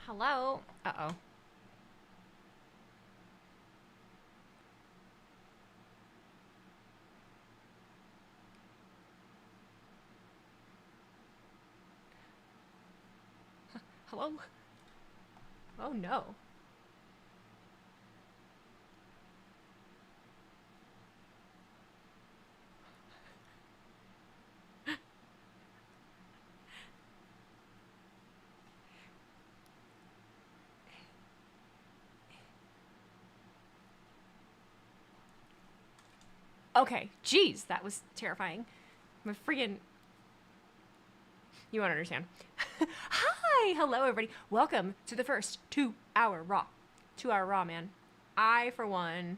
Hello? Uh-oh. Hello? Oh no. Okay, jeez, that was terrifying. I'm a freaking... You won't understand. Hi! Hello, everybody. Welcome to the first 2-hour Raw. 2-hour Raw, man. I, for one,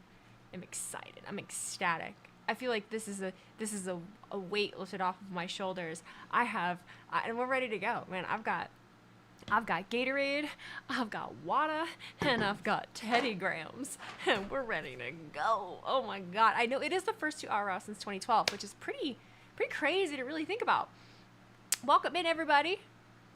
am excited. I'm ecstatic. I feel like this is a weight lifted off of my shoulders. And we're ready to go, man. I've got Gatorade, I've got Wada, and I've got Teddy Grahams, and we're ready to go. Oh my god! I know it is the first 2-hour Raw since 2012, which is pretty crazy to really think about. Welcome in, everybody.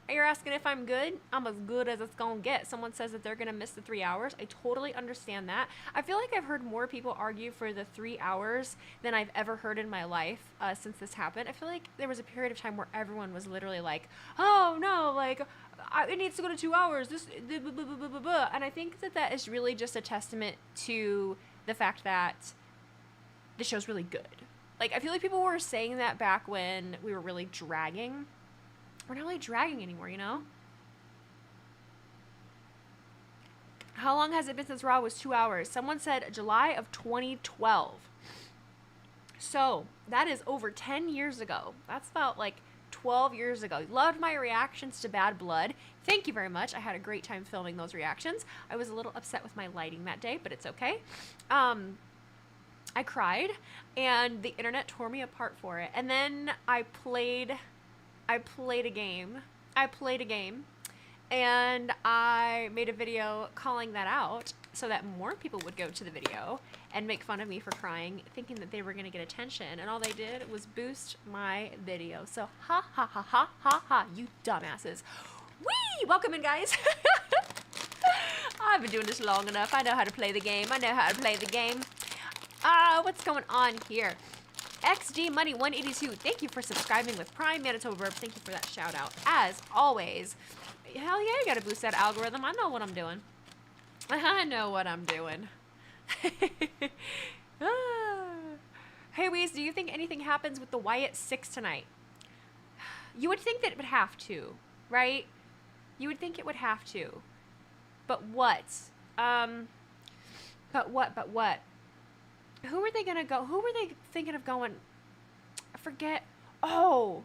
You're asking if I'm good? I'm as good as it's gonna get. Someone says that they're gonna miss the 3 hours. I totally understand that. I feel like I've heard more people argue for the 3 hours than I've ever heard in my life since this happened. I feel like there was a period of time where everyone was literally like, "Oh no, like it needs to go to 2 hours." This, blah, blah, blah, blah, blah. And I think that is really just a testament to the fact that the show's really good. Like, I feel like people were saying that back when we were really dragging. We're not really dragging anymore, you know? How long has it been since Raw was 2 hours? Someone said July of 2012. So, that is over 10 years ago. That's about, like, 12 years ago. Loved my reactions to Bad Blood. Thank you very much. I had a great time filming those reactions. I was a little upset with my lighting that day, but it's okay. I cried, and the internet tore me apart for it. And then I played a game. And I made a video calling that out so that more people would go to the video and make fun of me for crying, thinking that they were going to get attention. And all they did was boost my video. So ha ha ha ha ha ha, you dumbasses. Whee! Welcome in, guys. I've been doing this long enough. I know how to play the game. What's going on here? XD Money 182, thank you for subscribing with Prime. Manitoba Burp, thank you for that shout out. As always, hell yeah, you gotta boost that algorithm. I know what I'm doing. Hey, Weez, do you think anything happens with the Wyatt 6 tonight? You would think that it would have to, right? You would think it would have to. But what? But what? Who were they gonna go? Who were they thinking of going? I forget. Oh,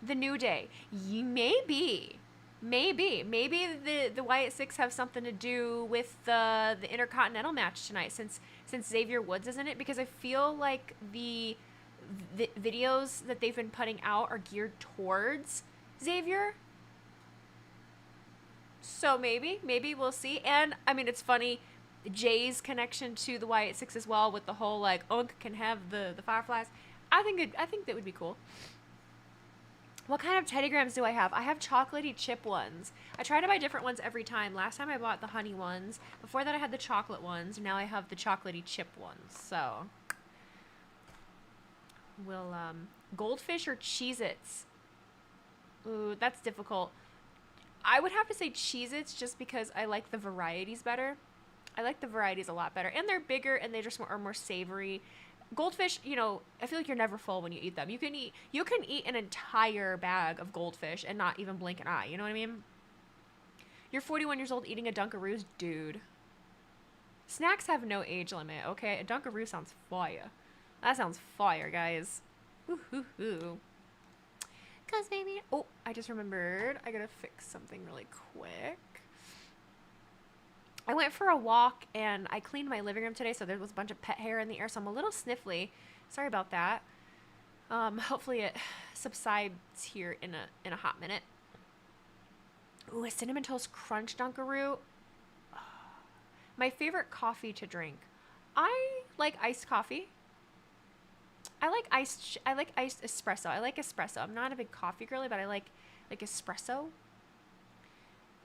the New Day. Maybe the Wyatt Six have something to do with the Intercontinental match tonight, since Xavier Woods is in it. Because I feel like the videos that they've been putting out are geared towards Xavier. So maybe we'll see. And I mean, it's funny. Jay's connection to the Wyatt Six as well, with the whole like Unk can have the Fireflies. I think that would be cool. What kind of Teddy Grahams do I have? I have chocolatey chip ones. I try to buy different ones every time. Last time I bought the honey ones. Before that I had the chocolate ones. Now I have the chocolatey chip ones. So we'll Goldfish or Cheez-Its? Ooh, that's difficult. I would have to say Cheez-Its, just because I like the varieties better. I like the varieties a lot better, and they're bigger, and they just are more savory. Goldfish, you know, I feel like you're never full when you eat them. You can eat an entire bag of Goldfish and not even blink an eye. You know what I mean? You're 41 years old eating a Dunkaroos, dude. Snacks have no age limit, okay? A Dunkaroo sounds fire. That sounds fire, guys. Ooh. Cause baby, oh, I just remembered. I gotta fix something really quick. I went for a walk and I cleaned my living room today, so there was a bunch of pet hair in the air, so I'm a little sniffly. Sorry about that. Hopefully it subsides here in a hot minute. Ooh, a Cinnamon Toast Crunch Dunkaroo. My favorite coffee to drink. I like iced coffee. I like iced espresso. I like espresso. I'm not a big coffee girly, but I like espresso.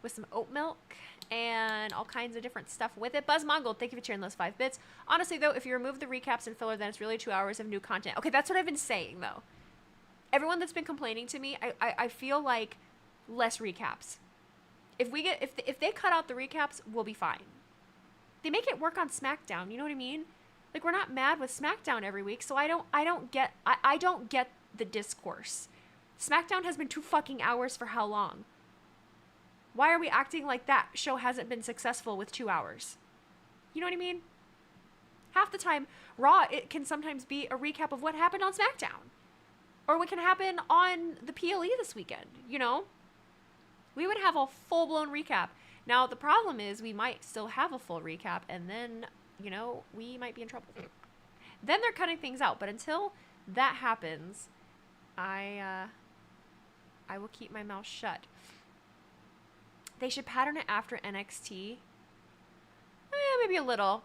with some oat milk and all kinds of different stuff with it. Buzz Mongold, thank you for cheering those 5 bits. Honestly, though, if you remove the recaps and filler, then it's really 2 hours of new content. Okay, that's what I've been saying, though. Everyone that's been complaining to me, I feel like less recaps. If they cut out the recaps, we'll be fine. They make it work on SmackDown, you know what I mean? Like, we're not mad with SmackDown every week, so I don't get the discourse. SmackDown has been 2 fucking hours for how long? Why are we acting like that show hasn't been successful with 2 hours? You know what I mean? Half the time, Raw, it can sometimes be a recap of what happened on SmackDown. Or what can happen on the PLE this weekend, you know? We would have a full-blown recap. Now, the problem is we might still have a full recap, and then, you know, we might be in trouble. Then they're cutting things out. But until that happens, I will keep my mouth shut. They should pattern it after NXT. Maybe a little.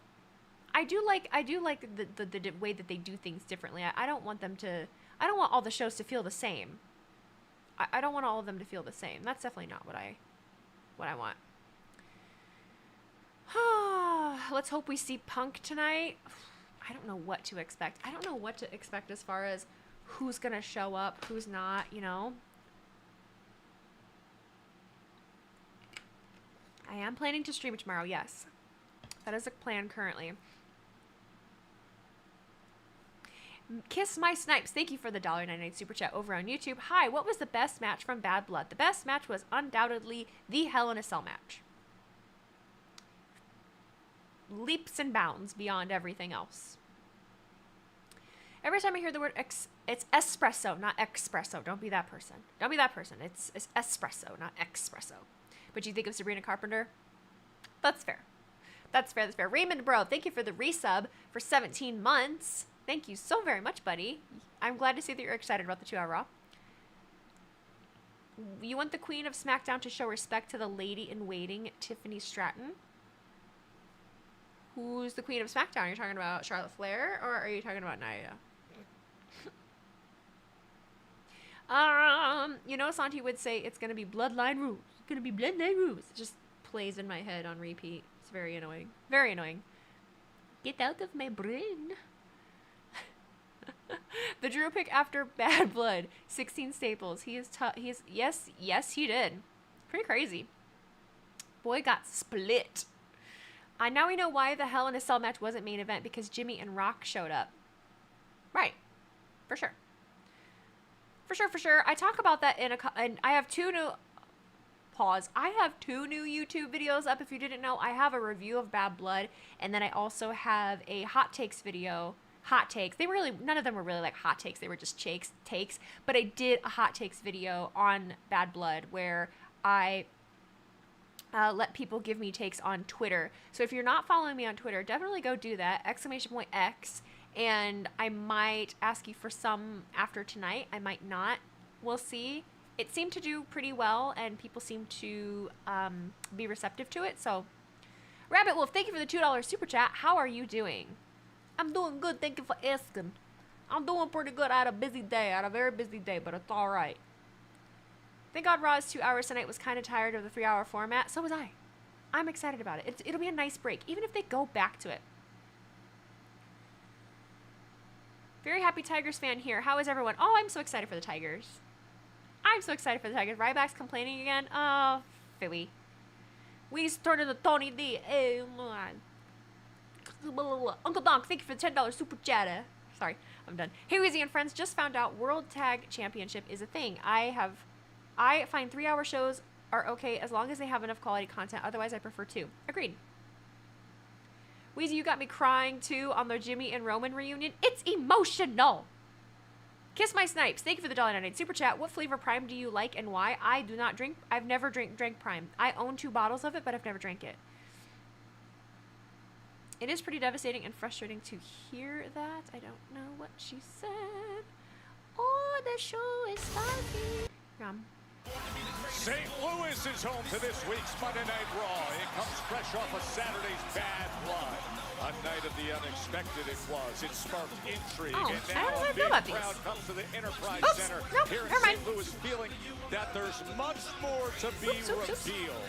I do like the way that they do things differently. I don't want all the shows to feel the same. I don't want all of them to feel the same. That's definitely not what I want. Let's hope we see Punk tonight. I don't know what to expect. I don't know what to expect as far as who's gonna show up, who's not, you know. I am planning to stream tomorrow, yes. That is a plan currently. Kiss My Snipes, thank you for the $1.99 super chat over on YouTube. Hi, what was the best match from Bad Blood? The best match was undoubtedly the Hell in a Cell match. Leaps and bounds beyond everything else. Every time I hear the word it's espresso, not espresso. Don't be that person. Don't be that person. It's espresso, not espresso. But you think of Sabrina Carpenter? That's fair. That's fair. That's fair. Raymond Bro, thank you for the resub for 17 months. Thank you so very much, buddy. I'm glad to see that you're excited about the 2-hour Raw. You want the Queen of SmackDown to show respect to the lady-in-waiting, Tiffany Stratton? Who's the Queen of SmackDown? Are you talking about Charlotte Flair, or are you talking about Nia? You know, Santi would say it's going to be Bloodline Rules. It's going to be Bloodline Rules. It just plays in my head on repeat. It's very annoying. Very annoying. Get out of my brain. The Drew pick after Bad Blood. 16 staples. He is tough. Yes, he did. Pretty crazy. Boy got split. Now we know why the Hell in a Cell match wasn't main event, because Jimmy and Rock showed up. Right. For sure. For sure. I talk about that and I have 2 new... Pause. I have 2 new YouTube videos up, if you didn't know. I have a review of Bad Blood, and then I also have a hot takes video. Hot takes. None of them were really like hot takes. They were just takes. But I did a hot takes video on Bad Blood where I let people give me takes on Twitter. So if you're not following me on Twitter, definitely go do that. !X. And I might ask you for some after tonight. I might not. We'll see. It seemed to do pretty well, and people seem to be receptive to it. So, Rabbit Wolf, thank you for the $2 super chat. How are you doing? I'm doing good. Thank you for asking. I'm doing pretty good. I had a very busy day, but it's all right. Thank God Raw's 2 hours tonight. Was kind of tired of the 3-hour format. So was I. I'm excited about it. It'll be a nice break, even if they go back to it. Very happy Tigers fan here. How is everyone? Oh, I'm so excited for the Tigers. I'm so excited for the Tigers. Ryback's complaining again. Oh, Philly. We started the Tony D. Hey, man. Uncle Donk, thank you for the $10 super chat. Sorry, I'm done. Hey, Weezy and friends, just found out World Tag Championship is a thing. I find 3-hour shows are okay as long as they have enough quality content. Otherwise, I prefer 2. Agreed. Weezy, you got me crying too on the Jimmy and Roman reunion. It's emotional. Kiss My Snipes, thank you for the $1.99 super chat. What flavor Prime do you like and why? I do not drink. I've never drank Prime. I own 2 bottles of it, but I've never drank it. It is pretty devastating and frustrating to hear that. I don't know what she said. Oh, the show is starting. St. Louis is home to this week's Monday Night Raw. It comes fresh off of Saturday's Bad Blood. A night of the unexpected it was. It sparked intrigue. Oh, And I now don't a know big about these. crowd comes to the Enterprise Oops, Center no, here in never mind. St. Louis, feeling that there's much more to be Oops, oops, oops. revealed.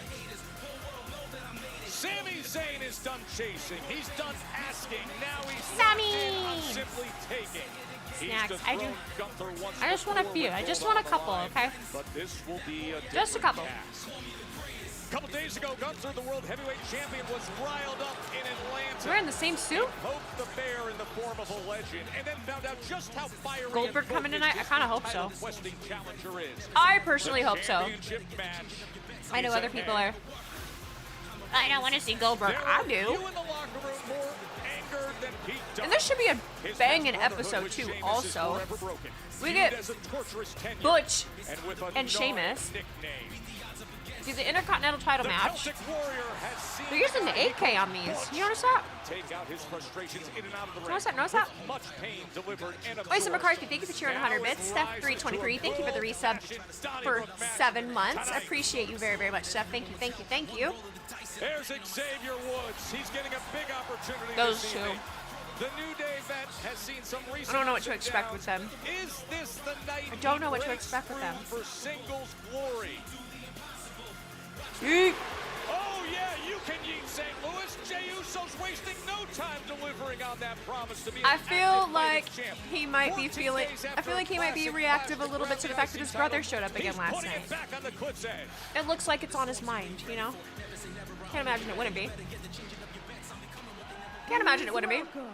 Sami Zayn is done chasing. He's done asking. Now he's Sami! locked in on simply taking. He's Snacks. dethroned Gunther once I just want a before few. with I just gold want a on the couple, line. okay? But this will be a Just a different couple. task. A couple days ago, Gunther, the world heavyweight champion, was riled up in Atlanta. We're in the same suit? Poked the bear in the form of a legend, and then found out just how fiery Goldberg and coming focused tonight? I this kinda hope so. title-questing challenger is. I personally The hope so. championship match I know is other at people hand. are. I don't want to see Goldberg. There I were do. few in the locker room more angered than Pete Dunne. And there should be a His banging brotherhood episode with too. Sheamus is Also, forever broken. we Viewed get as a torturous tenure, Butch and with a and gnarly Sheamus. nickname. do the Intercontinental title The match. Celtic Warrior has seen They're using the how he 8K on can these. punch You notice that? Take out his frustrations in and out of the ring. Notice that? Notice that? With much pain delivered and Lisa absorbed. McCarthy, thank you for cheering 100 Now bits. it Steph rises 323, to a thank you for the resub full-passion for Donnybrook match 7 months. I tonight. appreciate you very, very much, Steph. Thank you, thank you, thank you. There's Xavier Woods. He's getting a big opportunity Those this two. evening. The New Day vet has seen some recent I don't know what ups to and expect downs. with them. Is this the night I don't he know what to breaks expect with through them. for singles glory? Eek. Oh yeah, you can yeet St. Louis. Jey Uso's wasting no time delivering on that promise to be an I feel active like fighting champ. he might be 14 feeling. days I after feel like he might be classic reactive a clash little bit to the fact that his brother showed up again He's last putting night. it back on the cliff's edge. It looks like it's on his mind, you know? Can't imagine it wouldn't be. Can't imagine it wouldn't be. Welcome,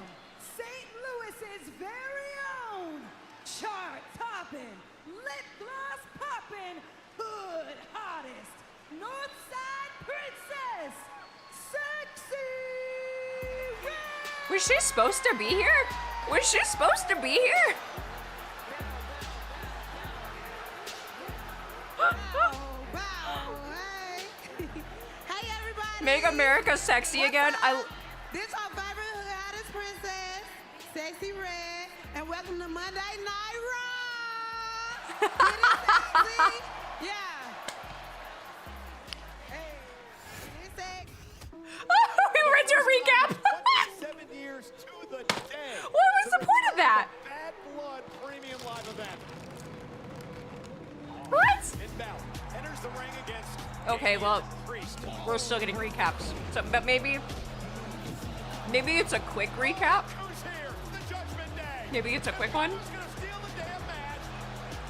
St. Louis's very own chart-topping, lip-gloss popping, hood hottest, Northside princess, Sexy Red. Was she supposed to be here? Was she supposed to be here? Wow, hey. Hey, everybody. Make America sexy again. This our favorite hottest princess, Sexy Red, and welcome to Monday Night Raw. Get it sexy? Yeah. Hey, get it sexy. we were into a recap. 7 years to the day. What was the point of that? Bad Blood Premium Live event. What? Inbound. Enters the ring against Okay, well, Priest. we're still getting recaps. So, but maybe it's a quick recap. Who's here? The Judgment Day. Maybe it's a quick one. Who's gonna steal the damn match?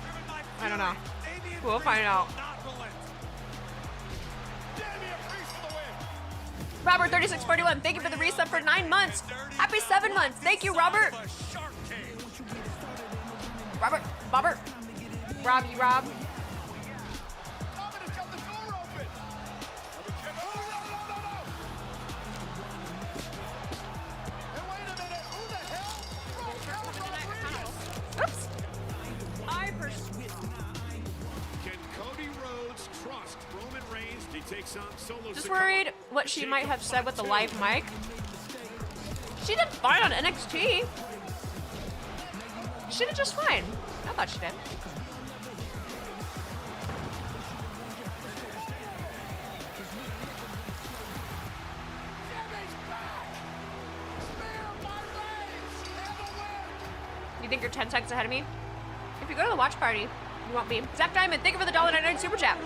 Driven by I don't know. fury, Damian We'll Priest find out. will not relent. Damian Priest for the win. Robert 3641, thank you for the resub for 9 months. Happy 7 months. Thank you, Robert. The Shark King. Robert. Rob. Dominic's got the door open. No. And wait a minute. Who the hell? Rodriguez. Oops. Can Cody Rhodes trust Roman Reigns? He takes on Solo Just Sikoa. worried what she might have said with the live mic. She did fine on NXT. She did just fine. I thought she did. You think you're 10 seconds ahead of me? If you go to the watch party, you won't be. Zach Diamond, thank you for the $1.99 super chat.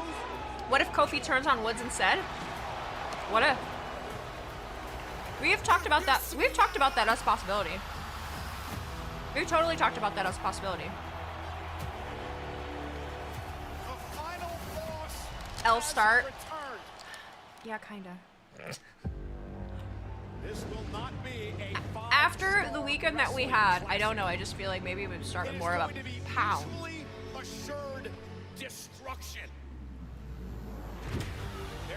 What if Kofi turns on Woods instead? What if? We have talked about that. We've talked about that as a possibility. We've totally talked about that as a possibility. The final boss L has start. returned. Yeah, kinda. This will not be a After the weekend that we had, I don't know. I just feel like maybe we would start with more of a pound. Assured destruction.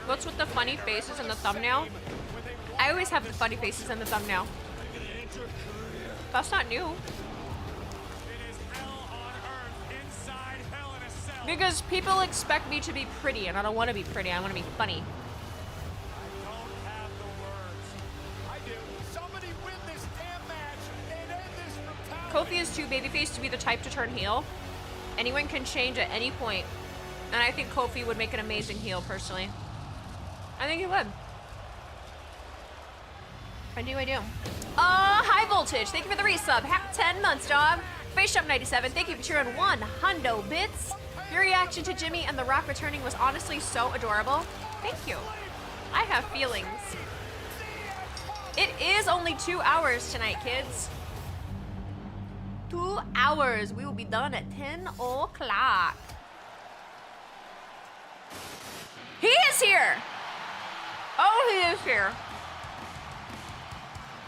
What's with the funny faces in the thumbnail? I always have the funny faces in the thumbnail. That's not new. It is hell on earth inside Hell in a Cell. Because people expect me to be pretty, and I don't want to be pretty. I want to be funny. I don't have the words. I do. Somebody win this damn match and end this brutality. Kofi is too babyface to be the type to turn heel. Anyone can change at any point. And I think Kofi would make an amazing heel, personally. I think he would. I do. High Voltage, thank you for the resub. 10 months, dog. Face Jump 97, thank you for cheering 1 hundo bits. Your reaction to Jimmy and The Rock returning was honestly so adorable. Thank you. I have feelings. It is only 2 hours tonight, kids. 2 hours. We will be done at 10 o'clock. He is here. Oh, he is here.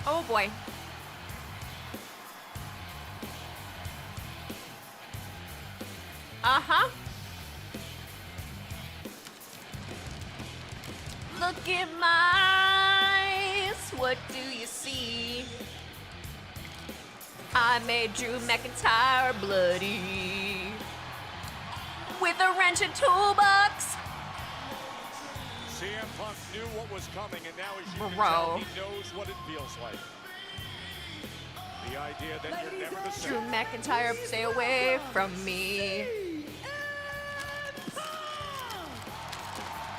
Oh, boy. Uh-huh. Look in my eyes. What do you see? I made Drew McIntyre bloody with a wrench and toolbox. CM Punk knew what was coming, and now as you can Bro. tell, he knows what it feels like. The idea that you're never the Drew same. McIntyre, stay away from me.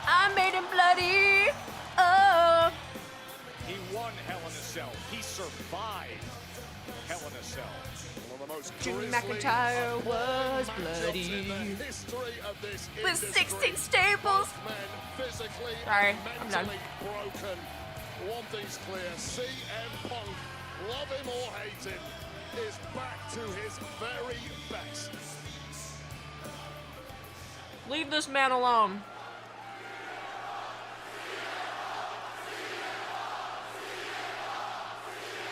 I made him bloody. Oh. He won Hell in a Cell. He survived Hell in a Cell. One of the most Drew grisly McIntyre was matchups in the bloody. history of this With industry. 16 staples. Both men physically Sorry, and I'm done. mentally broken. One thing's clear, CM Punk, love him or hate him, is back to his very best. Leave this man alone.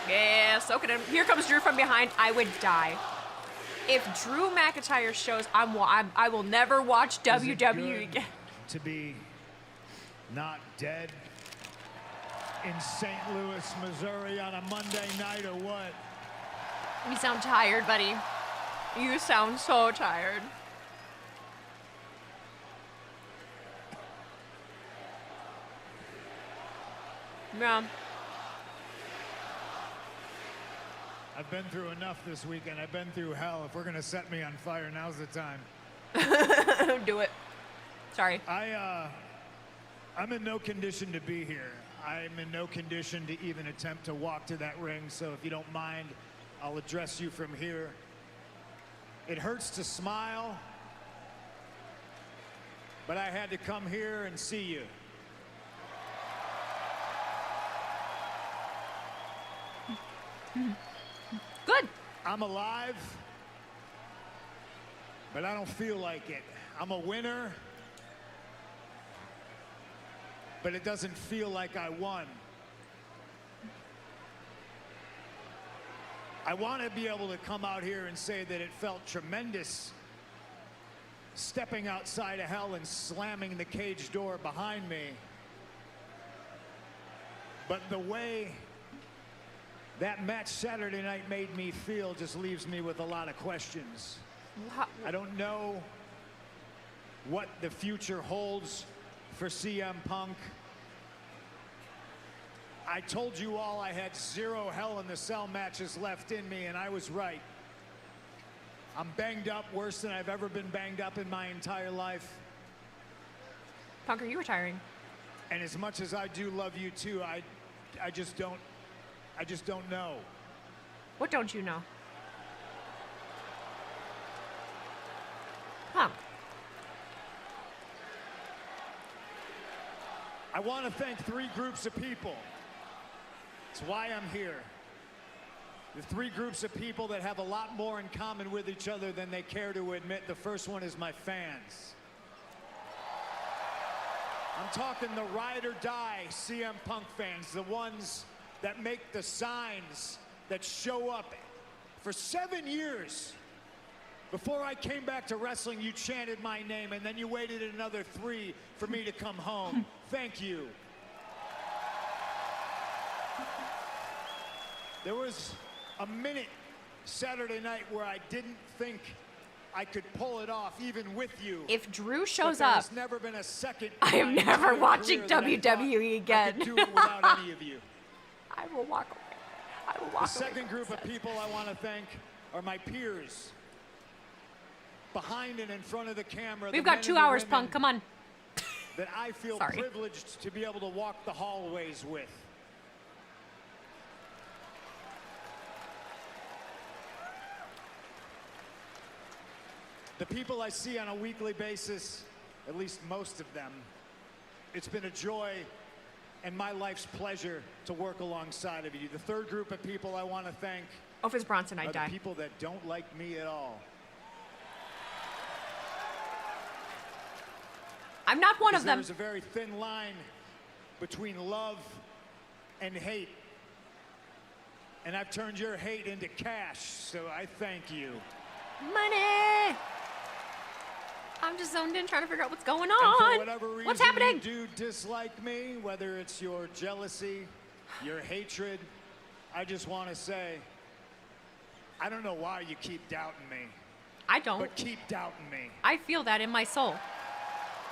Yeah, soak it in. Here comes Drew from behind. I would die. If Drew McIntyre shows, I will never watch Is it WWE good again. to be not dead in St. Louis, Missouri on a Monday night or what? You sound tired, buddy. You sound so tired. Yeah. I've been through enough this weekend. I've been through hell. If we're gonna set me on fire, now's the time. Do it. Sorry. I'm in no condition to be here. I'm in no condition to even attempt to walk to that ring, so if you don't mind, I'll address you from here. It hurts to smile, but I had to come here and see you. Good. I'm alive, but I don't feel like it. I'm a winner, but it doesn't feel like I won. I want to be able to come out here and say that it felt tremendous stepping outside of hell and slamming the cage door behind me. But the way that match Saturday night made me feel just leaves me with a lot of questions. I don't know what the future holds for CM Punk. I told you all I had 0 Hell in the Cell matches left in me, and I was right. I'm banged up worse than I've ever been banged up in my entire life. Punk, are you retiring? And as much as I do love you too, I just don't know. What don't you know? Punk. I want to thank 3 groups of people. It's why I'm here. The 3 groups of people that have a lot more in common with each other than they care to admit. The first one is my fans. I'm talking the ride or die CM Punk fans, the ones that make the signs, that show up. For 7 years, before I came back to wrestling, you chanted my name, and then you waited another 3 for me to come home. Thank you. There was a minute Saturday night where I didn't think I could pull it off, even with you. If Drew But shows there up, has never been a second I am in my never entire watching career that I thought WWE I again. could do it without any of you. I will walk away. I will The walk away. second group of people I want to thank are my peers. behind and in front of the camera. We've the got men 2 and the hours, women Punk. Come on. That I feel Sorry. privileged to be able to walk the hallways with. The people I see on a weekly basis, at least most of them, it's been a joy and my life's pleasure to work alongside of you. The third group of people I want to thank Oh, if it's Bronson, I'd are die. the people that don't like me at all. I'm not one of them. There's a very thin line between love and hate. And I've turned your hate into cash, so I thank you. Money. I'm just zoned in trying to figure out what's going And for on. whatever reason What's happening? you do dislike me, whether it's your jealousy, your hatred, I just want to say, I don't know why you keep doubting me, I don't. but keep doubting me. I feel that in my soul.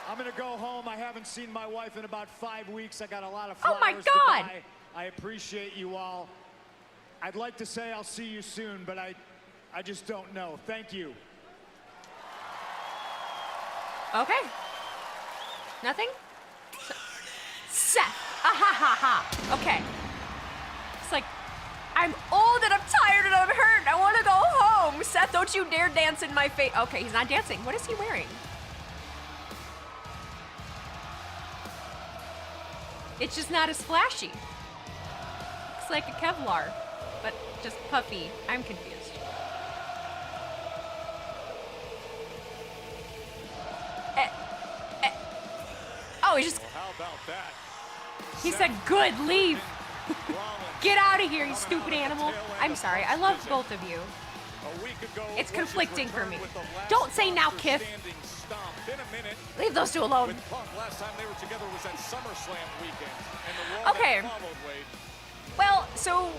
I'm gonna go home. I haven't seen my wife in about 5 weeks. I got a lot of Oh flowers my to God. buy. I appreciate you all. I'd like to say I'll see you soon, but I just don't know. Thank you. Okay. Nothing? Seth. Ah ha ha ha. Okay. It's like, I'm old and I'm tired and I'm hurt. I want to go home. Seth, don't you dare dance in my face. Okay, he's not dancing. What is he wearing? It's just not as flashy. Looks like a Kevlar, but just puffy. I'm confused. Oh, he just, How about that? he said, good, leave. Get out of here, you stupid animal. I'm sorry, I love both of you. A week ago, It's conflicting for me. with the last Don't say now, Kif. standing stomp. In a minute, Leave those two alone. with Punk, last time they were together was at SummerSlam weekend. And the Raw Okay. that followed, Wade. Well, so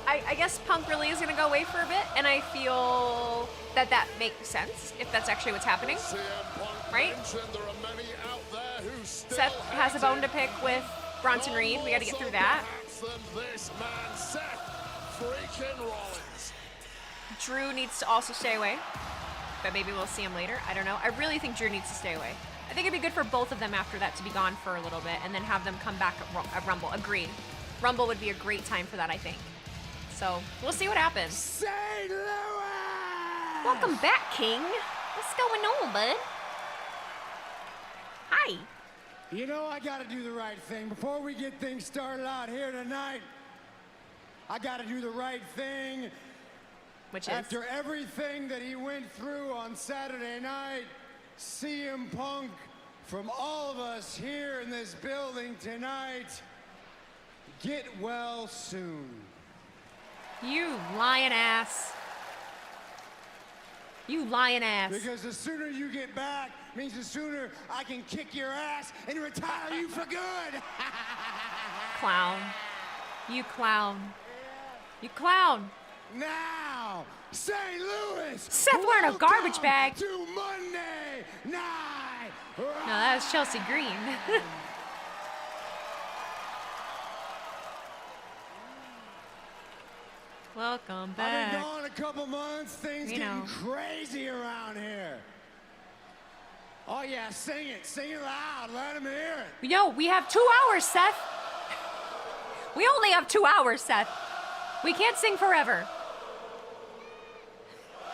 I guess Punk really is going to go away for a bit, and I feel that that makes sense if that's actually what's happening. CM Punk Right? mentioned there are many out there who still Seth has a hate bone to him. pick with Bronson Reed. We got to get through that. Perhaps than this man, Seth freaking Rollins. Drew needs to also stay away, but maybe we'll see him later. I don't know. I really think Drew needs to stay away. I think it'd be good for both of them after that to be gone for a little bit and then have them come back at Rumble. Agreed. Rumble would be a great time for that, I think. So we'll see what happens. St. Louis! Welcome back, King. What's going on, bud? Hi. You know, I gotta do the right thing. Before we get things started out here tonight, I gotta do the right thing. Which is? After everything that he went through on Saturday night, CM Punk, from all of us here in this building tonight, get well soon. You lying ass. You lying ass. Because the sooner you get back means the sooner I can kick your ass and retire you for good. Clown. You clown. You clown. Now, St. Louis. Seth wearing a garbage welcome bag. To Monday Night No, that was Chelsea Green. Welcome I've been back. gone a couple months. Things You getting know. crazy around here. Oh yeah, sing it loud. Let them hear it. Yo, we have 2 hours, Seth. We only have 2 hours, Seth. We can't sing forever.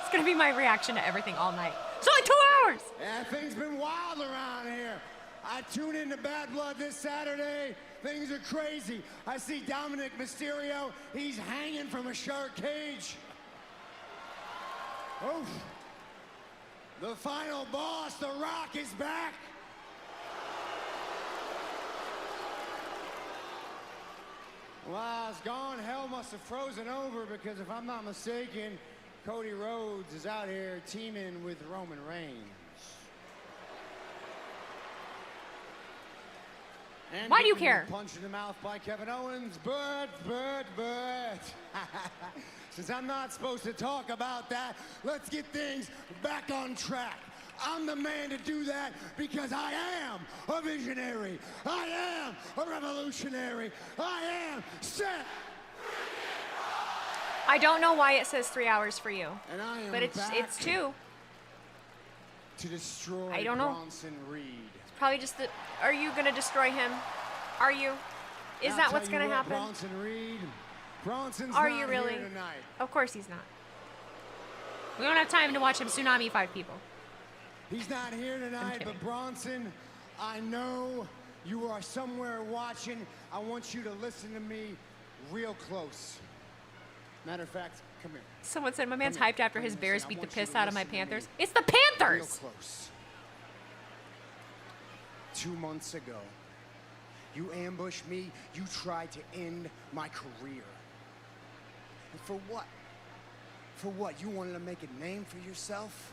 It's gonna be my reaction to everything all night. It's only 2 hours. Yeah, things been wild around here. I tune into Bad Blood this Saturday. Things are crazy. I see Dominic Mysterio. He's hanging from a shark cage. Oof. The final boss, The Rock, is back. Well, it's gone. Hell must have frozen over because if I'm not mistaken, Cody Rhodes is out here teaming with Roman Reigns. And Why do you getting care? Punched in the mouth by Kevin Owens, but. Since I'm not supposed to talk about that, let's get things back on track. I'm the man to do that because I am a visionary. I am a revolutionary. I am Seth. I don't know why it says 3 hours for you, And I am but it's back. 2. to destroy I don't know. Bronson Reed. Probably just the. Are you gonna destroy him? Are you? Is I'll that tell what's you gonna what, happen? Bronson Reed. Bronson's Are not you really? here tonight. Of course he's not. We don't have time to watch him tsunami 5 people. He's not here tonight, kidding. but Bronson, I know you are somewhere watching. I want you to listen to me real close. Matter of fact, come here. Someone said my man's Come here. hyped after his Come here, Bears see, I beat the want you piss to out of my listen to me Panthers. It's the Real Panthers! close. 2 months ago, you ambushed me. You tried to end my career. And for what? For what? You wanted to make a name for yourself?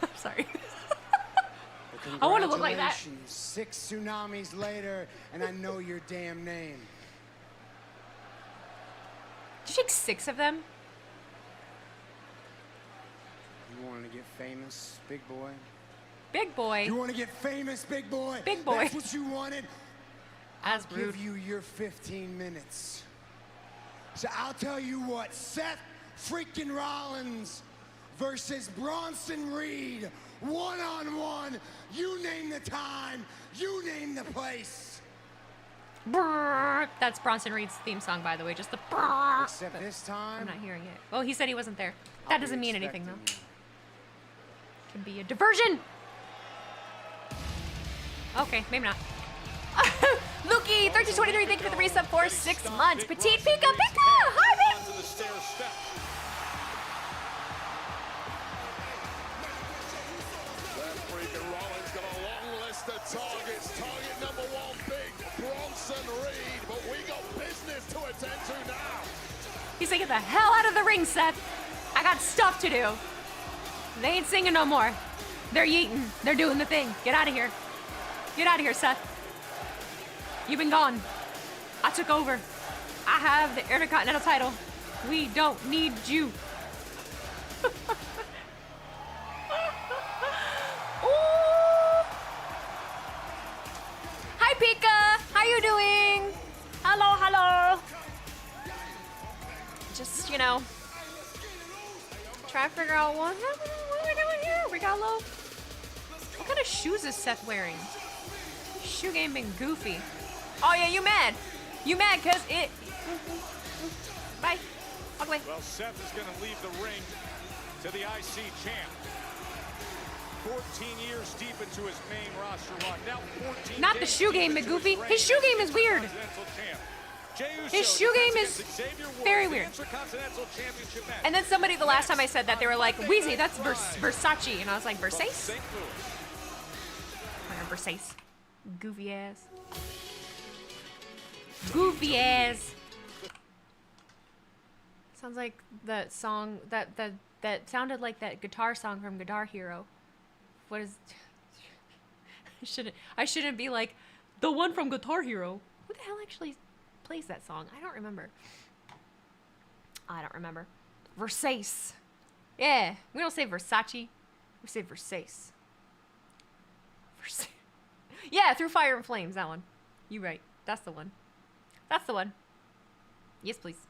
I'm sorry. Well, I wanna look like that. congratulations. 6 tsunamis later, and I know your damn name. Did you take 6 of them? You wanted to get famous, big boy? Big boy. You want to get famous, big boy? Big boy. That's what you wanted? That's I'll rude. give you your 15 minutes. So I'll tell you what, Seth freaking Rollins versus Bronson Reed, one-on-one. You name the time, you name the place. Brrr. That's Bronson Reed's theme song, by the way. Just the brrr. Except this time, I'm not hearing it. Well, he said he wasn't there. I'll That be doesn't mean anything, though. expecting Can be a diversion. Okay, maybe not. Lukey, 1323, thank you for the resub for 6 months. Petite Pika Pika! Hi, babe! Onto the stair step. That freaking Rollins got a long list of targets. Target number 1, big Bronson Reed. But we got business to attend to now. He's like, get the hell out of the ring, Seth. I got stuff to do. They ain't singing no more. They're yeeting. They're doing the thing. Get out of here. Get out of here, Seth. You've been gone. I took over. I have the Intercontinental title. We don't need you. Ooh. Hi, Pika. How you doing? Hello, hello. Just, you know, try to figure out what we're doing here. We got low. What kind of shoes is Seth wearing? Shoe game been goofy. Oh yeah, you mad? You mad cause it? Bye. Walk away. Well, Seth is going to leave the ring to the IC champ. 14 years deep into his main roster run. Now 14 Not the days shoe deep game, into McGoofy. reign His shoe as game is weird. Intercontinental champ. Jey Uso His shoe game defends is against Xavier Woods, very the weird. Intercontinental Championship match. And then somebody, the last time I said that, they were like, Weezy, that's Versace. And I was like, From Versace? St. Louis. Versace. Goofy ass. Goofy ass. Sounds like that song, that sounded like that guitar song from Guitar Hero. What is... I shouldn't be like, the one from Guitar Hero. Who the hell actually plays that song? I don't remember. Versace. Yeah, we don't say Versace. We say Versace. Versace. Yeah, Through Fire and Flames, that one. You right. That's the one. That's the one. Yes, please.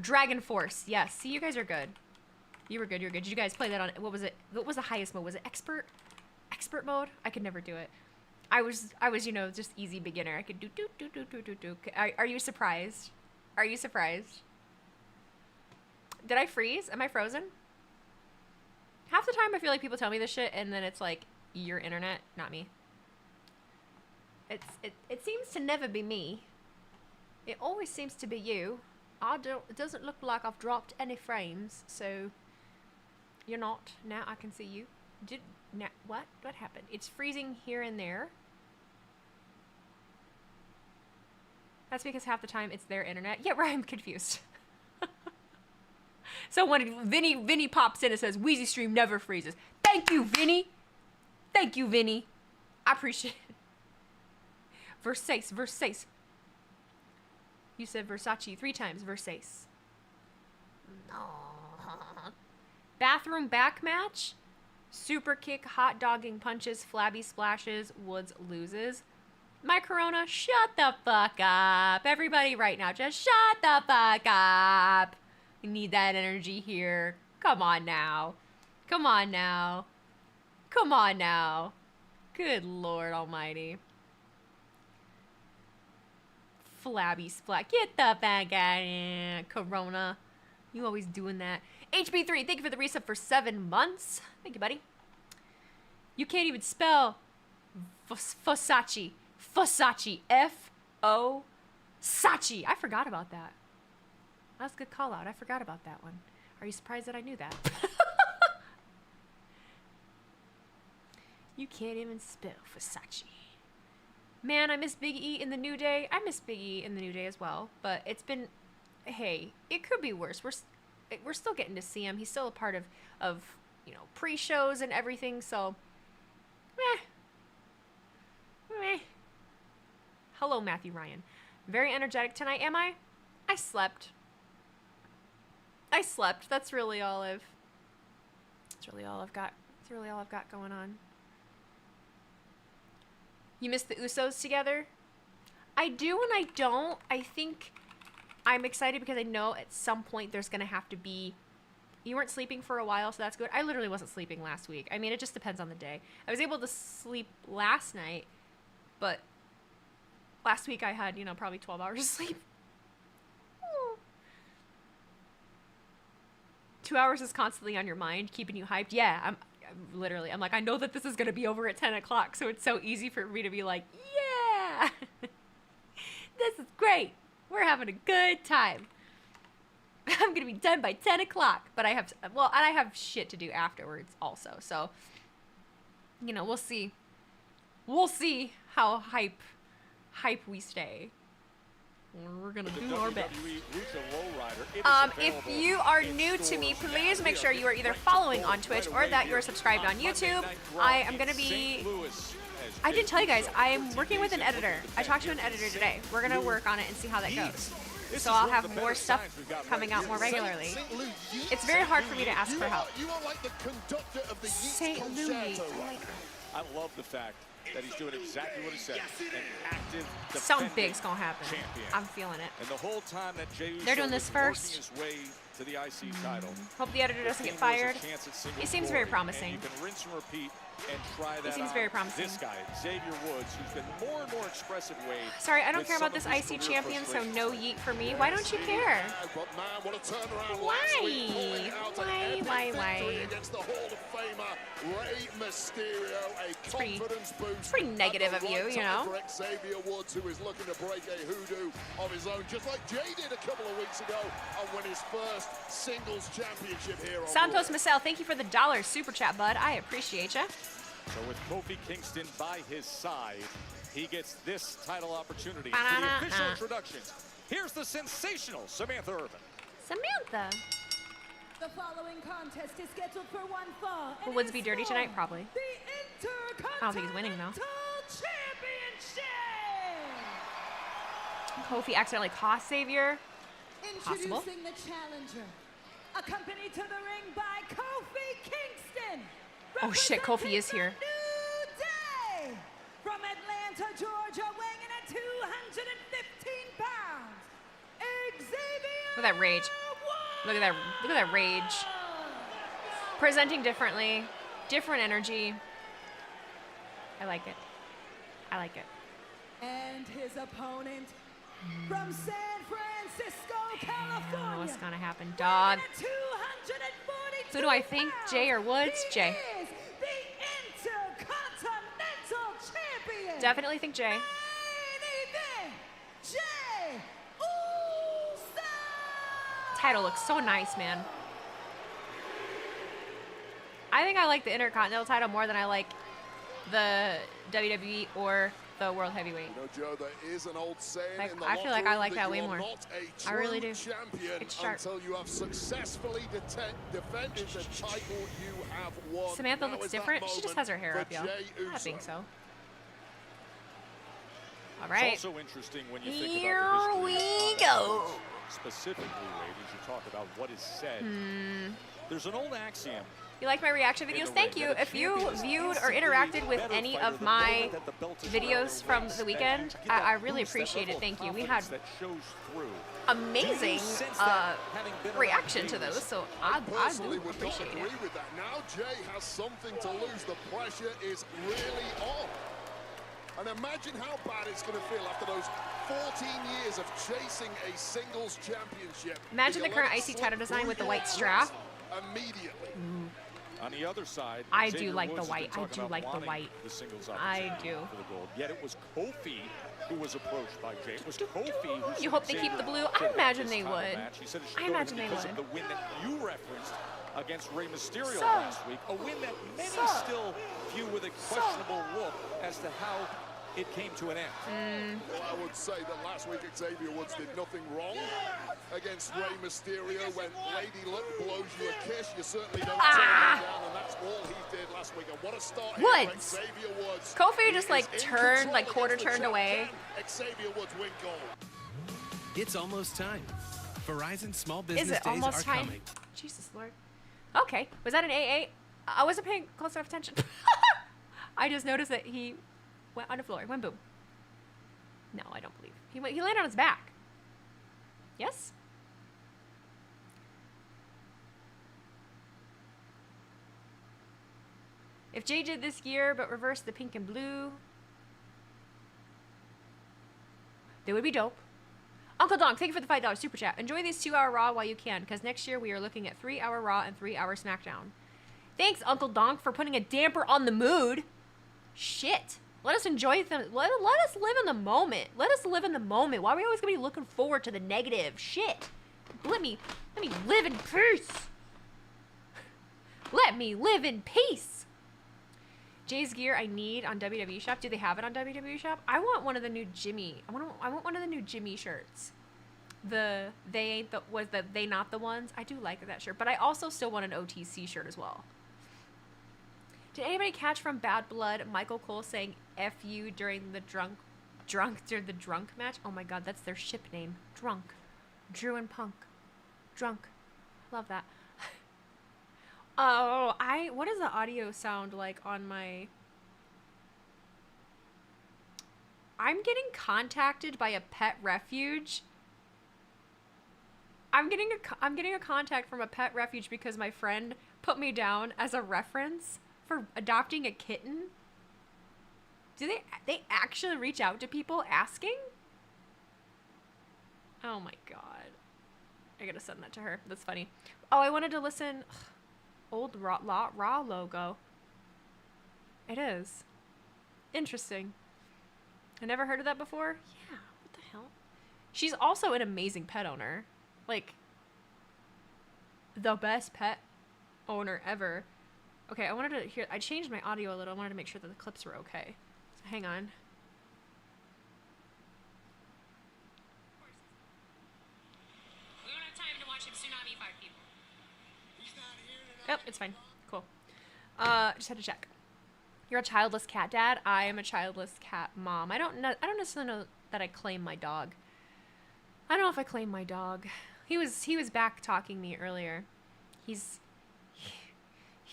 Dragon Force. Yes. See, you guys are good. You were good. You're good. Did you guys play that on... What was it? What was the highest mode? Was it expert? Expert mode? I could never do it. I was, you know, just easy beginner. I could do. Are you surprised? Are you surprised? Did I freeze? Am I frozen? Half the time I feel like people tell me this shit and then it's like, your internet, not me. It seems to never be me. It always seems to be you. It doesn't look like I've dropped any frames, so you're not. Now I can see you. What happened? It's freezing here and there. That's because half the time it's their internet. Yeah, right, I'm confused. So when Vinny pops in and says, Wheezy stream never freezes. Thank you, Vinny. Thank you, Vinny. I appreciate it. Versace. You said Versace 3 times. Versace. Bathroom back match. Super kick, hot dogging punches, flabby splashes. Woods loses. My Corona, shut the fuck up. Everybody right now, just shut the fuck up. We need that energy here. Come on now. Come on now. Come on now. Good Lord Almighty. Flabby splat. Get the fuck out of here, Corona. You always doing that. HB3, thank you for the resub for 7 months. Thank you, buddy. You can't even spell Fosachi. Fosachi. F-O Sachi. I forgot about that. That was a good call out. I forgot about that one. Are you surprised that I knew that? You can't even spell Versace. Man, I miss Big E in the New Day. I miss Big E in the New Day as well. But it's been, hey, it could be worse. We're still getting to see him. He's still a part of you know, pre-shows and everything. So, meh. Hello, Matthew Ryan. Very energetic tonight, am I? I slept. That's really all I've got. That's really all I've got going on. You miss the Usos together? I do and I don't. I think I'm excited because I know at some point there's going to have to be... You weren't sleeping for a while, so that's good. I literally wasn't sleeping last week. I mean, it just depends on the day. I was able to sleep last night, but last week I had, you know, probably 12 hours of sleep. 2 hours is constantly on your mind, keeping you hyped. Yeah, I'm like, I know that this is going to be over at 10 o'clock, so it's so easy for me to be like, yeah, this is great. We're having a good time. I'm going to be done by 10 o'clock, but I have shit to do afterwards also. So, you know, we'll see. We'll see how hype we stay. We're going to do our best. If you are new to me, please make sure you are either following on Twitch or that you're subscribed on YouTube. I am going to be... I did tell you guys, I'm working with an editor. I talked to an editor today. We're going to work on it and see how that goes. So I'll have more stuff coming out more regularly. It's very hard for me to ask for help. St. Louis. I love the fact that he's doing exactly what he said. An active, something big's gonna happen. Champion. I'm feeling it. And the whole time that Jey Uso they're doing this first. his way to the IC title. Hope the editor doesn't get fired. He seems very promising. And you can rinse and repeat and try that. He seems very promising. This guy, Xavier Woods, who's been more and more expressive way. Sorry, I don't care about this IC champion, so no yeet for me. Why don't you care? Why? It's pretty negative of you, you know. Xavier Woods, who is looking to break a hoodoo of his own, just like Jey did a couple of weeks ago, and win his first singles championship here on Santos Marcel, thank you for the $1 super chat, bud. I appreciate you. So with Kofi Kingston by his side, he gets this title opportunity. For the official introductions, here's the sensational Samantha Irvin. Samantha. The following contest is scheduled for one fall. Will Woods be dirty tonight? Probably. The I don't think he's winning though. Kofi accidentally cost Xavier. Possible. Introducing the challenger, accompanied to the ring by Kofi Kingston. Oh shit, Kofi is here. New Day from Atlanta, Georgia, weighing in at 215 pounds. Xavier. Look at that rage. Look at that. Look at that rage. Presenting differently, different energy. I like it. I like it. And his opponent from San Francisco, California. What's gonna happen, dog? Who do I think, Jey or Woods? Jey. The Intercontinental Champion. Definitely think Jey. Jey Uso. Title looks so nice, man. I think I like the Intercontinental title more than I like the WWE or the World Heavyweight. You know, Joe, there is an old saying Like, in the I feel like I like locker that way room more. you're not a I really do. champion It's sharp. until you have successfully defended the title you have won. Samantha Now looks is that different. She just has her hair for up, yo. Jey I Uso. think so. All It's right. also interesting when you think Here about the we history go. specifically, ladies, you talk about what is said. There's an old axiom You like my reaction videos? Thank you. If you viewed or interacted with any of my videos from the weekend, I really appreciate it. Thank you. We had amazing reaction to those, so I do appreciate it. With that. Now Jay has something to lose. The pressure is really on. And imagine how bad it's going to feel after those 14 years of chasing a singles championship. Imagine the current IC title design with the white strap. Immediately. On the other side, I Xavier do like the Woods has white. been I talking do about like the wanting white. the singles I opportunity do. for the gold. Yet it was Kofi who was approached by Jay. It was Kofi who You hope they keep the blue? I imagine they would. I imagine they because would. of the win that you referenced against Rey Mysterio So- last week. A win that many so- still view with a questionable look as to how it came to an end. Well, I would say that last week Xavier Woods did nothing wrong against Rey Mysterio. When Lady Luck blows you a kiss, you certainly don't turn him down, and that's all he did last week. And what a start here for Woods. Xavier Woods. Kofi He just is like in turned, control like quarter against the turned away. champ. Xavier Woods win gold. It's almost time. Verizon Small Is Business it Days almost are time? coming. Jesus Lord. Okay, was that an 8-8? I wasn't paying close enough attention. I just noticed that he went on the floor. Went boom. No, I don't believe. He landed on his back. Yes? If Jay did this year but reversed the pink and blue, they would be dope. Uncle Donk, thank you for the $5 super chat. Enjoy these 2-hour Raw while you can, because next year we are looking at 3-hour Raw and 3-hour SmackDown. Thanks, Uncle Donk, for putting a damper on the mood. Shit. Let us enjoy them. Let us live in the moment. Let us live in the moment. Why are we always gonna be looking forward to the negative? Shit. Let me live in peace. Let me live in peace. Jay's gear I need on WWE Shop. Do they have it on WWE Shop? I want one of the new Jimmy. I want one of the new Jimmy shirts. They not the ones. I do like that shirt, but I also still want an OTC shirt as well. Did anybody catch from Bad Blood Michael Cole saying "F you" during the drunk match? Oh my God, that's their ship name. Drunk. Drew and Punk. Drunk. Love that. Oh, what does the audio sound like on my... I'm getting contacted by a pet refuge. I'm getting a contact from a pet refuge because my friend put me down as a reference for adopting a kitten. Do they actually reach out to people asking? Oh my God. I gotta send that to her. That's funny. Oh, I wanted to listen. Old Raw logo. It is. Interesting. I never heard of that before. Yeah, what the hell? She's also an amazing pet owner. Like, the best pet owner ever. Okay, I changed my audio a little. I wanted to make sure that the clips were okay. So hang on. We don't have time to watch him tsunami fire people. Oh, it's fine. Cool. Just had to check. You're a childless cat dad. I am a childless cat mom. I don't necessarily know that I claim my dog. I don't know if I claim my dog. He was back talking me earlier. He's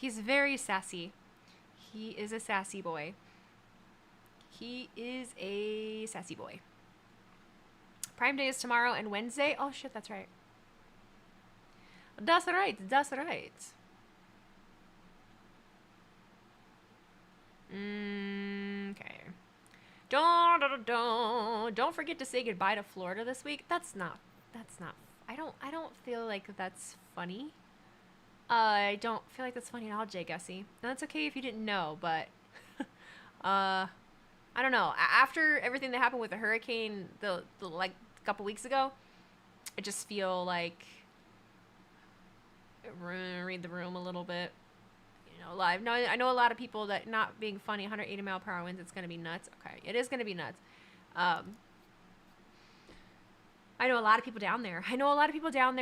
very sassy. He is a sassy boy. He is a sassy boy. Prime Day is tomorrow and Wednesday. Oh shit, that's right. That's right. That's right. Okay. Don't forget to say goodbye to Florida this week. That's not. I don't feel like that's funny. I don't feel like that's funny at all, Jay Gussie. That's okay if you didn't know, but I don't know. After everything that happened with the hurricane, the like a couple weeks ago, I just feel like read the room a little bit. You know, live. No, I know a lot of people that not being funny. 180 mile per hour winds. It's gonna be nuts. Okay, it is gonna be nuts. I know a lot of people down there.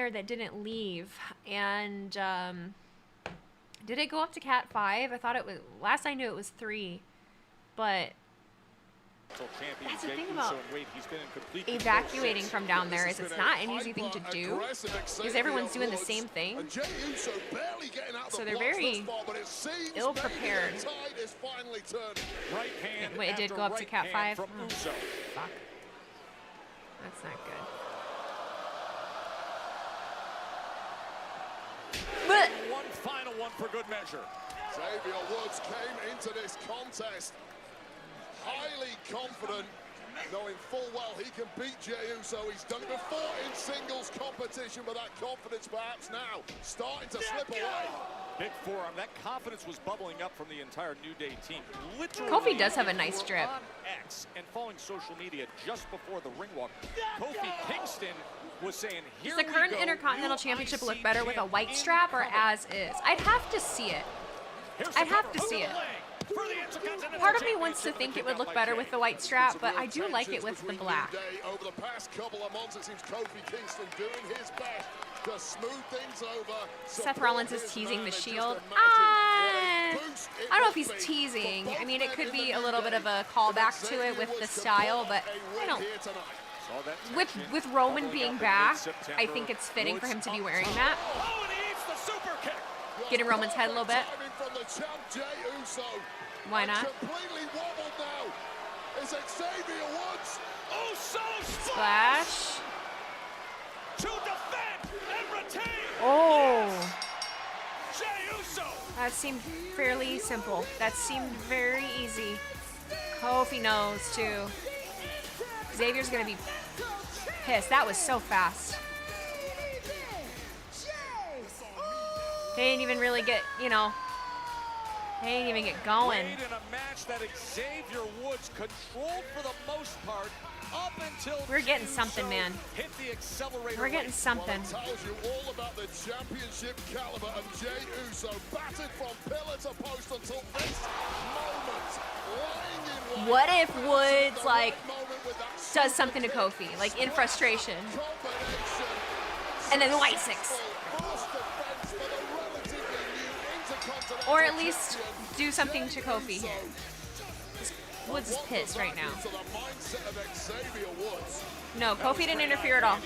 That didn't leave. And did it go up to Cat 5? I thought it was, last I knew it was 3. But That's the thing about evacuating from down there is it's not an easy thing to do because everyone's doing the same thing. So they're very ill prepared. Wait, it did go up to Cat 5? Fuck. That's not good. But one final one for good measure. Xavier Woods came into this contest highly confident, knowing full well he can beat Jey Uso. He's done it before in singles competition, but that confidence perhaps now starting to slip away. Big forearm. That confidence was bubbling up from the entire New Day team. Literally, Kofi does have a nice strip. On X and following social media just before the ring walk, Kofi Kingston was saying, "Does the current Intercontinental Championship look better with a white strap or as is?" I'd have to see it. I'd have to see it. Part of me wants to think it would look better with the white strap, but I do like it with the black. Over the past couple of months, it seems Kofi Kingston doing his best to smooth things over. Seth Rollins is teasing the Shield. I don't know if he's teasing. I mean, it could be a little bit of a callback to it with the style, but I don't. With Roman being back, I think it's fitting for him to be wearing that. Get in Roman's head a little bit. Why not? Splash. Oh. That seemed fairly simple. That seemed very easy. Kofi knows too. Xavier's gonna be pissed. That was so fast. They didn't even really get, you know, they didn't even get going. In a match that Xavier Woods controlled for the most part up until we're getting something, man. Hit the accelerator. We're getting something. Well, it tells you all about the championship caliber of Jey Uso, battered from pillar to post until this moment. What if Woods like does something to Kofi, like in frustration, and then the white six? Or at least do something to Kofi here. Woods is pissed right now. No, Kofi didn't interfere at all.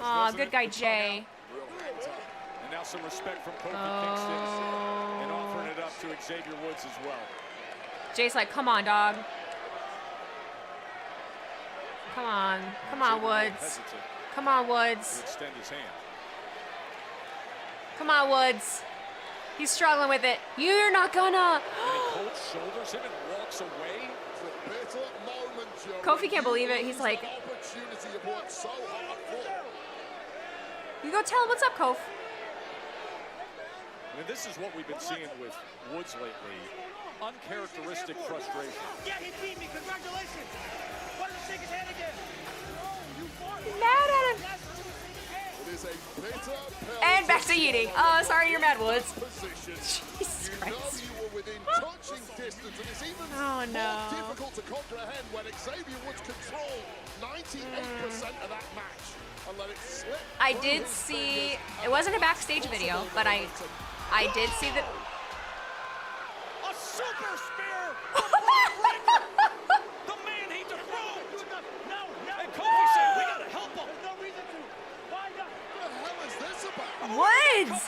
Aw, good guy Jay. And now some respect from Kofi Kingston and offering it up to Xavier Woods as well. Jay's like, come on, dog. Come on. Come on, Woods. Come on, Woods. Extend his hand. Come on, Woods. He's struggling with it. You're not gonna. Cold shoulders him and walks away. Kofi can't believe it. He's like, you go tell him what's up, Kof. I mean, this is what we've been seeing with Woods lately. Uncharacteristic frustration. Yeah, he beat me. Congratulations. Why don't you shake his hand again? Mad at him. And back to eating. Oh, sorry, you're mad, Woods. Jesus Christ. Oh no. Difficult to comprehend when Xavier Woods controlled 98% of that match and let it slip. I did see. It wasn't a backstage video, but I did see that. A super spear. The man he dethroned. No. And Kofi said, we gotta help him. No reason to. Why not? What the hell is this about? Woods.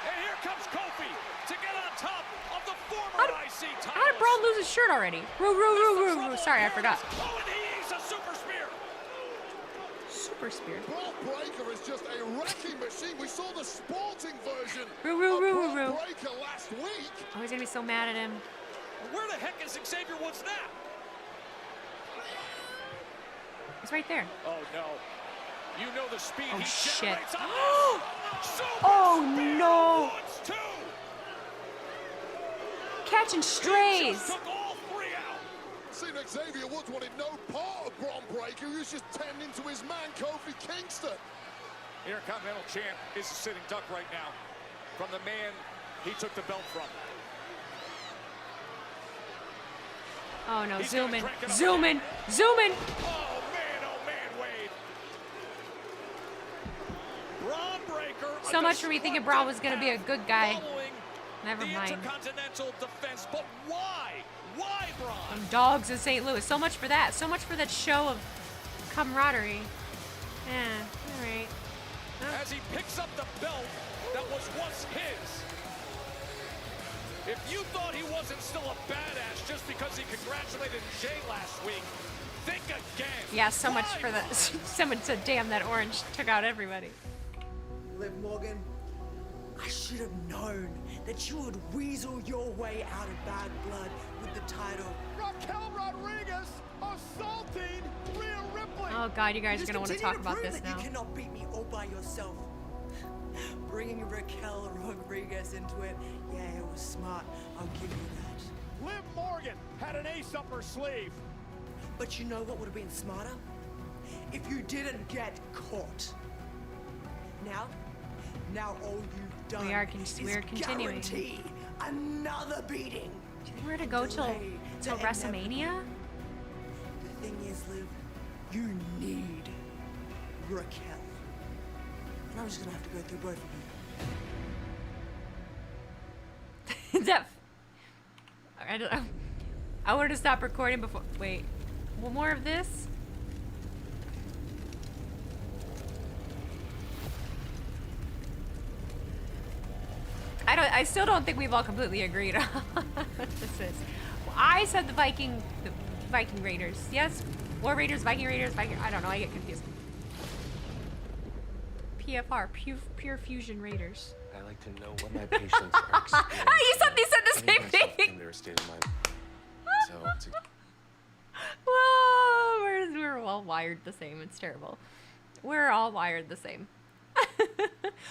And here comes Kofi to get on top of the former IC title. How did Braun lose his shirt already? Roo. Sorry, I forgot. Oh, and he's a super spear. Super spear. Braun Breaker is just a wrecking machine. We saw the sporting version of Roo. Braun Breaker last week. Oh, he's gonna be so mad at him. Where the heck is Xavier Woods now? He's right there. Oh, no. You know the speed Oh, he shit. generates on this. Oh, no. Woods, too. Catching strays. Just took all three out. Seemed like Xavier Woods wanted no part of Braun Breaker. He was just tending to his man, Kofi Kingston. Intercontinental champ is a sitting duck right now from the man he took the belt from. Oh no, He's zoom in. gonna crank it up Zoom in. again. Zoom in. Oh man, Wade. Braun Breaker. So much for me thinking Braun was gonna be a good guy. Following Never the mind. Intercontinental defense, but why? Why, Braun? Them dogs in St. Louis. So much for that. So much for that show of camaraderie. Yeah, all right. As he picks up the belt that was once his. If you thought he wasn't still a badass just because he congratulated Jay last week, think again. Yeah, so much Why, for that. Braun? Someone said, damn, that orange took out everybody. Liv Morgan, I should have known that you would weasel your way out of bad blood with the title. Raquel Rodriguez assaulting Rhea Ripley. Oh, God, you guys are Just going to want to continue talk about prove this that now. You cannot beat me all by yourself. Bringing Raquel Rodriguez into it, yeah, it was smart. I'll give you that. Liv Morgan had an ace up her sleeve. But you know what would have been smarter? If you didn't get caught. Now all you've done We're is continuing. guarantee another beating. Do you think we're going to go till WrestleMania? The thing is, Liv, you need Raquel. And I'm just gonna have to go through both of you. I don't know. I wanted to stop recording before. Wait. One more of this? I still don't think we've all completely agreed on what this is. I said the Viking Raiders. Yes? War Raiders, Viking Raiders, I don't know, I get confused. PFR, Pure Fusion Raiders. I like to know what my patients are experiencing. You said they said the same thing. In their state of mind. So, it's Whoa, we're all wired the same. It's terrible. We're all wired the same.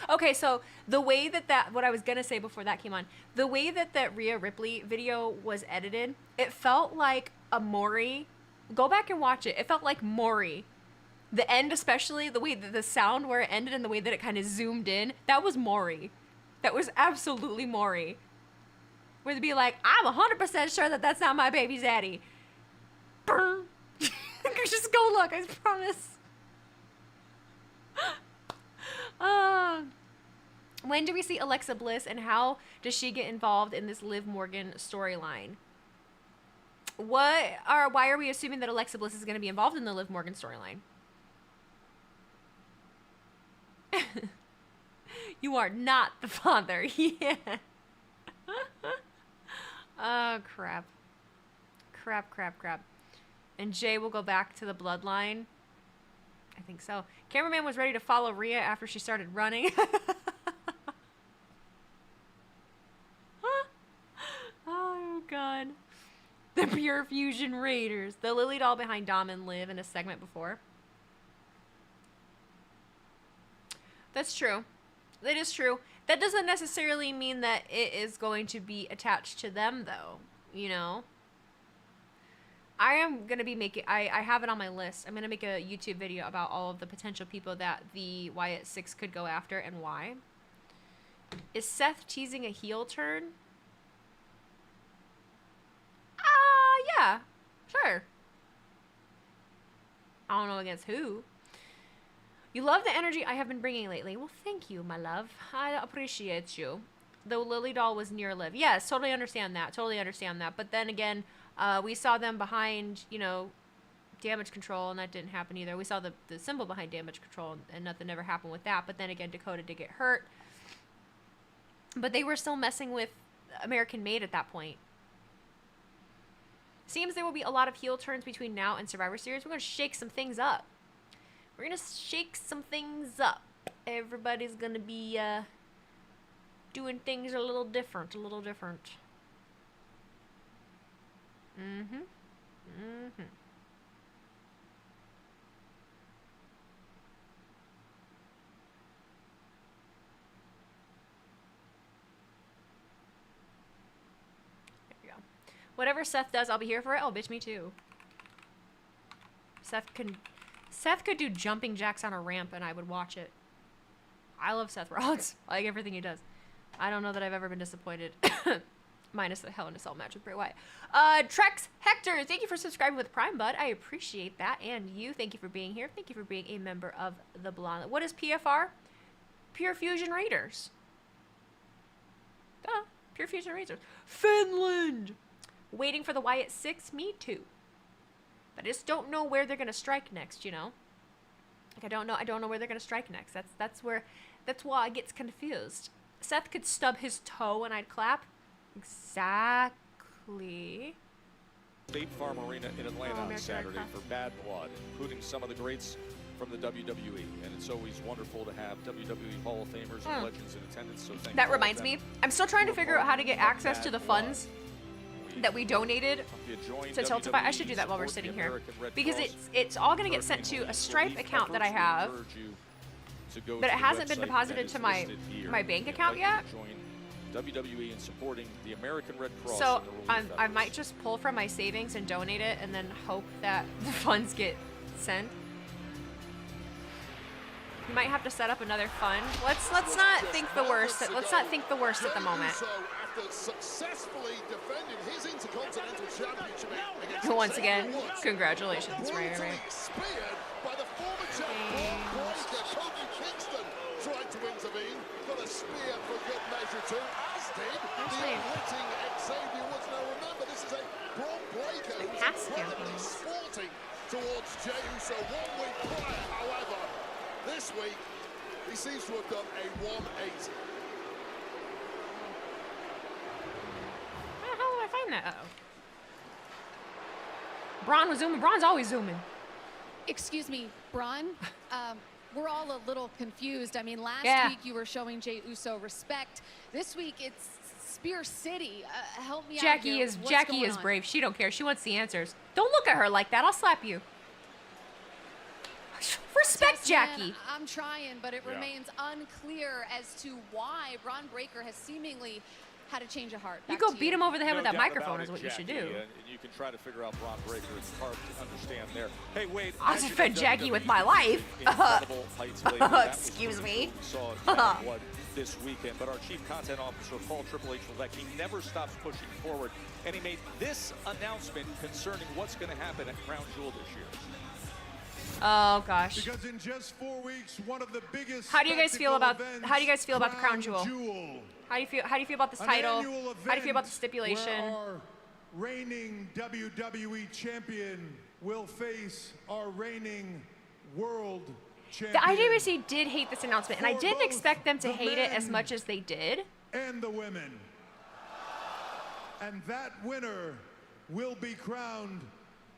Okay, so the way that what I was gonna say before that came on, the way that Rhea Ripley video was edited, it felt like a Maury. Go back and watch it. It felt like Maury. The end, especially the way that the sound where it ended and the way that it kind of zoomed in, that was Maury. That was absolutely Maury. Where they'd be like, I'm 100% sure that that's not my baby's daddy. Brr. Just go look, I promise. When do we see Alexa Bliss and how does she get involved in this Liv Morgan storyline? Why are we assuming that Alexa Bliss is going to be involved in the Liv Morgan storyline? You are not the father. Yeah. Oh, crap. Crap. And Jay will go back to the bloodline. I think so. Cameraman was ready to follow Rhea after she started running. Oh, God. The Pure Fusion Raiders. The Lily doll behind Dom and Liv in a segment before. That's true. That is true. That doesn't necessarily mean that it is going to be attached to them, though. You know? I am going to be making... I have it on my list. I'm going to make a YouTube video about all of the potential people that the Wyatt Six could go after and why. Is Seth teasing a heel turn? Yeah. Sure. I don't know against who. You love the energy I have been bringing lately. Well, thank you, my love. I appreciate you. The Lily doll was near Liv. Yes, totally understand that. But then again, we saw them behind, Damage Control, and that didn't happen either. We saw the symbol behind Damage Control, and nothing ever happened with that. But then again, Dakota did get hurt. But they were still messing with American Made at that point. Seems there will be a lot of heel turns between now and Survivor Series. We're going to shake some things up. Everybody's going to be doing things a little different. Mm-hmm. Whatever Seth does, I'll be here for it. Oh, bitch, me too. Seth could do jumping jacks on a ramp and I would watch it. I love Seth Rollins. I like everything he does. I don't know that I've ever been disappointed. Minus the Hell in a Cell match with Bray Wyatt. Trex Hector, thank you for subscribing with Prime, bud. I appreciate that. And you, thank you for being here. Thank you for being a member of the Blonde. What is PFR? Pure Fusion Raiders. Pure Fusion Raiders. Finland. Waiting for the Wyatt 6? Me too. But I just don't know where they're gonna strike next, you know? Like I don't know where they're gonna strike next. That's why I get confused. Seth could stub his toe and I'd clap. Exactly. State Farm Arena in Atlanta on Saturday for Bad Blood, including some of the greats from the WWE. And it's always wonderful to have WWE Hall of Famers and legends in attendance. So thank that you reminds me, I'm still trying to figure out how to get access to the funds that we donated to Tiltify. I should do that while we're sitting here, because it's all going to get sent to a Stripe account that I have, but it hasn't been deposited to my bank account yet. WWE and supporting the American Red Cross. So I might just pull from my savings and donate it, and then hope that the funds get sent. You might have to set up another fund. Let's not think the worst. Let's not think the worst at the moment. Successfully defending his Intercontinental Championship against Once again, congratulations, Ray. Speared by the former champion Kofi Kingston, tried to intervene, got a spear for good measure too, as did the hitting Xavier Woods. Now remember, this is a Braun Breaker who's incredibly sporting towards Jey Uso 1 week prior. However, this week he seems to have done a 180. How do I find that? Uh-oh. Braun was zooming. Braun's always zooming. Excuse me, Braun. We're all a little confused. I mean, last week you were showing Jey Uso respect. This week it's Spear City. Help me out here. Jackie is brave. She don't care. She wants the answers. Don't look at her like that. I'll slap you. Respect Jackie. Man, I'm trying, but it remains unclear as to why Braun Breaker has seemingly had a change of heart. You go beat him over the head with that microphone is what you should do. And you can try to figure out Braun Breaker. It's hard to understand there. Hey, Wade. I'll defend Jackie with my life. Excuse me. We saw Bad Blood this weekend, but our Chief Content Officer, Paul Triple H Levesque, he never stops pushing forward, and he made this announcement concerning what's going to happen at Crown Jewel this year. Oh gosh. Because in just 4 weeks, one of the biggest How do you guys feel about the Crown Jewel? How do you feel about this title? How do you feel about the stipulation? Where our reigning WWE champion will face our reigning world champion. The IWC did hate this announcement, and I didn't expect them to hate it as much as they did. And the women. And that winner will be crowned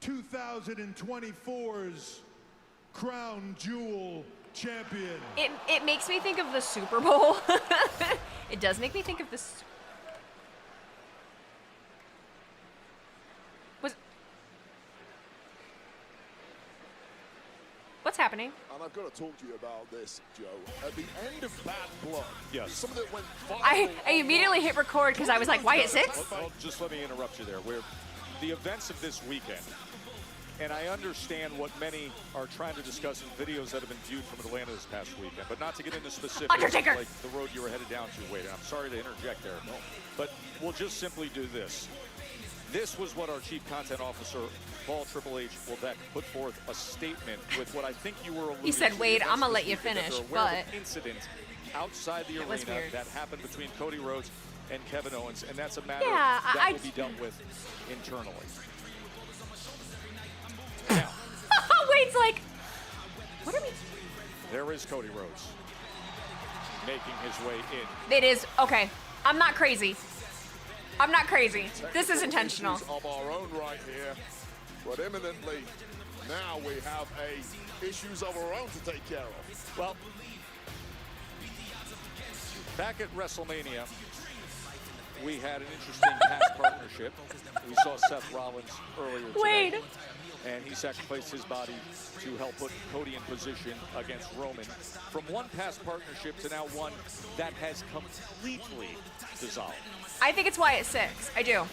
2024's Crown Jewel champion. It makes me think of the Super Bowl. It does make me think of this. What's happening? And I've got to talk to you about this, Joe. At the end of Bad Blood, some of it went I immediately hit record because I was like, Wyatt 6? Well, just let me interrupt you there. Where the events of this weekend, and I understand what many are trying to discuss in videos that have been viewed from Atlanta this past weekend, but not to get into specifics Undertaker. like the road you were headed down to, Wade. I'm sorry to interject there, but we'll just simply do this. This was what our Chief Content Officer, Paul Triple H Levesque, put forth a statement with what I think you were alluding to. He said, Wade, I'm going to let you finish, but... incident outside the arena that happened between Cody Rhodes and Kevin Owens, and that's a matter Yeah, that will be dealt with internally. Now, Wade's like, what are we? There is Cody Rhodes making his way in. It is, okay, I'm not crazy. I'm not crazy. This is intentional. Of our own right here, but imminently now we have issues of our own to take care of. Well, back at WrestleMania, we had an interesting past partnership. We saw Seth Rollins earlier today. And he sacrificed his body to help put Cody in position against Roman. From one past partnership to now one that has completely dissolved. I think it's Wyatt 6. I do.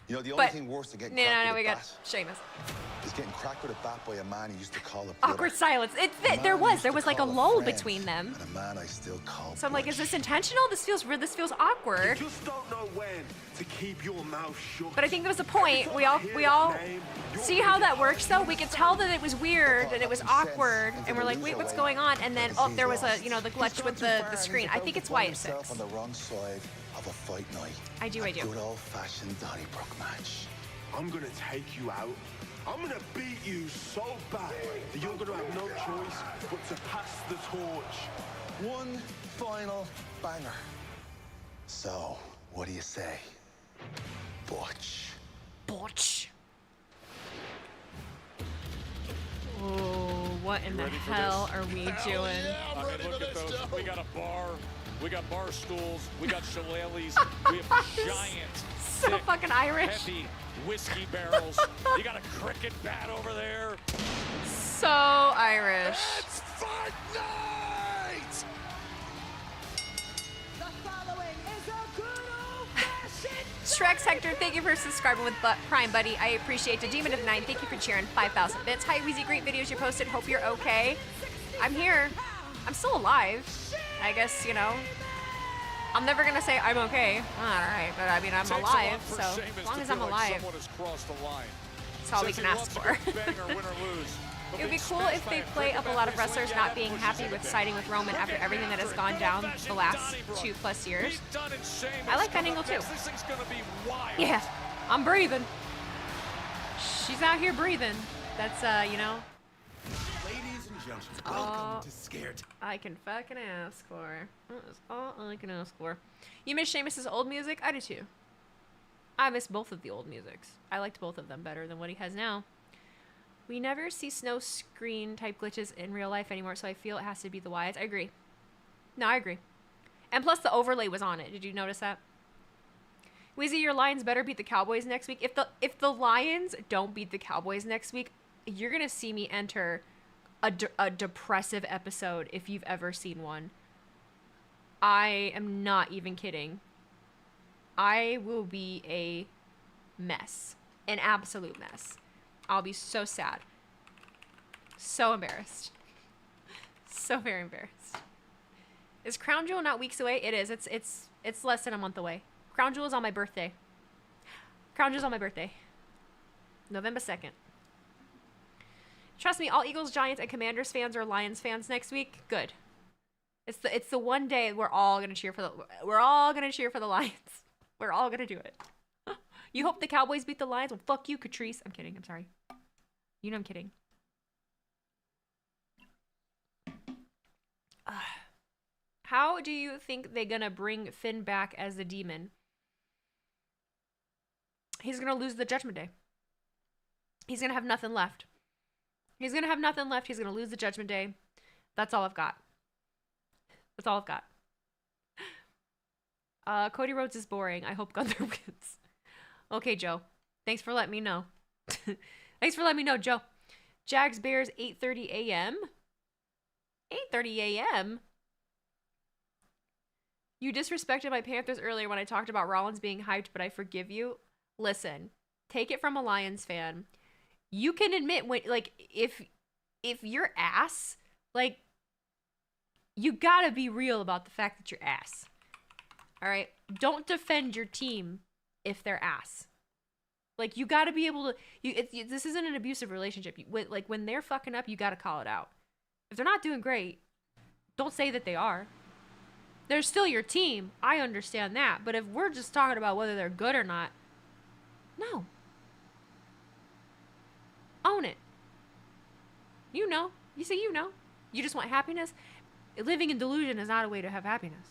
You know, the only thing worse than getting No, we got Sheamus. is getting cracked with a bat by a man he used to call a brother. Awkward silence. There was like a lull between them. And a man I still call So I'm like, Butch. is this intentional? This feels awkward. You just don't know when to keep your mouth shut. But I think there was a point. We all see how that works though. We could tell that it was weird and it was awkward, and we're like, wait, what's going on? And then there was a the glitch with the screen. I think it's why it's 6. On the wrong side of a fight night. I do. Good old-fashioned Donnybrook match. I'm gonna take you out. I'm gonna beat you so bad that you're gonna have no choice but to pass the torch. One final banger. So, what do you say, Butch? Butch. Oh, what in the hell are we doing? I mean, look at those. We got a bar. We got bar stools. We got shillelaghs. We have giant, so thick, fucking Irish. heavy whiskey barrels. You got a cricket bat over there. So Irish. It's fight night! The following is a good old-fashioned Shrex Hector, thank you for subscribing with Prime, buddy. I appreciate it. Demon of 9, thank you for cheering. 5,000 bits. Hi, Weezy, great videos you posted. Hope you're okay. I'm here. I'm still alive. I guess, I'm never going to say I'm okay. All right, but I mean, I'm alive, so as long as I'm alive, that's all we can ask for. It would be cool if they play up a lot of wrestlers not being happy with siding with Roman after everything that has gone down the last 2+ years. I like that angle too. Yeah, I'm breathing. She's out here breathing. That's, Ladies and gentlemen, welcome to Scared. I can fucking ask for. That's all I can ask for. You miss Sheamus's old music? I do too. I miss both of the old musics. I liked both of them better than what he has now. We never see snow screen type glitches in real life anymore, so I feel it has to be the Wyatts. I agree. No, I agree. And plus the overlay was on it. Did you notice that? Weezy, your Lions better beat the Cowboys next week. If the Lions don't beat the Cowboys next week, you're gonna see me enter a depressive episode if you've ever seen one. I am not even kidding. I will be a mess. An absolute mess. I'll be so sad. So embarrassed. So very embarrassed. Is Crown Jewel not weeks away? It is. It's less than a month away. Crown Jewel is on my birthday. Crown Jewel's on my birthday. November 2nd. Trust me, all Eagles, Giants, and Commanders fans are Lions fans next week. Good. It's the one day we're all gonna cheer for the Lions. We're all gonna do it. You hope the Cowboys beat the Lions? Well, fuck you, Catrice. I'm kidding. I'm sorry. You know I'm kidding. How do you think they're gonna bring Finn back as the demon? He's gonna lose the Judgment Day. He's gonna have nothing left. He's gonna have nothing left. He's gonna lose the Judgment Day. That's all I've got. That's all I've got. Cody Rhodes is boring. I hope Gunther wins. Okay, Joe. Thanks for letting me know. Thanks for letting me know, Joe. Jags Bears 8:30 a.m. 8:30 a.m. You disrespected my Panthers earlier when I talked about Rollins being hyped, but I forgive you. Listen, take it from a Lions fan. You can admit when, like, if you're ass, like, you gotta be real about the fact that you're ass. All right? Don't defend your team if they're ass. Like, you gotta be able to. This isn't an abusive relationship. When they're fucking up, you gotta call it out. If they're not doing great, don't say that they are. They're still your team. I understand that. But if we're just talking about whether they're good or not, no. Own it. You know. You say you know. You just want happiness. Living in delusion is not a way to have happiness.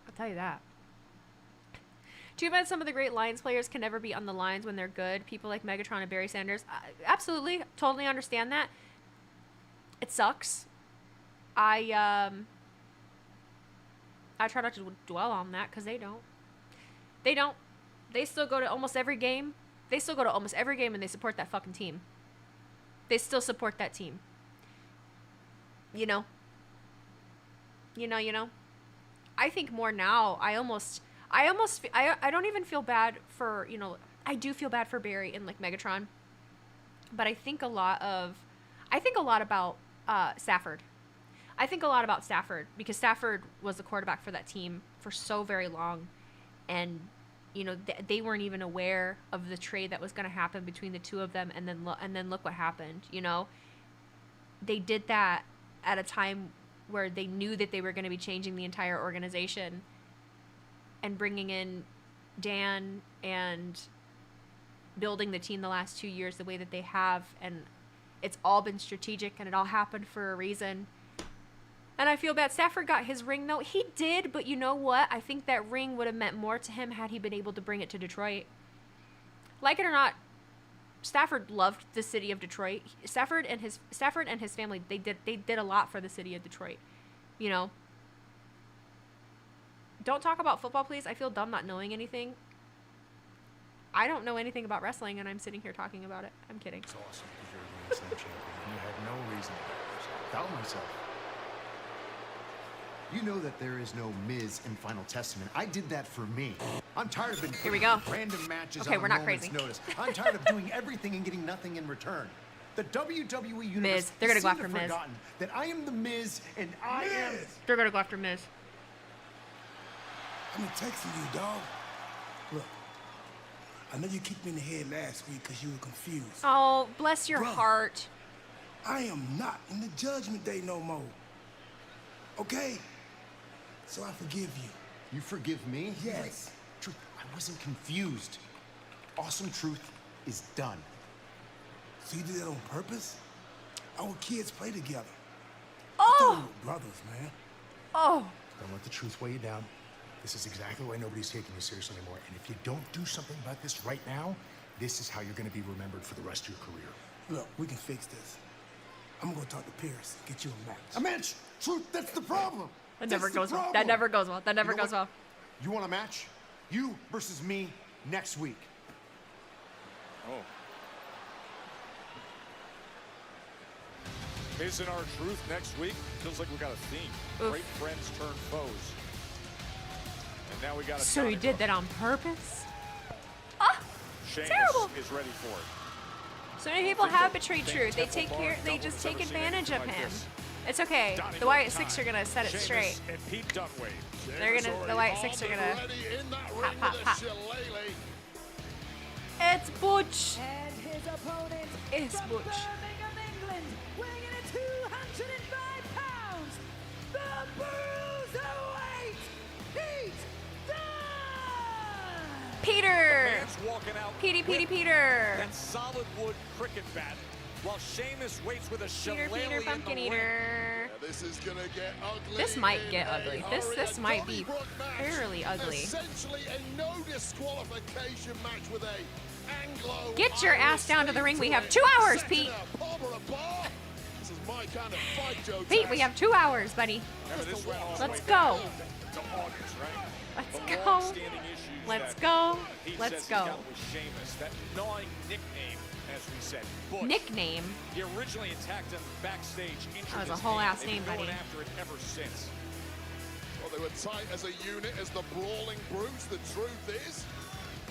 I'll tell you that. Too bad some of the great Lions players can never be on the Lions when they're good. People like Megatron and Barry Sanders. Absolutely. Totally understand that. It sucks. I try not to dwell on that because they don't. They don't. They still go to almost every game. They still go to almost every game and they support that fucking team. They still support that team. You know. I think more now. I don't even feel bad for, I do feel bad for Barry and like Megatron. But I think a lot about Stafford. I think a lot about Stafford because Stafford was the quarterback for that team for so very long, and you know they weren't even aware of the trade that was going to happen between the two of them, and then look what happened. You know, they did that at a time where they knew that they were going to be changing the entire organization and bringing in Dan and building the team the last 2 years the way that they have, and it's all been strategic and it all happened for a reason. And I feel bad. Stafford got his ring though. He did, but you know what? I think that ring would have meant more to him had he been able to bring it to Detroit. Like it or not, Stafford loved the city of Detroit. Stafford and his family, they did a lot for the city of Detroit. You know. Don't talk about football, please. I feel dumb not knowing anything. I don't know anything about wrestling, and I'm sitting here talking about it. I'm kidding. It's awesome because you're a Grand Slam champion. You had no reason to doubt myself. You know that there is no Miz in Final Testament. I did that for me. I'm tired of being Here we go. Random matches Okay, on we're a not moment's crazy. notice. I'm tired of doing everything and getting nothing in return. The WWE universe Miz. They're gonna go seemed after to Miz. forgotten that I am the Miz and I am. They're gonna go after Miz. I'm texting you, dog. Look, I know you kicked me in the head last week because you were confused. Oh, bless your Bruh, heart. I am not in the judgment day no more. Okay? So I forgive you. You forgive me? Yes. Truth, I wasn't confused. Awesome Truth is done. So you did that on purpose? Our kids play together. Oh! I thought we were brothers, man. Oh! Don't let the truth weigh you down. This is exactly why nobody's taking you seriously anymore. And if you don't do something about this right now, this is how you're going to be remembered for the rest of your career. Look, we can fix this. I'm gonna go talk to Pierce, get you a match. A match? Truth, that's the problem. That never That's the goes well. problem. That never goes well. That never You know goes what? well. You want a match? You versus me next week. Oh. Miz and our Truth next week. Feels like we got a theme. Oof. Great friends turn foes. And now we got a So you did that on purpose? Sheamus terrible. is ready for it. So many people have betrayed Truth. They just take advantage of him. It's okay. The Wyatt Six are gonna set it straight. And Pete Dunway. The Wyatt Six are gonna pop, pop, pop. It's Butch. And his opponent It's from Butch. Birmingham, England, weighing in at 205 pounds, the Bruiserweight, Pete Dunne! Peter. Man's walking out Petey with Peter. that solid wood cricket bat, while Sheamus waits with a Peter shillelagh Peter in Pumpkin the ring. Eater. This is gonna get ugly. This might get in a ugly. hurry. This might be Donnybrook match. fairly ugly. Essentially a no disqualification match with a Anglo. Get your ass down to the ring. We have 2 hours, Pete. This is my kind of fight, Joe. Pete, we have 2 hours, buddy. Remember, this went all the Let's way go. back to August, right? Let's The go. long-standing issues Let's that go. he Let's says he go. got with Sheamus, that gnawing nickname, as we said. Butch. Nickname. He originally attacked him backstage. That was a whole ass name, buddy. buddy. After it ever since. Well, they were tight as a unit as the Brawling Brutes. The truth is,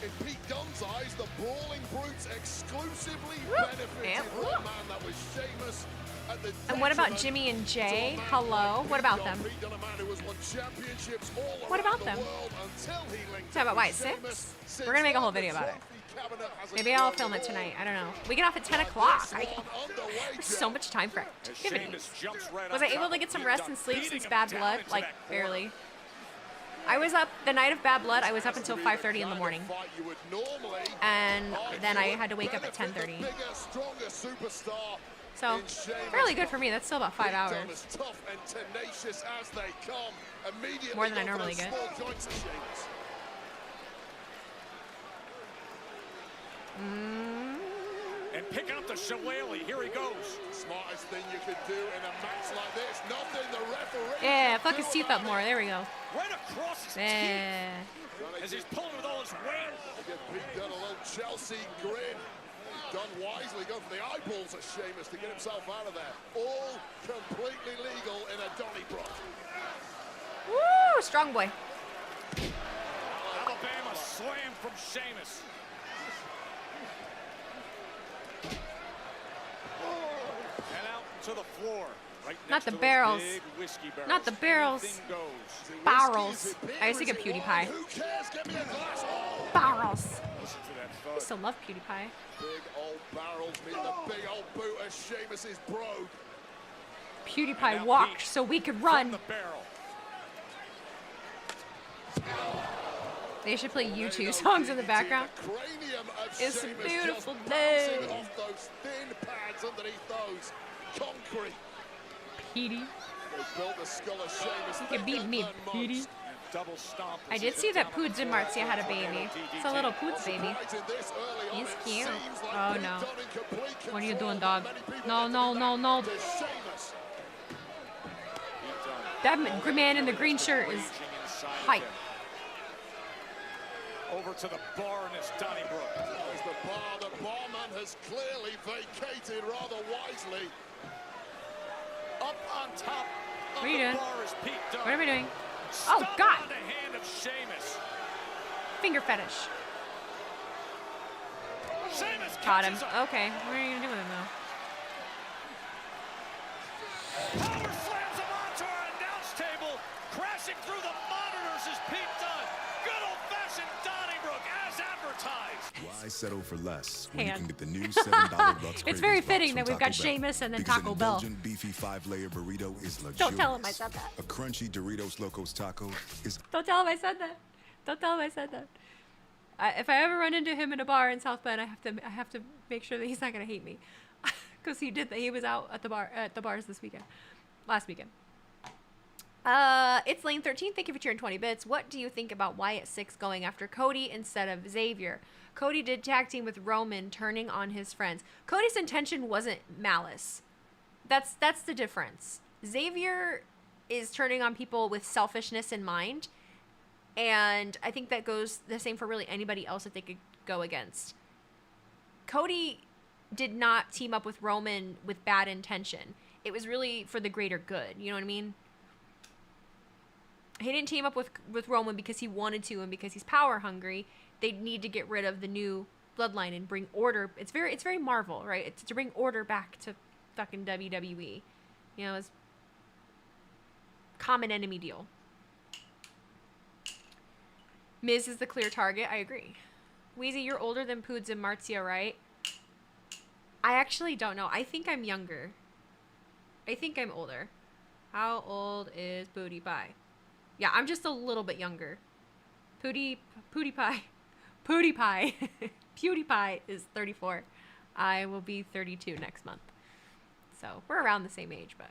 in Pete Dunne's eyes, the Brawling Brutes exclusively benefited from a man that was Sheamus. And what about Jimmy and Jay? Hello? What about them? What about them? Talk about Wyatt Six? We're gonna make a whole video about it. Maybe I'll film it tonight. I don't know. We get off at 10 o'clock. There's so much time for activities. Was I able to get some rest and sleep since Bad Blood? Like, barely. I was up, the night of Bad Blood, I was up until 5:30 in the morning. And then I had to wake up at 10:30. So, fairly good for me. That's still about 5 hours. More than I normally get. And picking up the shillelagh. Here he goes. Smartest thing you could do in a match like this. Nothing the referee. Yeah, fuck his teeth up more. There we go. Right across his Yeah. teeth. As he's pulling with all his weight. Pete Dunne, a little Chelsea grin. Done wisely, going for the eyeballs of Sheamus to get himself out of there. All completely legal in a Donnybrook. Woo! Strong boy. Alabama slam from Sheamus. to the floor. Right Not next the to those barrels. big whiskey barrels. Not the barrels. Anything goes. Barrels. I used to get PewDiePie. Who cares? Get me a glass. Oh, Barrels. Listen to that I thud. used to love PewDiePie. big old barrels meet the big old boot of Sheamus's brogue. PewDiePie now walked Pete so we could From run. the barrel. They should play U2 songs in the background. Cranium of It's a Sheamus beautiful just day. bouncing off those thin pads underneath those concrete. Petey. They built the skull of Sheamus. You can beat me, Petey. And double stomp. I did see that Poods and Marcia had a baby. It's a little Poods baby. He's cute. Oh no. What are you doing, dog? No, no, no, no. That man in the green shirt is hype. Over to the bar in this Donnybrook. There's the bar. The barman has clearly vacated rather wisely. Up on top of What are you the doing? bar is Pete Dunne. What am I doing? Oh Stomp God! on the hand of Sheamus. Finger fetish. Sheamus Caught him. catches him. Okay, what are you gonna do with him though? Power slams him onto our announce table. Crashing through the monitors is Pete Dunne. Good old-fashioned Donnybrook as advertised. Why settle for less when Hand. you can get the new $7 Lux It's very Cravings Box fitting from that we've Taco got Bell? Sheamus and then Because Taco an Bell. indulgent beefy 5-layer burrito is luxurious. Don't tell him I said that. A crunchy Doritos Locos taco is Don't tell him I said that. Don't tell him I said that. If I ever run into him in a bar in South Bend, I have to make sure that he's not gonna hate me, because he did that. He was out at the bars last weekend. It's Lane 13. Thank you for cheering 20 bits. What do you think about Wyatt 6 going after Cody instead of Xavier? Cody did tag team with Roman, turning on his friends. Cody's intention wasn't malice. That's the difference. Xavier is turning on people with selfishness in mind. And I think that goes the same for really anybody else that they could go against. Cody did not team up with Roman with bad intention. It was really for the greater good. You know what I mean? He didn't team up with Roman because he wanted to and because he's power hungry. They need to get rid of the new bloodline and bring order. It's very Marvel, right? It's to bring order back to fucking WWE. You know, it's common enemy deal. Miz is the clear target. I agree. Wheezy, you're older than Poods and Marcia, right? I actually don't know. I think I'm younger. I think I'm older. How old is PewDiePie? Yeah, I'm just a little bit younger. PewDiePie is 34. I will be 32 next month. So we're around the same age, but.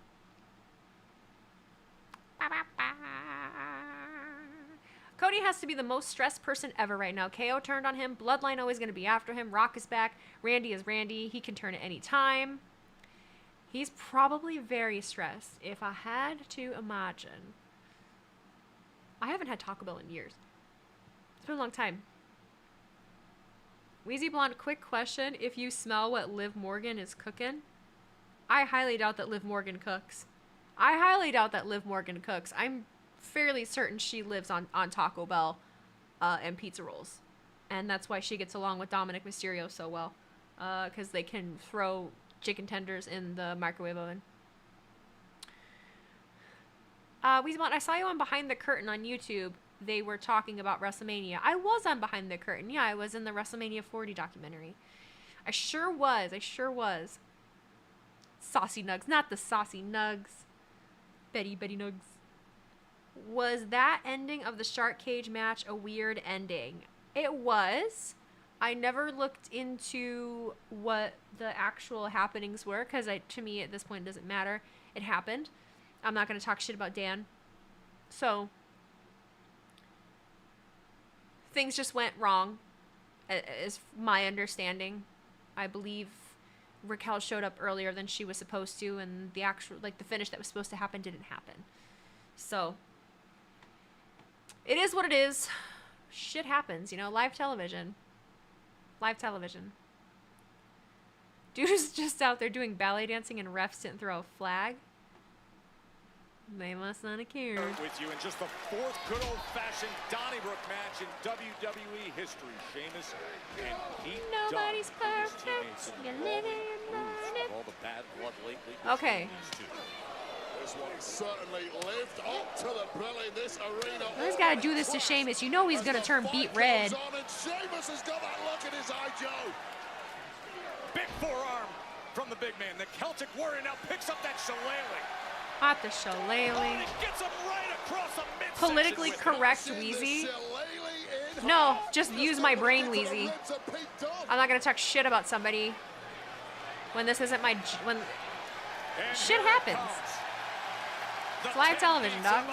Cody has to be the most stressed person ever right now. KO turned on him. Bloodline always going to be after him. Rock is back. Randy is Randy. He can turn at any time. He's probably very stressed. If I had to imagine. I haven't had Taco Bell in years. It's been a long time. Wheezy Blonde, quick question. If you smell what Liv Morgan is cooking, I highly doubt that Liv Morgan cooks. I'm fairly certain she lives on Taco Bell and pizza rolls. And that's why she gets along with Dominic Mysterio so well. Because they can throw chicken tenders in the microwave oven. Weezmont, I saw you on Behind the Curtain on YouTube. They were talking about WrestleMania. I was on Behind the Curtain. Yeah, I was in the WrestleMania 40 documentary. I sure was. Saucy Nugs. Not the Saucy Nugs. Betty Nugs. Was that ending of the Shark Cage match a weird ending? It was. I never looked into what the actual happenings were, because to me at this point it doesn't matter. It happened. I'm not going to talk shit about Dan. So, things just went wrong, is my understanding. I believe Raquel showed up earlier than she was supposed to, and the actual, the finish that was supposed to happen didn't happen. So, it is what it is. Shit happens, live television. Dude is just out there doing ballet dancing and refs didn't throw a flag. They must not have cared. With you in just the fourth good old-fashioned Donnybrook match in WWE history. Sheamus and Pete Nobody's Dunne, his perfect. teammates, You're all living the in bruise the- of all the bad blood lately. Okay. This one certainly lived up to the billing. This arena. Who's got to do this to Sheamus? You know he's going to turn beet red. Sheamus has got that look in his eye, Joe. Big forearm from the big man. The Celtic Warrior now picks up that shillelagh. Hot the shillelagh. And gets him right across the midsection Politically with it. correct Wheezy. No, just use my brain, Wheezy. I'm not going to talk shit about somebody when this isn't my... when shit happens. It's live television, dog.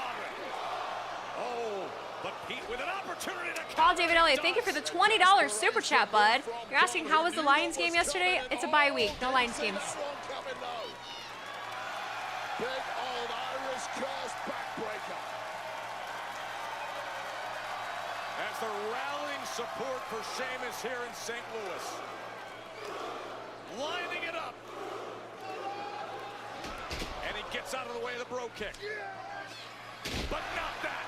Oh, but Pete with an opportunity to Paul David Elliott, thank you for the $20 super chat, bud. You're asking how was the Lions game yesterday? It's a bye week. No Lions games. Big old Irish curse backbreaker. As the rallying support for Sheamus here in St. Louis. Lining it up. And he gets out of the way of the bro kick. But not that.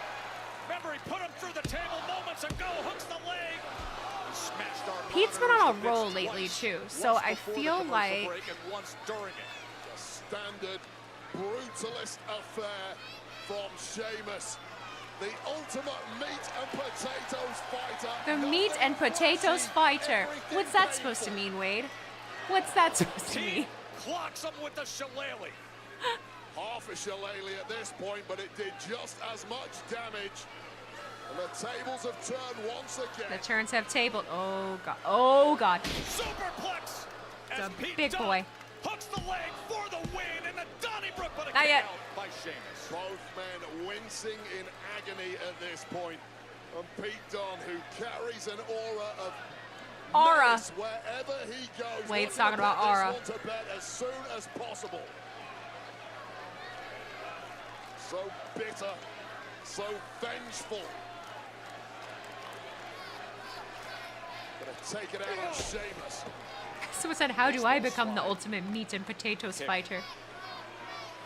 Remember, he put him through the table moments ago, hooks the leg. He smashed our Pete's been on a monitors roll and lately, twice. too, so Once I before the feel commercial like... break and once during it. The standard brutalist affair from Sheamus. The ultimate meat and potatoes fighter. The meat and potatoes fighter. What's that supposed to mean, Wade? What's that supposed to mean? Clocks him with the shillelagh. Half a shillelagh at this point, but it did just as much damage. And the tables have turned once again. The turns have tabled. Oh, God. Oh, God. Superplex. It's As a Pete big Dunne boy. hooks the leg for the win in the Donnybrook, but a Not kick yet. out by Sheamus. Both men wincing in agony at this point. And Pete Dunne, who carries an aura of menace wherever he goes. Wade's Looking talking to about put this aura. one to bed as soon as possible. So bitter, so vengeful. Gonna take it out on Sheamus. Someone said, how do I become the ultimate meat and potatoes fighter?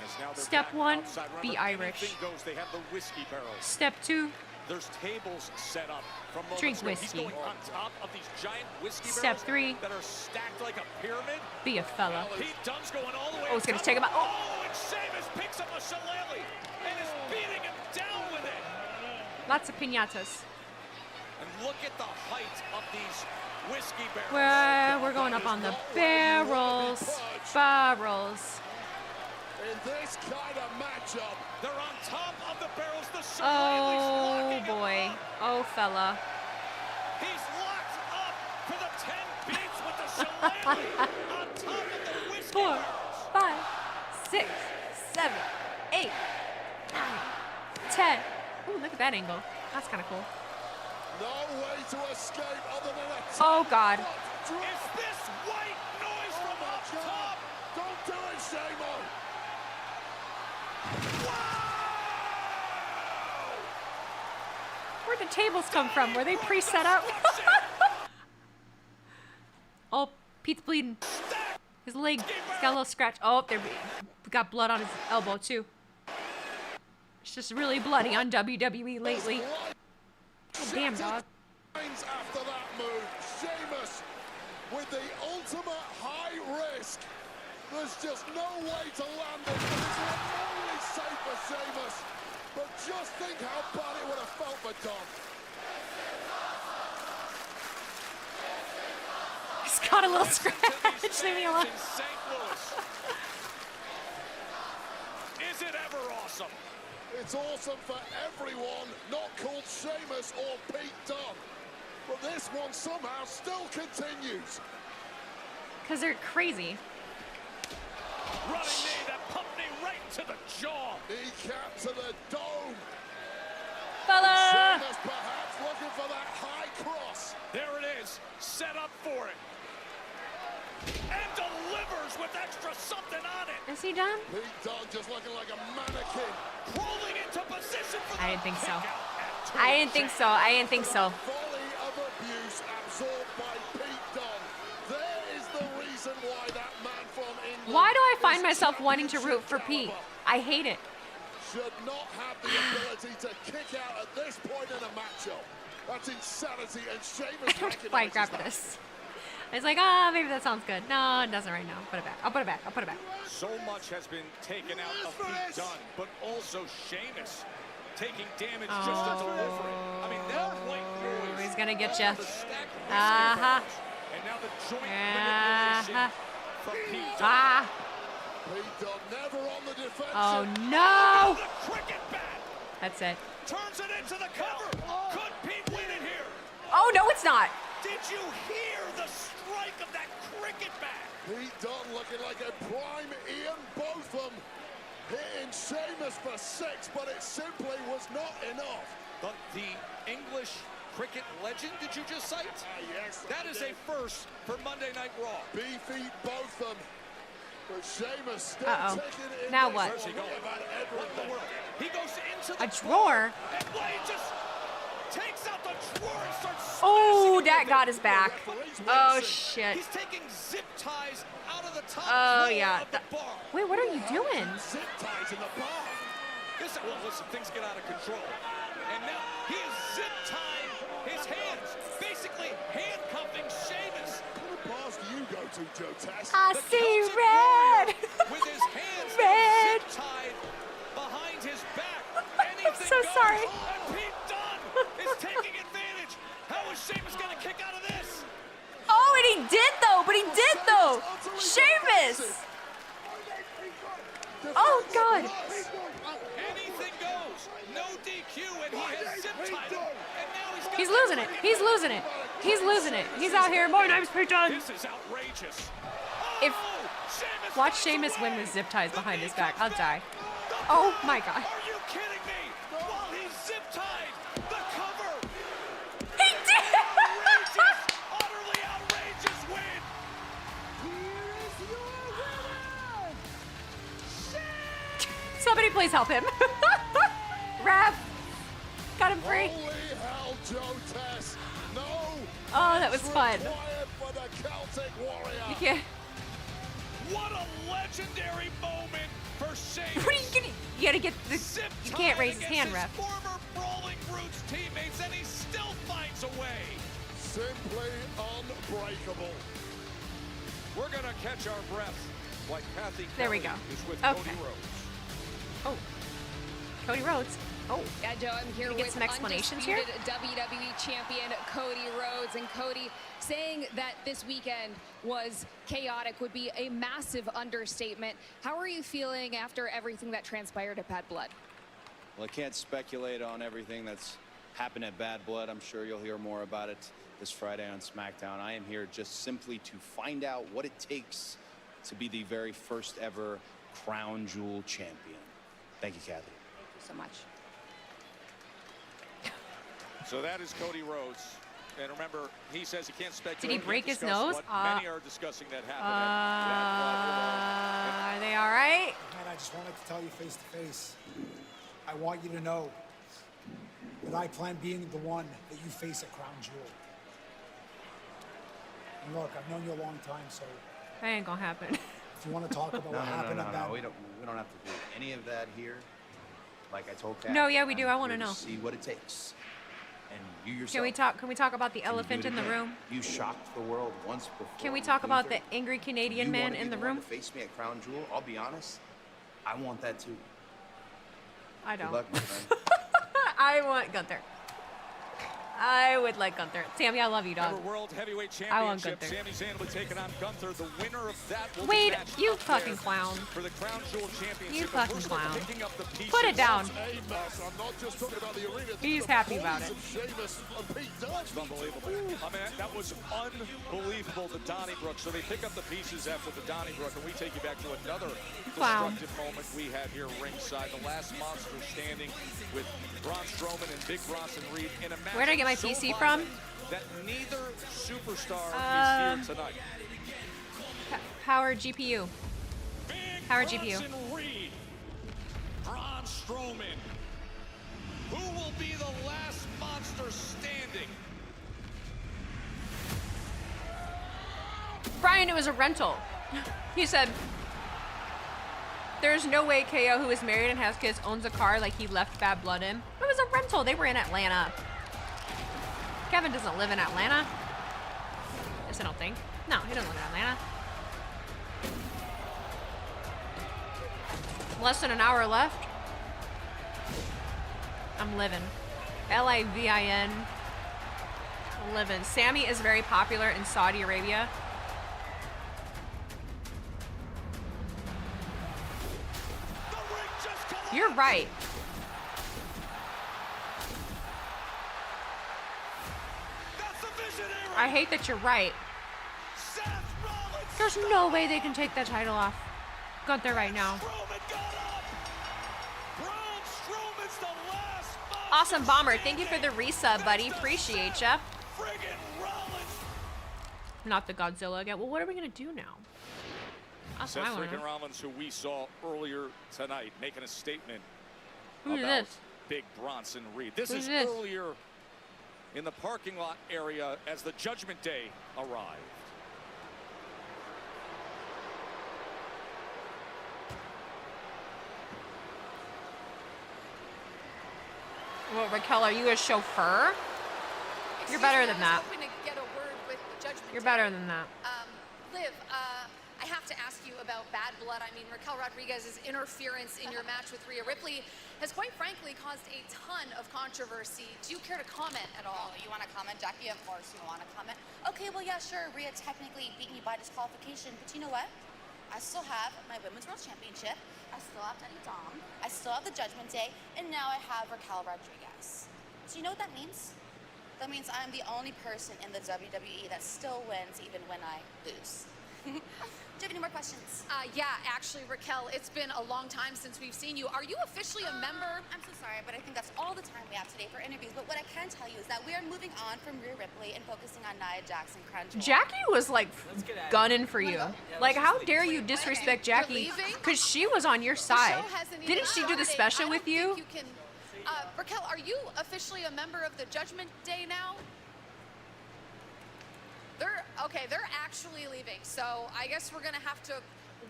As now they're Step back 1, outside. be Remember, Irish. anything goes. They have the whiskey barrels. Step 2, There's tables set up from moments Drink ago. He's whiskey. going on top of these giant whiskey Step barrels 3, that are stacked like a pyramid. be a fella. Pete Dunne's going all the way. Oh, it's gonna up. take him out. Oh. Oh, and Sheamus picks up a shillelagh and is beating him down with it. Lots of piñatas. And look at the height of these whiskey barrels. We're going up on the barrels. Barrels. In this kind of matchup, they're on top of the barrels. The Oh, boy. Oh, fella. He's locked up for the 10 beats with the shillelagh on top of the whiskey 4, barrels. 5, 6, 7, 8, 9, 10. Ooh, look at that angle. That's kind of cool. no way to escape other than a Oh, God. Is this white noise from up top? Don't do it, Shamo. Where'd the tables come from? Were they pre-set up? Oh, Pete's bleeding. His leg, he's got a little scratch. Oh, there, got blood on his elbow too. It's just really bloody on WWE lately. God damn, dog. After that move, Sheamus with the ultimate high risk. There's just no way to land it. It's remotely safe for Sheamus. But just think how bad it would have felt for Don. He's got a little scratch. Leave me alone. In St. Louis. Is it ever awesome? It's awesome for everyone not called Sheamus or Pete Dunne. But this one somehow still continues. Because they're crazy. Running knee that pumped me right to the jaw. Kneecap to the dome. Fella! Sheamus perhaps looking for that high cross. There it is. Set up for it. And delivers with extra something on it. Is he done? Pete Dunne just looking like a mannequin. Rolling into position for I didn't think so. the I didn't think so. I didn't think so. Volley of abuse absorbed by Pete Dunne. There is the reason why that man from England. Why do I find myself wanting to root for Pete? I hate it. should not have the ability to kick out at this point in a matchup. That's insanity, and Sheamus I don't know why I grabbed this. I was like, maybe that sounds good. No, it doesn't right now. Put it back. I'll put it back. I'll put it back. So much has been taken out of Pete Dunne, but also Sheamus taking damage just at the offering. I mean, that white noise. He's gonna get you. And now the joint manipulation from Pete Dunne. Pete Dunne never on the defensive. Oh no! The cricket bat That's it. turns it into the cover. Could Pete win it here? Oh no, it's not. Did you hear the strike of that cricket bat? Pete Dunne looking like a prime Ian Botham, hitting Sheamus for 6, but it simply was not enough. The English cricket legend, did you just cite? Yes. That is a first for Monday Night Raw. Beefy Botham. But Sheamus still taking it in. Now what? Where's he going? What in the world? He goes into the A drawer? and Wade just takes out the drawer and starts. Oh, that got his back. Oh shit. He's taking zip ties out of the top Oh drawer yeah. of the bar. Wait, what are you doing? Zip ties in the bar. Well, listen, things get out of control. And now he is zip tying his hands, basically handcuffing Sheamus. What bars do you go to, Joe Tess? I see red. With his hands Red. zip tied behind his back. I'm so sorry. And Pete Dunne is taking advantage. How is Sheamus going to kick out of this? Oh, and he did though. But he did though. Sheamus. Oh God. Anything goes. No DQ, and he has zip tied him. And now He's losing it. He's losing it. He's losing it. He's out here. My name's Pete Dunne. This is outrageous. If watch Sheamus win with zip ties behind his back, I'll die. Oh my God. Are you kidding me? While he's zip tied, the cover. He did. Outrageous, utterly outrageous win. Somebody please help him. Ref. Got him free. Holy hell, Joe Tess. No. Oh, that was fun. Quiet for the Celtic Warrior. You can't. What a legendary moment for Sheamus. What are you getting? You gotta get the. You can't raise his hand, ref. Former Brawling Brutes teammates, and he still finds a way. Simply unbreakable. We're gonna catch our breath like Kathy There we Kelly go. is with Okay. Cody Rhodes. Oh, Cody Rhodes. Oh, Yeah, Joe, I'm here Can we get with some explanations here? undisputed WWE champion Cody Rhodes. And Cody, saying that this weekend was chaotic would be a massive understatement. How are you feeling after everything that transpired at Bad Blood? Well, I can't speculate on everything that's happened at Bad Blood. I'm sure you'll hear more about it this Friday on SmackDown. I am here just simply to find out what it takes to be the very first ever Crown Jewel champion. Thank you, Kathy. Thank you so much. So that is Cody Rhodes. And remember, he says he can't speculate. Did he break his discuss nose? What many are discussing that happened Are they all right? Man, I just wanted to tell you face to face. I want you to know that I plan being the one that you face at Crown Jewel. And look, I've known you a long time, so That ain't gonna happen. if you want to talk about what happened at Bad We don't have to do any of that here. Like I told Kathy. No, yeah, we do. I I'm wanna here to know. See what it takes. And you yourself. Can we talk about the can you do elephant it in the again? room? You shocked the world once before. Can we with talk about the Luther. angry Canadian You man wanna be in the one room? to face me at Crown Jewel. I'll be honest. I want that too. I Good don't. luck, my friend. I want Gunther. I would like Gunther. Sammy, I love you, dog. Remember World Heavyweight I want Championship. Gunther. Sami Zayn will be taking on Gunther. The winner of that will Wait, be matched you up fucking there clown. for the Crown Jewel Championship. You And we're fucking still clown. picking up the pieces. Put it down. A mess. I'm not just talking about the arena. He's happy about it. Sheamus and Pete Dunne. It's unbelievable. I mean, that was unbelievable, the Donnybrook. So they pick up the pieces after the Donnybrook, and we take you back to another Clown. destructive moment we had here ringside. The last monster standing with Braun Strowman and Big Bronson Reed in a match. Where did I get my so PC violent from? That neither superstar is here tonight. Power GPU. Power GPU. Bronson Reed, Braun Strowman. Who will be the last monster standing? Brian, it was a rental. He said, There's no way KO, who is married and has kids, owns a car like he left Bad Blood in. It was a rental. They were in Atlanta. Kevin doesn't live in Atlanta. Yes, I don't think. No, he doesn't live in Atlanta. Less than an hour left. I'm living. L-I-V-I-N. Living. Sammy is very popular in Saudi Arabia. You're right. I hate that you're right. There's no way they can take that title off Gunther right now. Awesome Bomber, thank you for the resub, buddy. Appreciate ya. Not the Godzilla again. Well, what are we gonna do now? That's what I Seth wanna freaking know. Rollins, who we saw earlier tonight, making a statement Who's about this? Big Bronson Reed. This Who's is this? earlier in the parking lot area as the Judgment Day arrived. Well, Raquel, are you a chauffeur? You're better than that. Hoping to get a word with the Judgment You're Day. better than that. Liv, I have to ask you about Bad Blood. I mean, Raquel Rodriguez's interference in your match with Rhea Ripley has quite frankly caused a ton of controversy. Do you care to comment at all? Oh, you want to comment, Jackie? Of course you want to comment. Okay, well, yeah, sure. Rhea technically beat me by disqualification, but you know what? I still have my Women's World Championship. I still have Teddy Dom. I still have the Judgment Day, and now I have Raquel Rodriguez. So you know what that means? That means I'm the only person in the WWE that still wins even when I lose. Do you have any more questions? Yeah, actually, Raquel, it's been a long time since we've seen you. Are you officially a member? I'm so sorry, but I think that's all the time we have today for interviews. But what I can tell you is that we are moving on from Rhea Ripley and focusing on Nia Jackson Crunch. Jackie was like gunning for you. Like, how dare you disrespect Jackie? Because she was on your side. Didn't she do the special with you? Raquel, are you officially a member of the Judgment Day now? They're actually leaving. So I guess we're gonna have to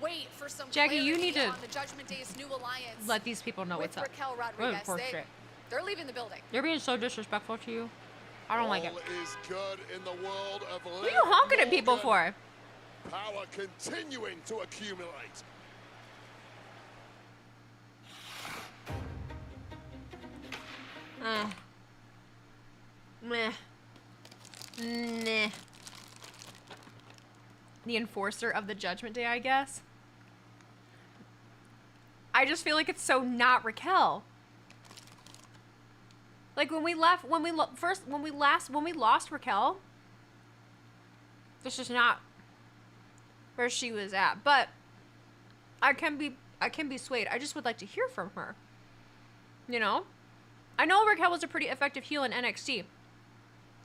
wait for some Jackie, you need to on the Judgment Day's new alliance. Let these people know what's with up. Raquel What a Rodriguez. poor shit. They're leaving the building. They're being so disrespectful to you. I don't like it. All is good in the world of What are you honking at people Morgan. for? Power continuing to accumulate. Meh. Nah. The enforcer of the Judgment Day, I guess. I just feel like it's so not Raquel. Like when we lost Raquel, this is not where she was at. But I can be swayed. I just would like to hear from her. You know? I know Raquel was a pretty effective heel in NXT.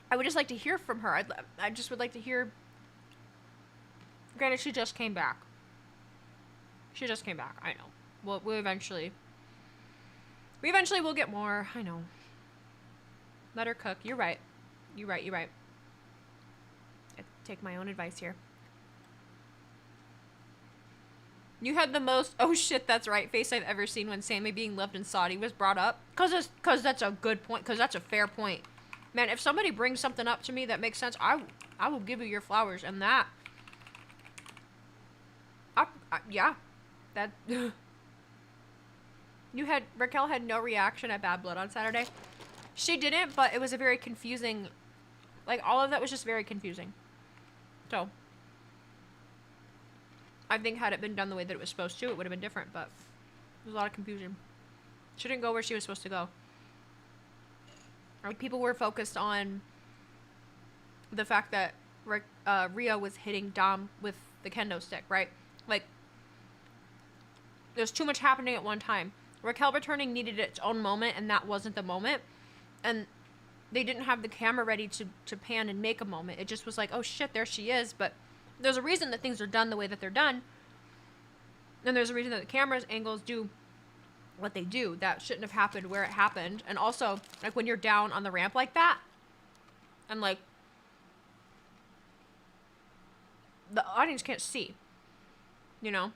I would just like to hear from her. I just would like to hear. Granted, she just came back. She just came back. I know. Well, we eventually will get more. I know. Let her cook. You're right. You're right. You're right. I take my own advice here. You had the most oh shit that's right face I've ever seen when Sammy being loved in Saudi was brought up. Cause that's a good point. Cause that's a fair point. Man, if somebody brings something up to me that makes sense, I will give you your flowers. And that, yeah, that. Raquel had no reaction at Bad Blood on Saturday. She didn't, but it was a very confusing. Like all of that was just very confusing. So. I think had it been done the way that it was supposed to, it would have been different, but there's a lot of confusion. She didn't go where she was supposed to go. Like, people were focused on the fact that Rhea was hitting Dom with the kendo stick, right? Like, there's too much happening at one time. Raquel returning needed its own moment, and that wasn't the moment. And they didn't have the camera ready to pan and make a moment. It just was like, oh shit, there she is, but there's a reason that things are done the way that they're done. And there's a reason that the camera's angles do what they do. That shouldn't have happened where it happened. And also, like, when you're down on the ramp like that, and, like, the audience can't see, you know?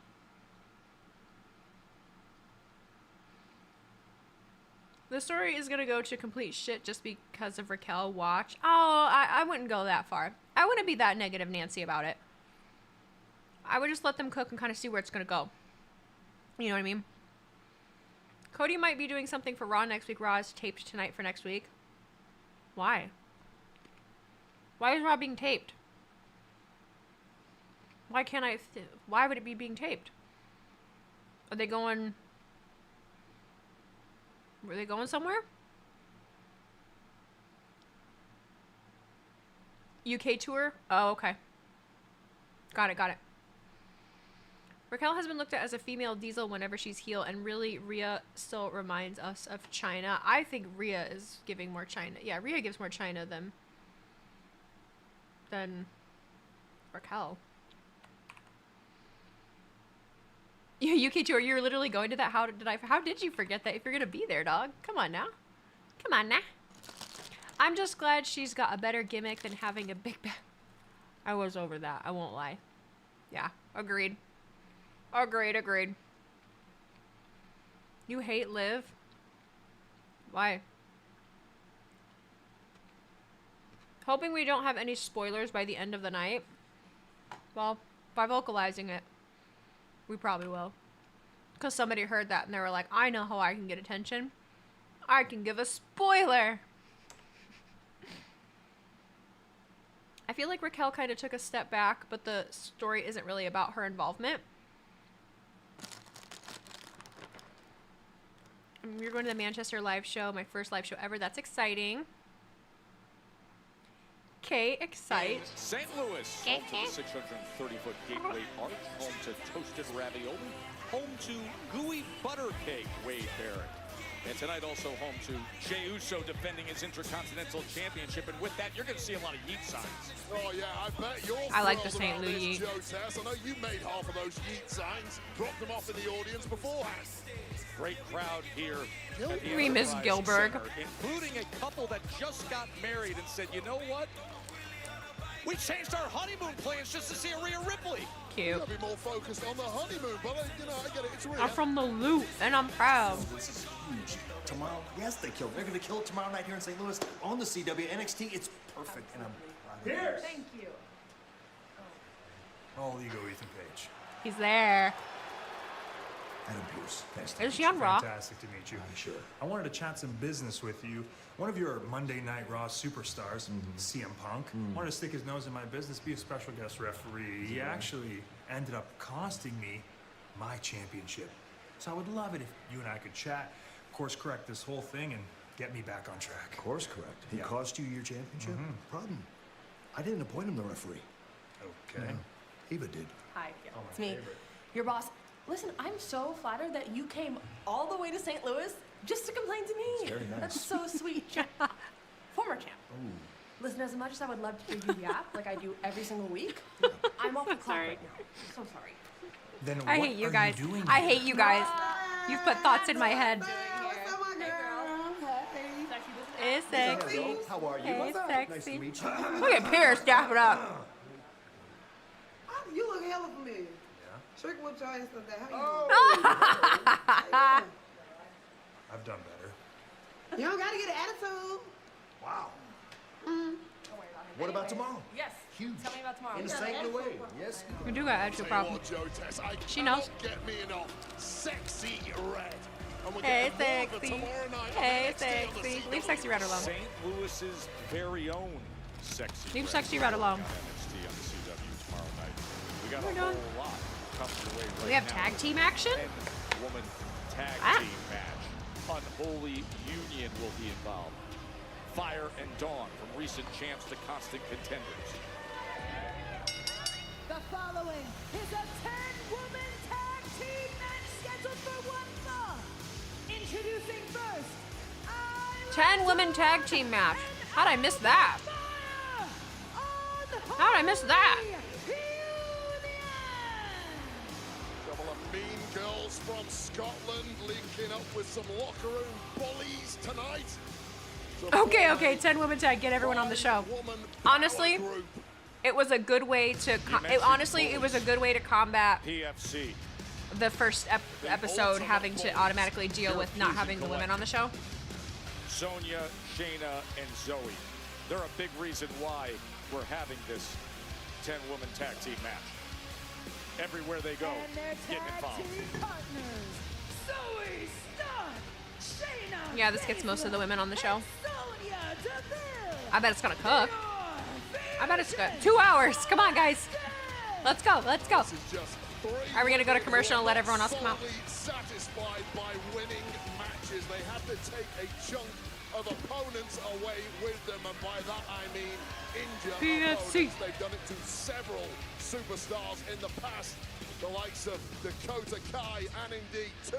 The story is gonna go to complete shit just because of Raquel. Watch. Oh, I wouldn't go that far. I wouldn't be that negative Nancy about it. I would just let them cook and kind of see where it's gonna go. You know what I mean? Cody might be doing something for Raw next week. Raw is taped tonight for next week. Why? Why is Raw being taped? Why can't I... why would it be being taped? Are they going... were they going somewhere? UK tour? Oh, okay. Got it, got it. Raquel has been looked at as a female Diesel whenever she's heel, and really, Rhea still reminds us of China. I think Rhea is giving more China. Yeah, Rhea gives more China than Raquel. Yeah, UK tour. You're literally going to that. How did you forget that? If you're gonna be there, dog. Come on now. Come on now. I'm just glad she's got a better gimmick than having a big back. I was over that. I won't lie. Yeah, agreed. Agreed. You hate Liv? Why? Hoping we don't have any spoilers by the end of the night. Well, by vocalizing it, we probably will. Because somebody heard that and they were like, I know how I can get attention. I can give a spoiler. I feel like Raquel kind of took a step back, but the story isn't really about her involvement. You're going to the Manchester live show, my first live show ever. That's exciting. Okay, excite. St. Louis, home to the 630-foot Gateway Arch, home to toasted ravioli, home to gooey butter cake, Wade Barrett. And tonight also home to Jey Uso defending his Intercontinental Championship. And with that, you're going to see a lot of Yeet signs. Oh, yeah, I bet you're I like the St. Louis Yeet. Joe Tess. I know you made half of those Yeet signs, dropped them off in the audience beforehand. Great crowd here. We miss Gilbert. Including a couple that just got married and said, you know what? We changed our honeymoon plans just to see Rhea Ripley. Cute. You gotta be more focused on the honeymoon, but you know, I get it. It's Rhea. I'm from the loop, and I'm proud. This is huge. Tomorrow, yes, they killed. They're going to kill it tomorrow night here in St. Louis on the CW NXT. It's perfect, and I'm proud of it. Thank you. All ego, Ethan Page. He's there. Adam Pierce. Thanks. Is she on Raw? Fantastic to meet you. I'm sure. I wanted to chat some business with you. One of your Monday Night Raw superstars, CM Punk, wanted to stick his nose in my business, be a special guest referee. He actually ended up costing me my championship. So I would love it if you and I could chat, course correct this whole thing, and get me back on track. Course correct. He cost you your championship? Problem. I didn't appoint him the referee. Okay. Eva did. Hi, Oh, it's me, your boss. Listen, I'm so flattered that you came all the way to St. Louis just to complain to me. It's very nice. That's so sweet. Former champ. Ooh. Listen, as much as I would love to hear you yap like I do every single week, I'm off the clock right now. So sorry. Then I what hate you are guys. You doing I here? hate you guys. You've put thoughts in my head. It's sexy. How are you? It's Nice to sexy. meet you. Look at Pierce dapping up. You look hella familiar. Yeah. Trick with your ass like that. How you doing? I've done better. You don't gotta get an attitude. Wow. Mm. What about tomorrow? Yes. Huge. Tell me about tomorrow. In St. Louis. Yes. We do got extra Tell you problem. what, Joe Tess, I She knows. cannot get me enough sexy red. And we're Hey, getting more of it sexy. tomorrow night on Hey, NXT on the sexy. CW. Leave sexy red alone. St. Louis's very own sexy Leave red sexy red alone. on NXT on the CW tomorrow night. We got We're a done. whole lot coming your way right We have now. tag team action? 10-woman tag team match. Unholy Union will be involved. Fire and Dawn, from recent champs to constant contenders. The following is a 10-woman tag team match scheduled for one fall. Introducing first, 10-woman tag team match. How'd I miss that? How'd I miss that? Couple of mean girls from Scotland linking up with some locker room bullies tonight. Okay, 10-woman tag. Get everyone on the show. Honestly, it was a good way to. It was a good way to combat PFC. the first episode having to automatically deal with not having the women on the show. Sonya, Shayna, and Zoe. They're a big reason why we're having this 10-woman tag team match. Everywhere they go, And their getting tag involved. team partners, Zoe Stark, Shayna Yeah, this gets most of the women on the show. Sonya Deville. I bet it's gonna cook. I bet it's good. 2 hours. Come on, guys. Let's go. Let's go. Are we gonna go to commercial and let everyone else come out? Satisfied by winning matches, they had to take a chunk of opponents away with them, and by that I mean injured opponents. They've done it to several superstars in the past, the likes of Dakota Kai and indeed 2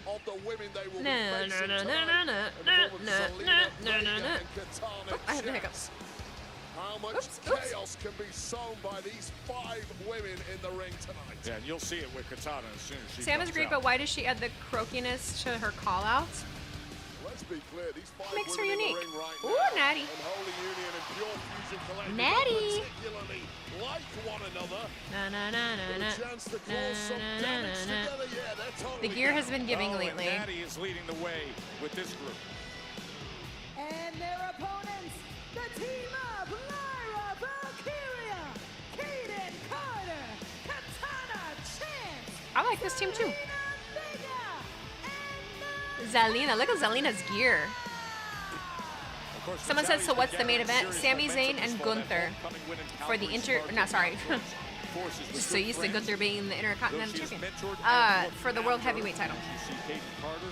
of the women they will be facing tonight. I have the hiccups. How much chaos can be sown by these 5 women in the ring tonight? Yeah, and you'll see it with Katana as soon as she Sam is comes great, out. but why does she add the croakiness to her call-outs? Let's be clear, these 5 Makes her women in unique. the ring right Ooh, now, Natty. Unholy Union and Pure Fusion Collective Natty. don't particularly like one another. Na na na na na. A chance to cause some damage together. Yeah, they're totally The gear has been giving and lately. Natty is leading the way with this group. And their opponents, the team of Lyra Valkyria, Kaden Carter, Katana Chance, I like this team too. Vega, and Zelina, look at Zelina's gear. Of course, Someone said, so Natali's what's been the main gathering event? serious Sami momentum Zayn and this fall, that Gunther homecoming win in for the Calgary's not sorry. forces with Just so good used to friends. Gunther being the Though Intercontinental she has Champion. mentored and looked For the World after Heavyweight title. You see Kaden Carter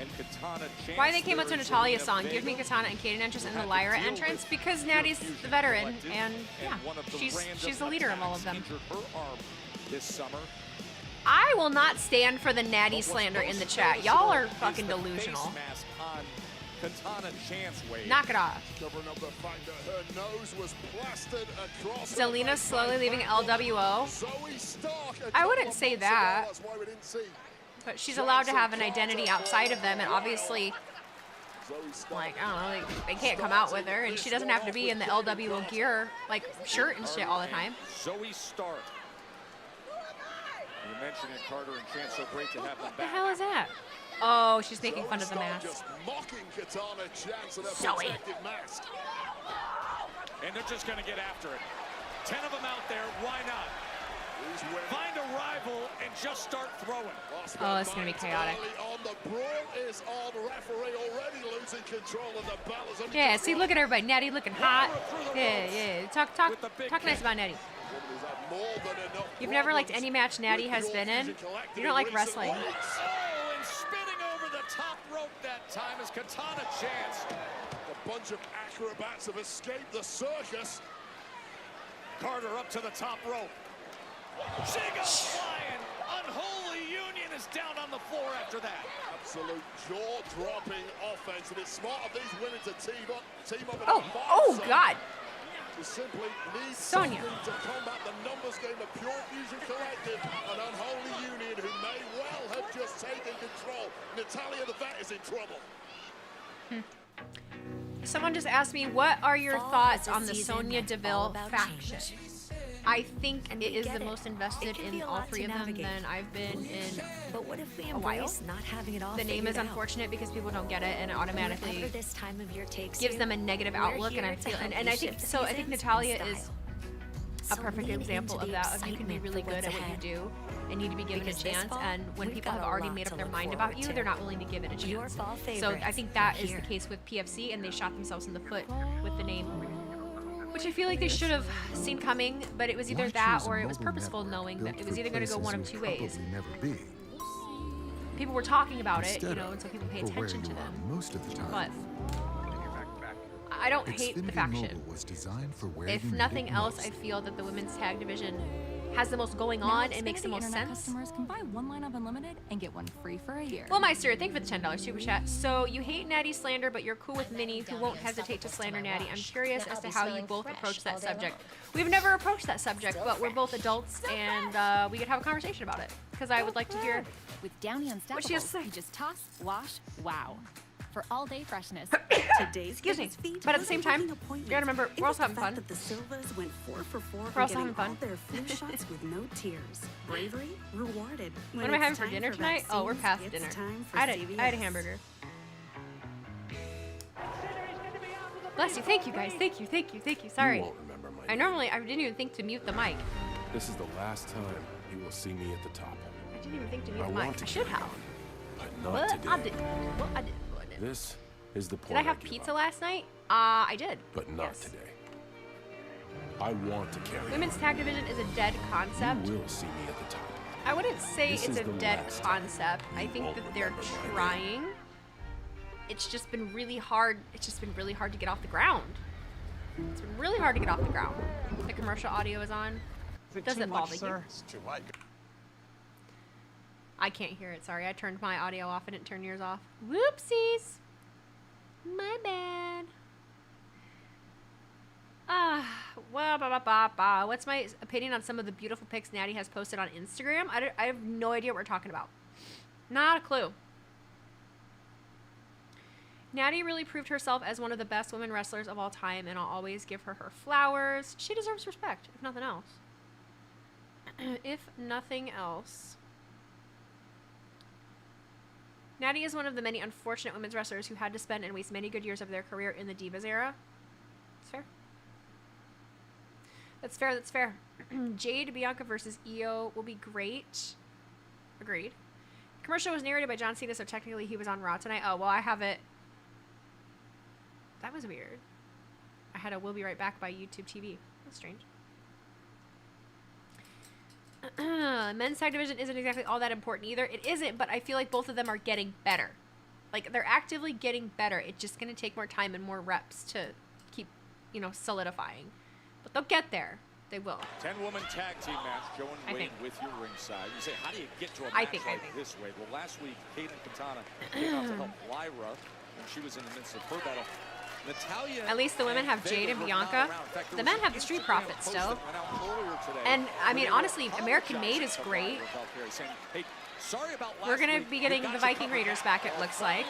and Katana Chance. Why they came out to There is Natalia Zelina song? Give me Vega, Katana and Kaden entrance and who the had to Lyra deal entrance with because Pure Natty's Fusion the veteran Collective, and yeah, one of the she's random the leader of all of attacks them. injured her arm this summer. I will not stand for the Natty But what's slander in the most chat. Y'all are noticeable fucking is the delusional. face mask on Katana Chance Wade. Knock it off. Covering up the fact that her nose was plastered across. Zelina slowly leaving LWO. Zoe Stark. I wouldn't say that. That's why we didn't see. But she's allowed to have an identity outside of them, and obviously, Zoe Stark. like, I don't know, they can't come out with her, and she doesn't have to be in the LWO gear, like, shirt and shit all the time. Zoe Stark. You mentioned it, Carter and Chance. So great to have them What the back. hell is that? Oh, she's making fun of the Zoe mask. Stark just mocking Katana Chance and her Zoe. protective mask. And they're just going to get after it. 10 of them out there. Why not? Find a rival and just start throwing. Oh, it's going to be chaotic. On the brawl is on. Referee already losing control of the balance. Yeah, see, look at everybody. Natty looking hot. Yeah, yeah. Talk nice about Natty. You've never liked any match Natty has been in? You don't like wrestling. Oh, and spinning over the top rope that time is Katana Chance. A bunch of acrobats have escaped the circus. Carter up to the top rope. She goes flying. Unholy Union is down on the floor after that. Absolute jaw-dropping offense, and it's smart of these women to team up. In Oh, a oh, five-side. God. You simply need Sonya. something to combat the numbers game of Pure Fusion Collective and Unholy Union, who may well have just taken control. Natalia the Vet is in trouble. Someone just asked me, what are your thoughts on the Sonya Deville faction? I think it is the most invested in all 3 of them than I've been in But what if we a while. embrace not having it all The name is figured out? unfortunate because people don't get it, and it automatically Whatever this time of year takes gives you, them a negative we're outlook. And I here to feel, help and you I think shift so. I think seasons Natalia and is style. a So perfect lean example into of the that. Of you can be excitement really for good what's at what you ahead. do, and need to be given a Because this chance. fall, And when we've people got have a already lot made to up their look mind about forward you, to. they're not willing to give it a Your chance. fall So favorites I think that are is the here. case with PFC, and they shot themselves in the foot with the name. Which I feel like they should have seen coming, but it was either that or it was purposeful, knowing that it was either going to go one of 2 ways. Never be. People were talking about it, Instead and so people pay of where attention to you are them. most of the time. But I don't hate the Xfinity faction. Mobile was designed for where If you need nothing it else, most. I feel that the women's tag division has the most going on and makes the most Internet sense. customers can buy one line of unlimited and get one free for a year. Well, Meister, thank you for the $10 super chat. So you hate Natty slander, but you're cool with Minnie, who won't hesitate to slander Natty. I'm curious as to how you both approach that subject. We've never approached that subject, but we're both adults, and we could have a conversation about it. Because I would like to hear With Downy what she has to say. Unstoppables, you just toss, wash, wow. For all-day freshness. Today's Excuse me. biggest feat But at the same wasn't time, winning you appointments. gotta remember, It we're was also having the fun. fact that the Silvas went 4 for 4 We're from also getting having fun. all their flu shots with no tears. Bravery rewarded. What am I having for dinner tonight? Oh, we're past dinner. I had a hamburger. Bless you. Thank you, guys. Thank you. Sorry. You won't remember my I didn't even think to mute the mic. This is the last time you will see me at the top. I didn't even think to mute I the want mic. to I should carry have. on, but not What? today. I did. What? I did. What? I did. This is the point. Did I have give pizza up, last night? I did. but not today. I want to carry Women's on. tag division is a dead concept. You will see me at the top. I wouldn't say This it's is a the dead last time concept. I think won't that they're remember my name. trying. It's just been really hard. It's just been really hard to get off the ground. It's been really hard to get off the ground. The commercial audio is on. Does it bother you? It's too much. I can't hear it. Sorry, I turned my audio off and it turned yours off. Whoopsies. My bad. What's my opinion on some of the beautiful pics Natty has posted on Instagram? I have no idea what we're talking about. Not a clue. Natty really proved herself as one of the best women wrestlers of all time, and I'll always give her her flowers. She deserves respect, if nothing else. If nothing else. Natty is one of the many unfortunate women's wrestlers who had to spend and waste many good years of their career in the Divas era. That's fair. That's fair, that's fair. Jade Bianca versus Io will be great. Agreed. The commercial was narrated by John Cena, so technically he was on Raw tonight. Oh, well, I have it. That was weird. I had a We'll Be Right Back by YouTube TV. That's strange. Men's tag division isn't exactly all that important either. It isn't, but I feel like both of them are getting better. Like, they're actively getting better. It's just going to take more time and more reps to keep, solidifying. But they'll get there. They will. 10-woman tag team match. Joe and Wade with you ringside. You say, how do you get to a match like this, Wade? Well, last week, Kate and Katana came out to help Lyra when she was in the midst of her battle. Natalia At least the women have Jade and Bianca. The men have the Street Profits still. And, I mean, honestly, American Made is great. We're going to be getting the Viking Raiders back, it looks like.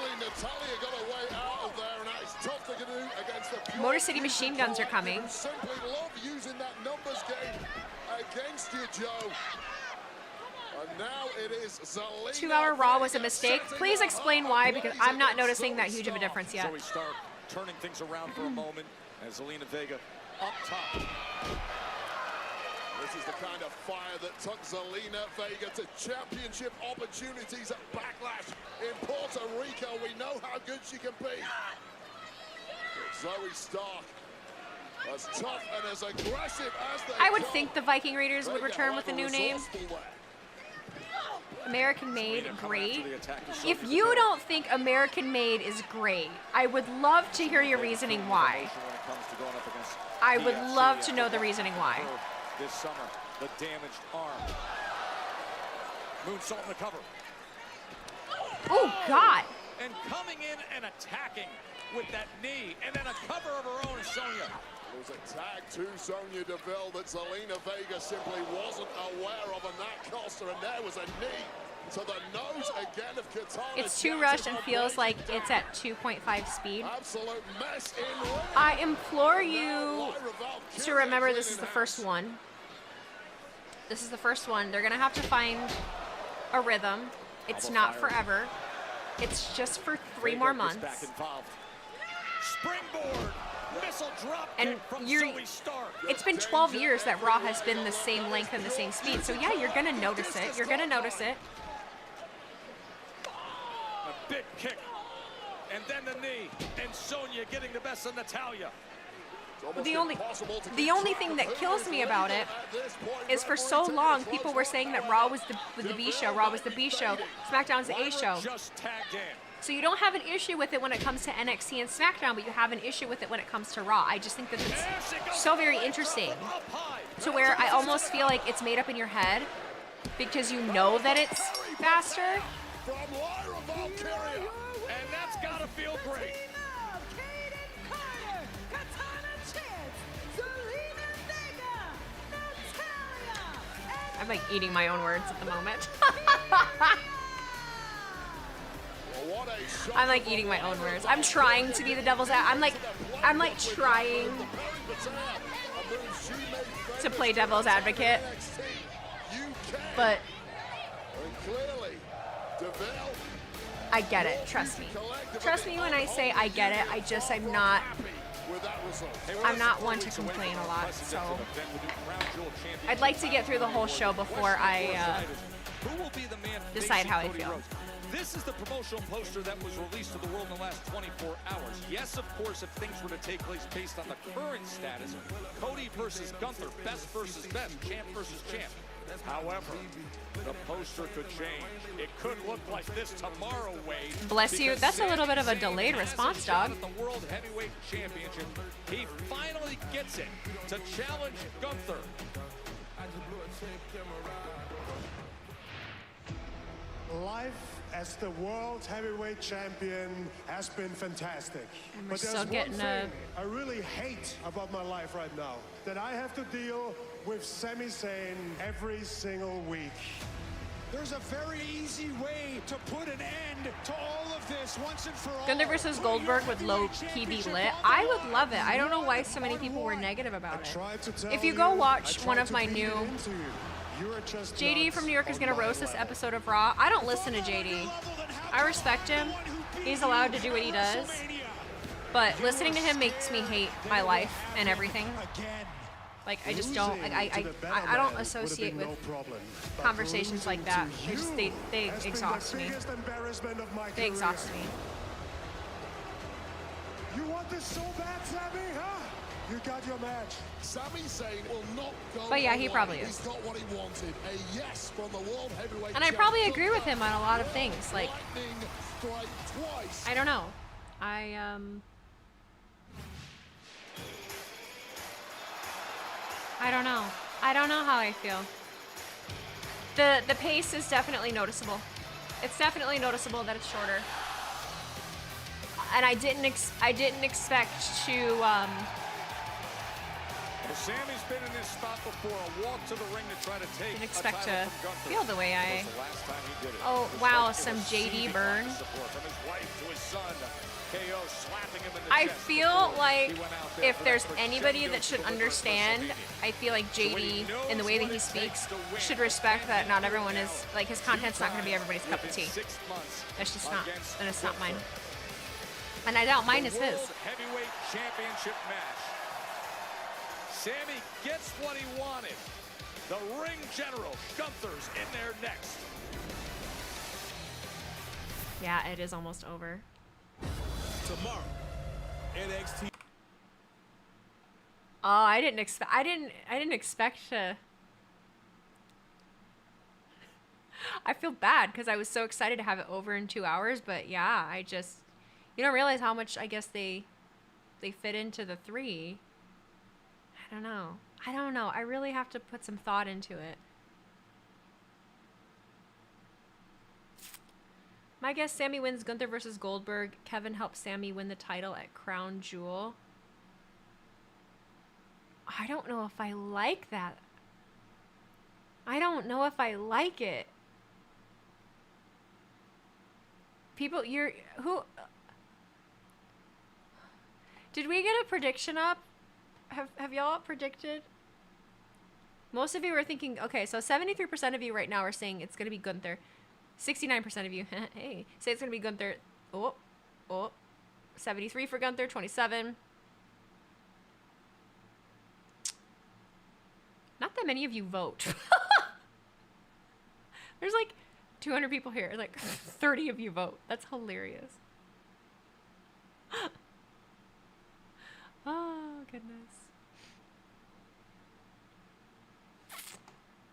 Motor City Machine Guns are coming. Simply love using that numbers game against you, Joe. And now it is Zelina 2 Hour Raw was a mistake. Please explain why, because I'm not noticing that huge of a difference yet. So we start turning things around for a moment as Zelina Vega up top. This is the kind of fire that took Zelina Vega to championship opportunities at Backlash in Puerto Rico. We know how good she can be. But Zoe Stark, as tough and as aggressive as they I would think the Viking Raiders would return with a new name. American Made, great. If you don't think American Made is great, I would love to hear your reasoning why. I would love to know the reasoning why. This summer, the damaged arm. Moonsault in the cover. Oh, God. And coming in and attacking with that knee, and then a cover of her own, Sonya. There was a tag to Sonya Deville that Zelina Vega simply wasn't aware of, and that cost her, and there was a knee to the nose again of Katana. It's too rushed and feels like it's at 2.5 speed. Absolute mess in ring. I implore you to remember this is the first one. This is the first one. They're going to have to find a rhythm. It's not forever. It's just for 3 more months. Springboard. Missile drop And it's been 12 years that Raw has been the same length and the same speed. So yeah, you're going to notice it. You're going to notice it. A big kick. And then the knee. And Sonya getting the best of Natalia. The only thing that kills me about it is for so long people were saying that Raw was the B show, Raw was the B show, SmackDown's the A show. So you don't have an issue with it when it comes to NXT and SmackDown, but you have an issue with it when it comes to Raw. I just think that it's so very interesting to where I almost feel like it's made up in your head because you know that it's faster. And that's gotta feel great. I'm like eating my own words at the moment. I'm like eating my own words. I'm trying to be the devil's advocate. I'm like trying to play devil's advocate. But I get it. Trust me. Trust me when I say I get it. I'm not with that result. I'm not one to complain a lot, so I'd like to get through the whole show before I decide how I feel. This is the promotional poster that was released to the world in the last 24 hours. Yes, of course, if things were to take place based on the current status, Cody versus Gunther, best versus best, champ versus champ. However, the poster could change. It could look like this tomorrow, Wade. Bless you. That's a little bit of a delayed response, dog. The World Heavyweight Championship. He finally gets it to challenge Gunther. Life as the World Heavyweight Champion has been fantastic. And we're But still there's one getting thing I really hate about my life right now, that I have to deal with Sami Zayn every single week. There's a very easy way to put an end to all of this once and for all. Gunther versus Goldberg would low key be lit. I would love it. I don't know why so many people were negative about it. If you go watch one of my new... JD from New York is going to roast this episode of Raw. I don't listen to JD. I respect him. He's allowed to do what he does. But listening to him makes me hate my life and everything. Like, I just don't, like, I don't associate with conversations like that. They exhaust me. They exhaust me. You want this so bad, Sami, huh? You got your match. Sami Zayn will not go. But yeah, he probably is. He's got what he wanted. A yes from the World Heavyweight. And I probably agree with him on a lot of things. Like, twice. I don't know. I don't know. I don't know how I feel. The pace is definitely noticeable. It's definitely noticeable that it's shorter. And I didn't expect to Well, Sami's been in this spot before, a walk to the ring to try to take. didn't expect to feel the way I. Oh wow, some JD burn. I feel like if there's anybody that should understand, I feel like JD, in the way that he speaks, should respect that not everyone is, like, his content's not going to be everybody's cup of tea. It's just not, and it's not mine. And I doubt mine is his. Heavyweight Championship match. Sami gets what he wanted. The ring general, Gunther's in there next. Yeah, it is almost over. Tomorrow, NXT. Oh, I didn't expect to. I feel bad because I was so excited to have it over in 2 hours, but yeah, you don't realize how much I guess they fit into the 3. I don't know. I really have to put some thought into it. My guess, Sami wins Gunther versus Goldberg. Kevin helps Sami win the title at Crown Jewel. I don't know if I like that. I don't know if I like it. People, who... Did we get a prediction up? Have y'all predicted? Most of you are thinking, okay, so 73% of you right now are saying it's going to be Gunther. 69% of you, hey, say it's going to be Gunther. Oh. 73 for Gunther, 27. Not that many of you vote. There's like 200 people here. Like 30 of you vote. That's hilarious. Oh, goodness.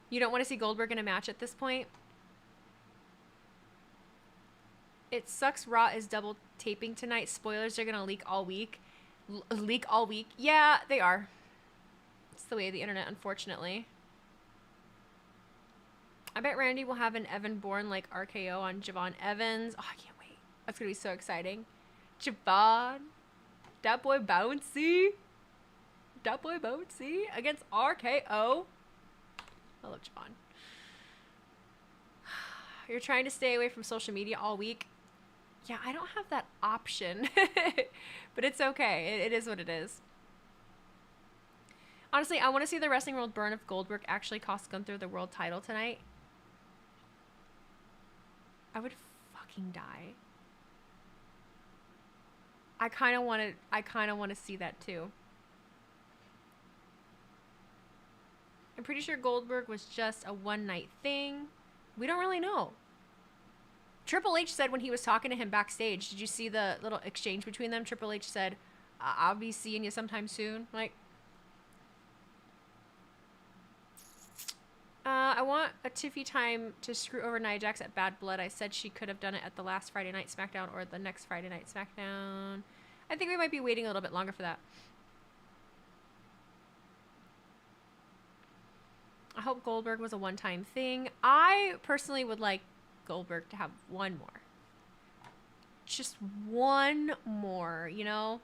You don't want to see Goldberg in a match at this point? It sucks Raw is double taping tonight. Spoilers are going to leak all week. Leak all week? Yeah, they are. It's the way of the internet, unfortunately. I bet Randy will have an Evan Bourne like RKO on Javon Evans. Oh, I can't wait. That's going to be so exciting. Javon. Dat boy bouncy. Dat boy bouncy against RKO. I love Javon. You're trying to stay away from social media all week. Yeah, I don't have that option. But it's okay. It is what it is. Honestly, I want to see the Wrestling World burn if Goldberg actually cost Gunther the world title tonight. I would fucking die. I kind of want to see that too. I'm pretty sure Goldberg was just a one-night thing. We don't really know. Triple H said when he was talking to him backstage, did you see the little exchange between them? Triple H said, I'll be seeing you sometime soon. Like, I want a Tiffy time to screw over Nia Jax at Bad Blood. I said she could have done it at the last Friday Night SmackDown or the next Friday Night SmackDown. I think we might be waiting a little bit longer for that. I hope Goldberg was a one-time thing. I personally would like Goldberg to have one more. Just one more, you know?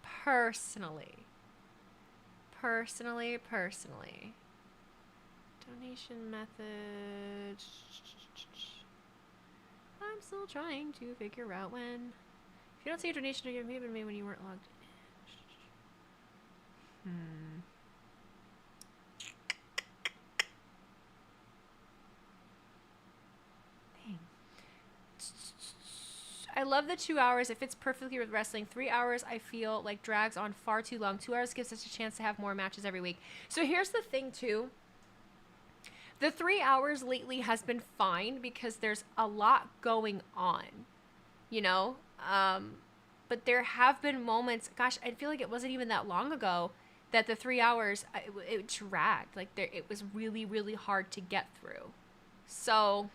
Personally. Donation method. I'm still trying to figure out when. If you don't see a donation, it may have been made when you weren't logged in. I love the 2 hours. It fits perfectly with wrestling. 3 hours, I feel like drags on far too long. 2 hours gives us a chance to have more matches every week. So here's the thing, too. The 3 hours lately has been fine because there's a lot going on, you know? But there have been moments, gosh, I feel like it wasn't even that long ago that the 3 hours, it dragged. Like, it was really, really hard to get through. So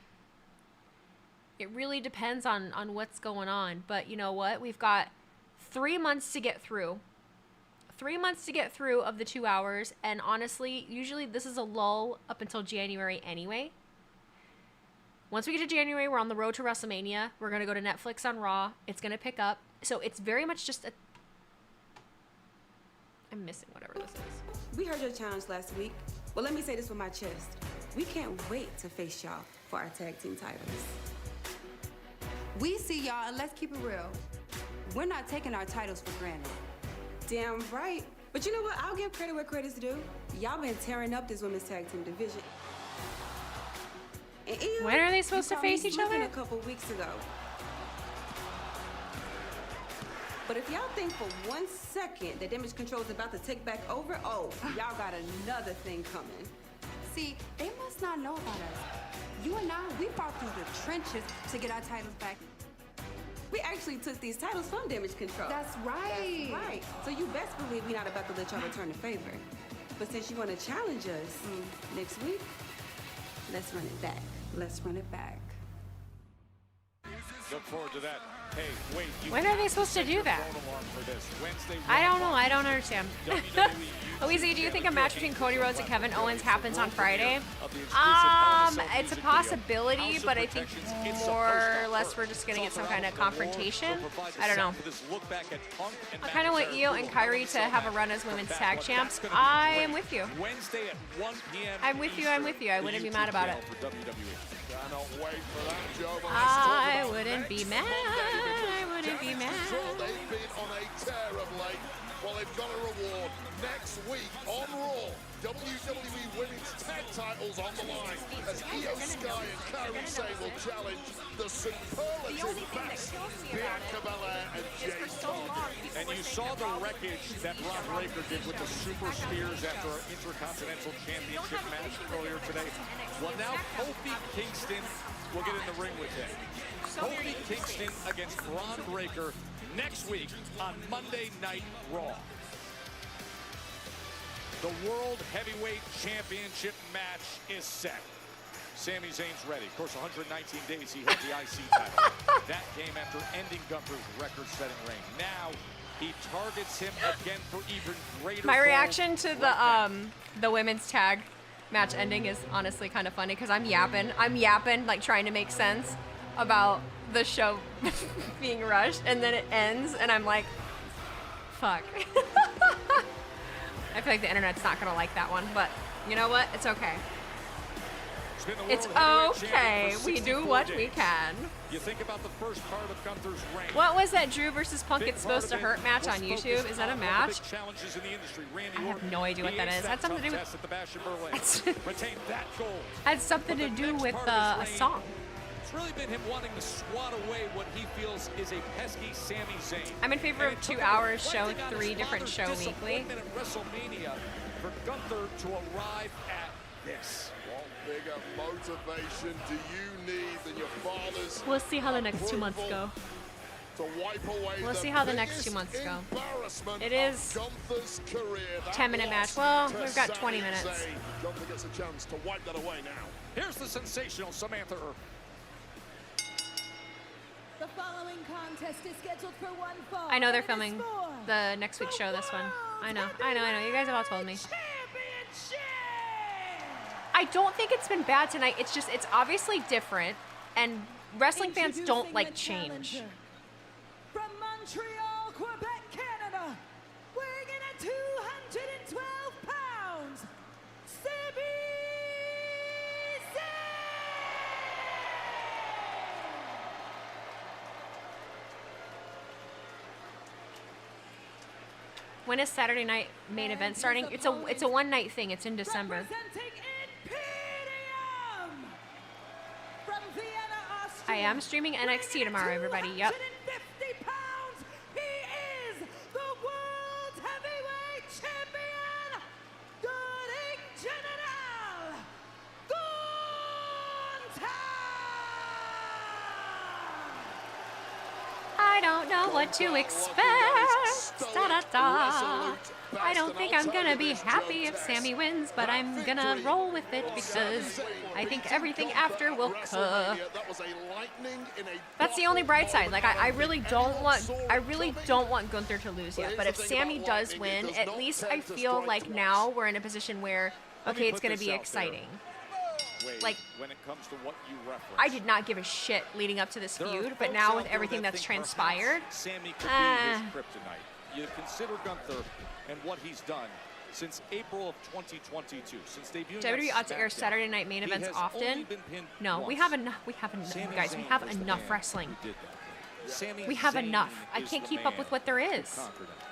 it really depends on what's going on. But you know what? We've got 3 months to get through. 3 months to get through of the 2 hours. And honestly, usually this is a lull up until January anyway. Once we get to January, we're on the road to WrestleMania. We're going to go to Netflix on Raw. It's going to pick up. So it's very much just a... I'm missing whatever this is. We heard your challenge last week. Well, let me say this with my chest. We can't wait to face y'all for our tag team titles. We see y'all, and let's keep it real. We're not taking our titles for granted. Damn right. But you know what? I'll give credit where credit's due. Y'all been tearing up this women's tag team division. And when are they supposed to face each other? A couple weeks ago. But if y'all think for 1 second that Damage Control is about to take back over, oh, y'all got another thing coming. See, they must not know about us. You and I, we fought through the trenches to get our titles back. We actually took these titles from Damage Control. That's right. That's right. So you best believe we're not about to let y'all return the favor. But since you want to challenge us next week, let's run it back. Let's run it back. Look forward to that. Hey, wait. When are they supposed to do that? I don't know. I don't understand. Louise, do you think a match between Cody Rhodes and Kevin Owens happens on Friday? It's a possibility, but I think more or less we're just going to get some kind of confrontation. I don't know. I kind of want Io and Kyrie to have a run as women's tag champs. I am with you. Wednesday at 1 p.m. I'm with you. I'm with you. I wouldn't be mad about it. I wouldn't be mad. I wouldn't be mad. They've been on a tear of late. Well, they've got a reward next week on Raw. WWE Women's Tag Titles on the line as Io Sky and Kairi Sane will challenge the superlative best Bianca Belair and Jade Cargill. And you saw the wreckage that Ron Breakker did with the Super Spears after our Intercontinental Championship match earlier today. Well, now Kofi Kingston will get in the ring with him. Kofi Kingston against Ron Breakker next week on Monday Night Raw. The World Heavyweight Championship match is set. Sami Zayn's ready. Of course, 119 days he held the IC title. That came after ending Gunther's record-setting reign. Now he targets him again for even greater. My reaction to the women's tag match ending is honestly kind of funny because I'm yapping, like trying to make sense about the show being rushed, and then it ends, and I'm like, fuck. I feel like the internet's not gonna like that one, but you know what? It's okay. It's okay. We do what we can. You think about the first part of Gunther's reign. What was that Drew versus Punk It's Supposed to Hurt match on YouTube? Is that a match? I have no idea what that is. Had something to do with... Had something to do with a song. It's really been him wanting to swat away what he feels is a pesky Sami Zayn. I'm in favor of 2 hours show, 3 different show weekly. At WrestleMania for Gunther to arrive at this. What bigger motivation do you need than your father's? We'll see how the next 2 months go. To wipe away We'll see how the next 2 months go. embarrassment It is of Gunther's career. That 10-minute match. loss Well, to we've got 20 Sami minutes. Zayn. Gunther gets a chance to wipe that away now. Here's the sensational Samantha Earp. The following contest is scheduled for one fall. I know they're filming the next week's show, this one. I know. You guys have all told me. I don't think it's been bad tonight. It's just, it's obviously different, and wrestling fans don't like change. From Montreal, Quebec, Canada, weighing in at 212 pounds, Sami When is Saturday night main event starting? It's a one-night thing. It's in December. Representing Imperium from Vienna, Austria. I am streaming NXT tomorrow, everybody. Yep. 250 pounds. He is the World Heavyweight Champion, Good General Gunther. I don't know what to expect. Da, da, da. I don't think I'm gonna be happy if Sami wins, but I'm gonna roll with it because I think everything after will come. That's the only bright side. Like I really don't want Gunther to lose yet. But if Sami does win, at least I feel like now we're in a position where okay, it's gonna be exciting. Like, when it comes to what you reference, I did not give a shit leading up to this feud, but now with everything that's transpired, Sami could be his kryptonite. You consider Gunther and what he's done since April of 2022, since debuting. WWE ought to air Saturday night main events often. No, we have enough. We have enough, guys. We have enough wrestling. We have enough. I can't keep up with what there is.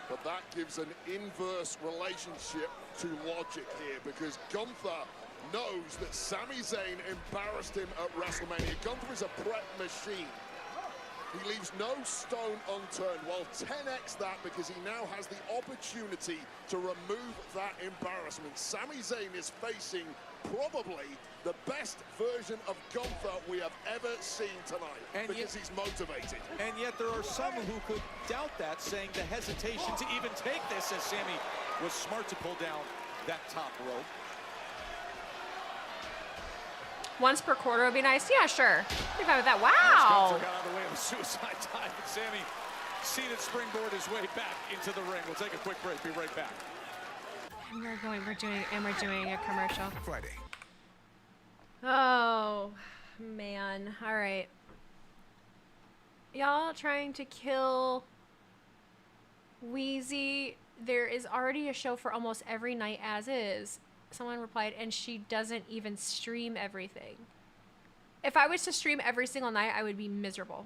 But that gives an inverse relationship to logic here because Gunther knows that Sami Zayn embarrassed him at WrestleMania. Gunther is a prep machine. He leaves no stone unturned. Well, 10x that because he now has the opportunity to remove that embarrassment. Sami Zayn is facing probably the best version of Gunther we have ever seen tonight because he's motivated. And yet there are some who could doubt that, saying the hesitation to even take this as Sami was smart to pull down that top rope. Once per quarter would be nice. Yeah, sure. Be fine with that. Wow. Gunther got out of the way of a suicide dive, and Sami seated springboard his way back into the ring. We'll take a quick break. Be right back. And we're doing a commercial. Friday. Oh, man. All right. Y'all trying to kill Wheezy. There is already a show for almost every night as is. Someone replied, and she doesn't even stream everything. If I was to stream every single night, I would be miserable.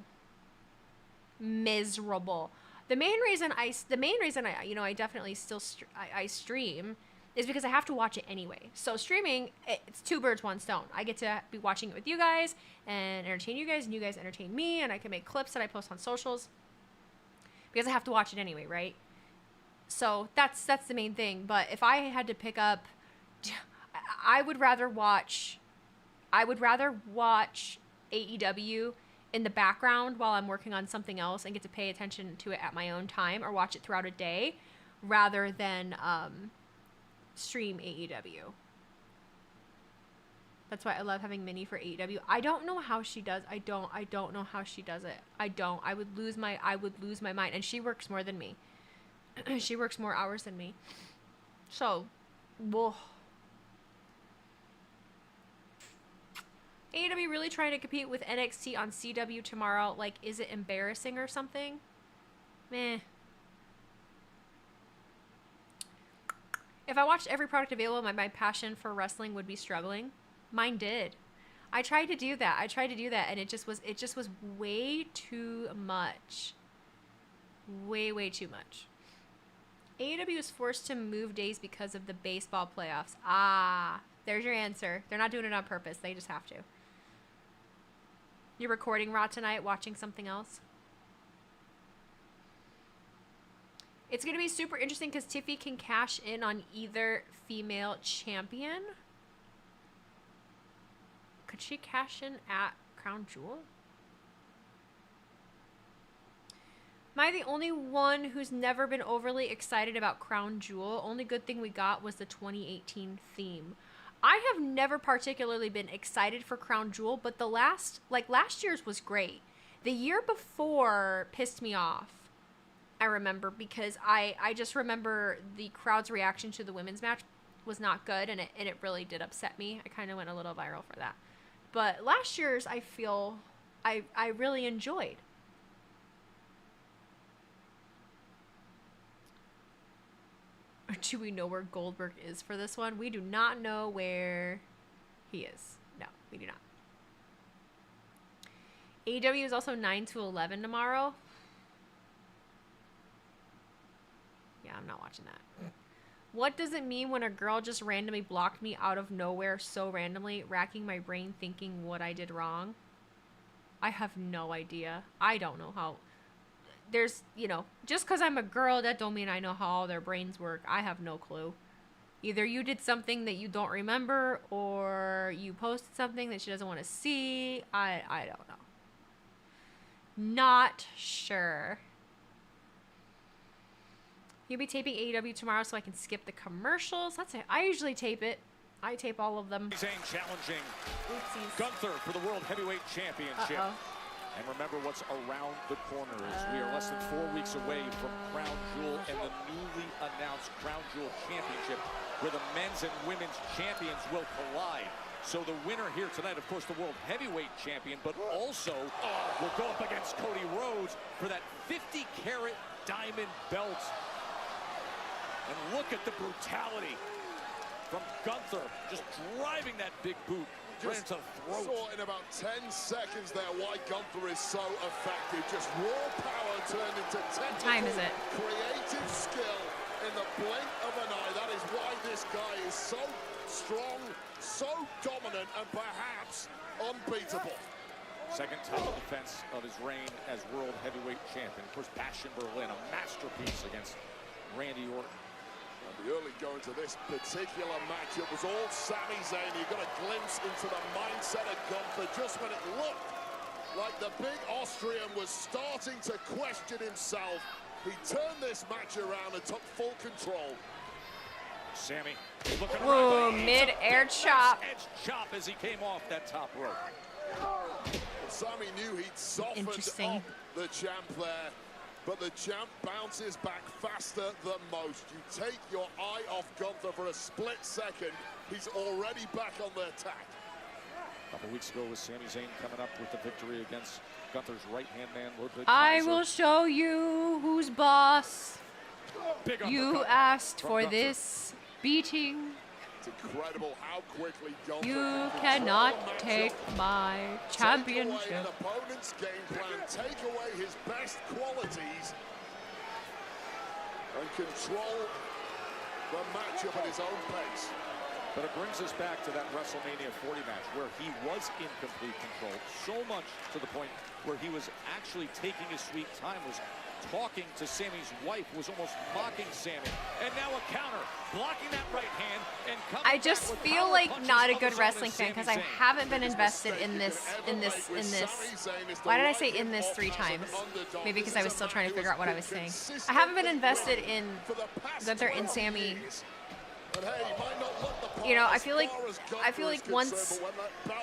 Miserable. The main reason I I definitely still I stream is because I have to watch it anyway. So streaming, it's two birds, one stone. I get to be watching it with you guys and entertain you guys, and you guys entertain me, and I can make clips that I post on socials because I have to watch it anyway, right? So that's the main thing. But if I had to pick up, I would rather watch AEW in the background while I'm working on something else and get to pay attention to it at my own time, or watch it throughout a day rather than stream AEW. That's why I love having Minnie for AEW. I don't know how she does. I don't know how she does it. I would lose my mind, and she works more than me. She works more hours than me. So, whoa. AEW really trying to compete with NXT on CW tomorrow. Like, is it embarrassing or something? Meh. If I watched every product available, my passion for wrestling would be struggling. Mine did. I tried to do that, and it just was way too much. Way too much. AEW is forced to move days because of the baseball playoffs. Ah, there's your answer. They're not doing it on purpose. They just have to. You're recording Raw tonight, watching something else? It's going to be super interesting because Tiffy can cash in on either female champion. Could she cash in at Crown Jewel? Am I the only one who's never been overly excited about Crown Jewel? Only good thing we got was the 2018 theme. I have never particularly been excited for Crown Jewel, but the last year's was great. The year before pissed me off, I remember, because I just remember the crowd's reaction to the women's match was not good, and it really did upset me. I kind of went a little viral for that. But last year's, I feel I really enjoyed. Do we know where Goldberg is for this one? We do not know where he is. No, we do not. AEW is also 9 to 11 tomorrow. Yeah, I'm not watching that. What does it mean when a girl just randomly blocked me out of nowhere so randomly, racking my brain thinking what I did wrong? I have no idea. I don't know how. There's, you know, just because I'm a girl, that don't mean I know how all their brains work. I have no clue. Either you did something that you don't remember, or you posted something that she doesn't want to see. I don't know. Not sure. You'll be taping AEW tomorrow so I can skip the commercials. That's it. I usually tape it. I tape all of them. Zayn challenging Oopsies. Gunther for the World Heavyweight Championship. And remember what's around the corner is we are less than 4 weeks away from Crown Jewel and the newly announced Crown Jewel Championship, where the men's and women's champions will collide. So the winner here tonight, of course, the World Heavyweight Champion, but also will go up against Cody Rhodes for that 50-carat diamond belt. And look at the brutality from Gunther, just driving that big boot right into the throat. Saw in about 10 seconds there why Gunther is so effective. Just raw power turned into technical, creative skill in the blink of an eye. That is why this guy is so strong, so dominant, and perhaps unbeatable. Second title defense of his reign as World Heavyweight Champion. Of course, Bash in Berlin, a masterpiece against Randy Orton. The early going to this particular matchup was all Sami Zayn. You got a glimpse into the mindset of Gunther just when it looked like the big Austrian was starting to question himself. He turned this match around and took full control. Sami looking whoa, mid-air chop. Edge chop as he came off that top rope. Well, Sami knew he'd softened up the champ there. But the champ bounces back faster than most. You take your eye off Gunther for a split second, he's already back on the attack. A couple weeks ago was Sami Zayn coming up with the victory against Gunther's right-hand man, Ludwig I Kaiser. will show you who's boss. Big You asked for Gunther. this beating. It's incredible how quickly Gunther You can cannot take my take away championship. an opponent's game plan, take away his best qualities, and control the matchup at his own pace. But it brings us back to that WrestleMania 40 match where he was in complete control, so much to the point where he was actually taking his sweet time, was talking to Sami's wife, was almost mocking Sami. And now a counter, blocking that right hand and coming I just back with feel power like punches not a of good his own wrestling as fan because I Sami Zayn. haven't been invested in this. Why did I say in this 3 times? Maybe because I was still trying to figure out what I was saying. I haven't been invested in Gunther and Sami. You know, I feel like once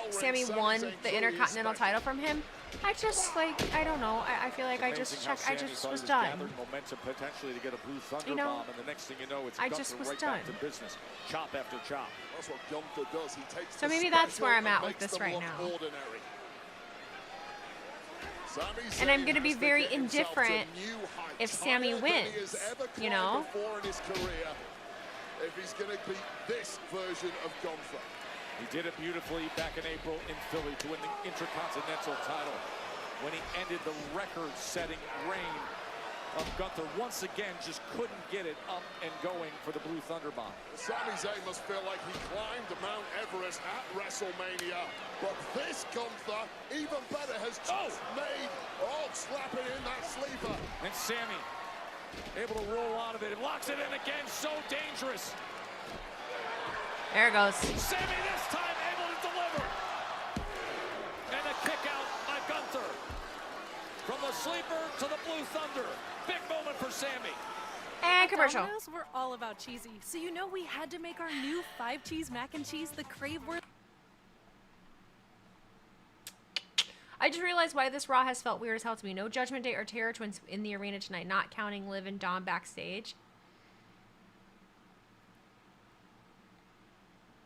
Sami won the Intercontinental title from him, I just I don't know. I feel like I just was done. Momentum potentially to get a blue thunder You know, bomb, and the next thing you know, it's I Gunther just was right done. back to business, chop after chop. That's what Gunther does. He takes So the maybe that's special where I'm and at with makes this them right look now. ordinary. Sami And I'm Zayn going to be has very get himself to indifferent new heights, if Sami higher than he has wins, ever you climbed know? before in his career, if he's going to beat this version of Gunther. He did it beautifully back in April in Philly to win the Intercontinental title when he ended the record-setting reign of Gunther once again just couldn't get it up and going for the Blue Thunder Bomb. Sami Zayn must feel like he climbed Mount Everest at WrestleMania. But this Gunther, even better, has just made slapping in that sleeper. And Sami able to roll out of it. It locks it in again. So dangerous. There it goes. Sami this time able to deliver. And a kick out by Gunther. From the sleeper to the Blue Thunder. Big moment for Sami. And commercial. Domino's, we're all about cheesy. So you know we had to make our new 5-cheese mac and cheese the crave-worthy. I just realized why this Raw has felt weird as hell to me. No Judgment Day or Terror Twins in the arena tonight, not counting Liv and Dom backstage.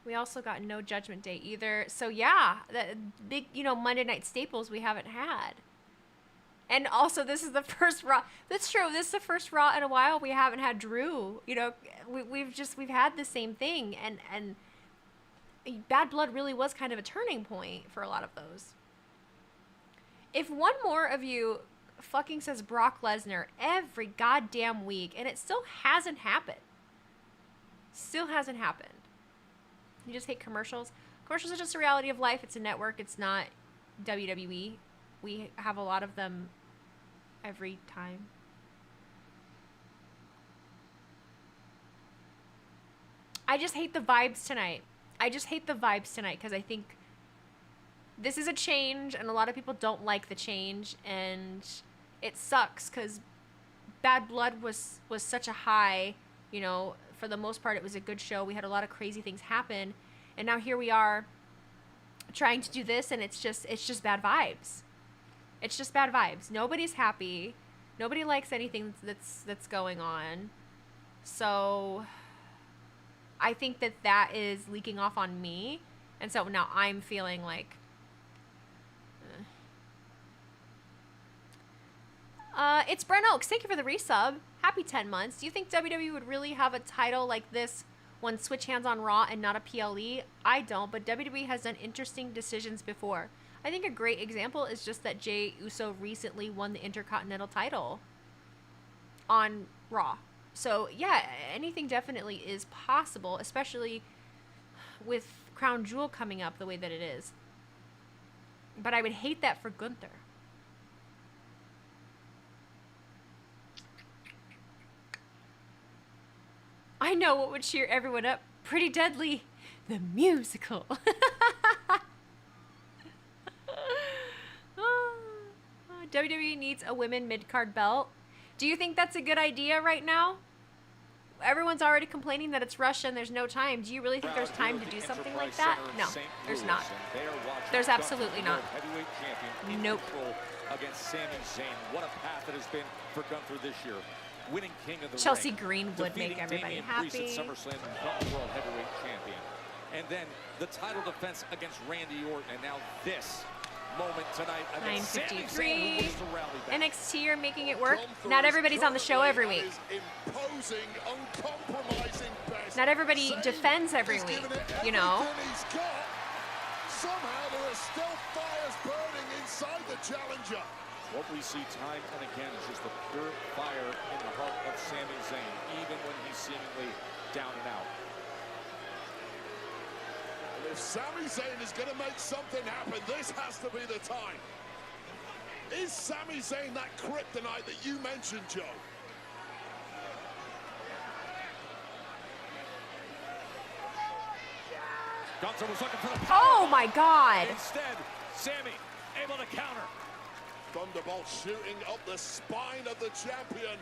We also got no Judgment Day either. So yeah, the big, Monday night staples we haven't had. And also, this is the first Raw. That's true. This is the first Raw in a while we haven't had Drew. We've had the same thing, and Bad Blood really was kind of a turning point for a lot of those. If one more of you fucking says Brock Lesnar every goddamn week, and it still hasn't happened. Still hasn't happened. You just hate commercials. Commercials are just a reality of life. It's a network. It's not WWE. We have a lot of them every time. I just hate the vibes tonight. Because I think this is a change, and a lot of people don't like the change, and it sucks because Bad Blood was such a high, for the most part it was a good show. We had a lot of crazy things happen, and now here we are trying to do this, and it's just bad vibes. It's just bad vibes. Nobody's happy. Nobody likes anything that's going on. So I think that is leaking off on me, and so now I'm feeling like it's Brent Oaks. Thank you for the resub. Happy 10 months. Do you think WWE would really have a title like this one switch hands on Raw and not a PLE? I don't, but WWE has done interesting decisions before. I think a great example is just that Jey Uso recently won the Intercontinental title on Raw. So, yeah, anything definitely is possible, especially with Crown Jewel coming up the way that it is. But I would hate that for Gunther. I know what would cheer everyone up. Pretty Deadly, the musical. WWE needs a women mid-card belt. Do you think that's a good idea right now? Everyone's already complaining that it's Russia and there's no time. Do you really think there's time to do something like that? No, there's not. There's absolutely not. Nope. Against Sami Zayn. What a path it has been for Gunther this year. Winning King of the Chelsea Ring, Green would make everybody happy. Priest at SummerSlam and become World Heavyweight Champion. And then the title defense against Randy Orton, and now this moment tonight against Sami Zayn, who wins the rally back. NXT are making it work. Not everybody's on the show every week. Not everybody defends every week, Somehow there are still fires burning inside the challenger. What we see time and again is just the pure fire in the heart of Sami Zayn, even when he's seemingly down and out. And if Sami Zayn is going to make something happen, this has to be the time. Is Sami Zayn that kryptonite that you mentioned, Joe? Gunther was looking for the power. Oh my God! Instead, Sami able to counter. Thunderbolt shooting up the spine of the champion,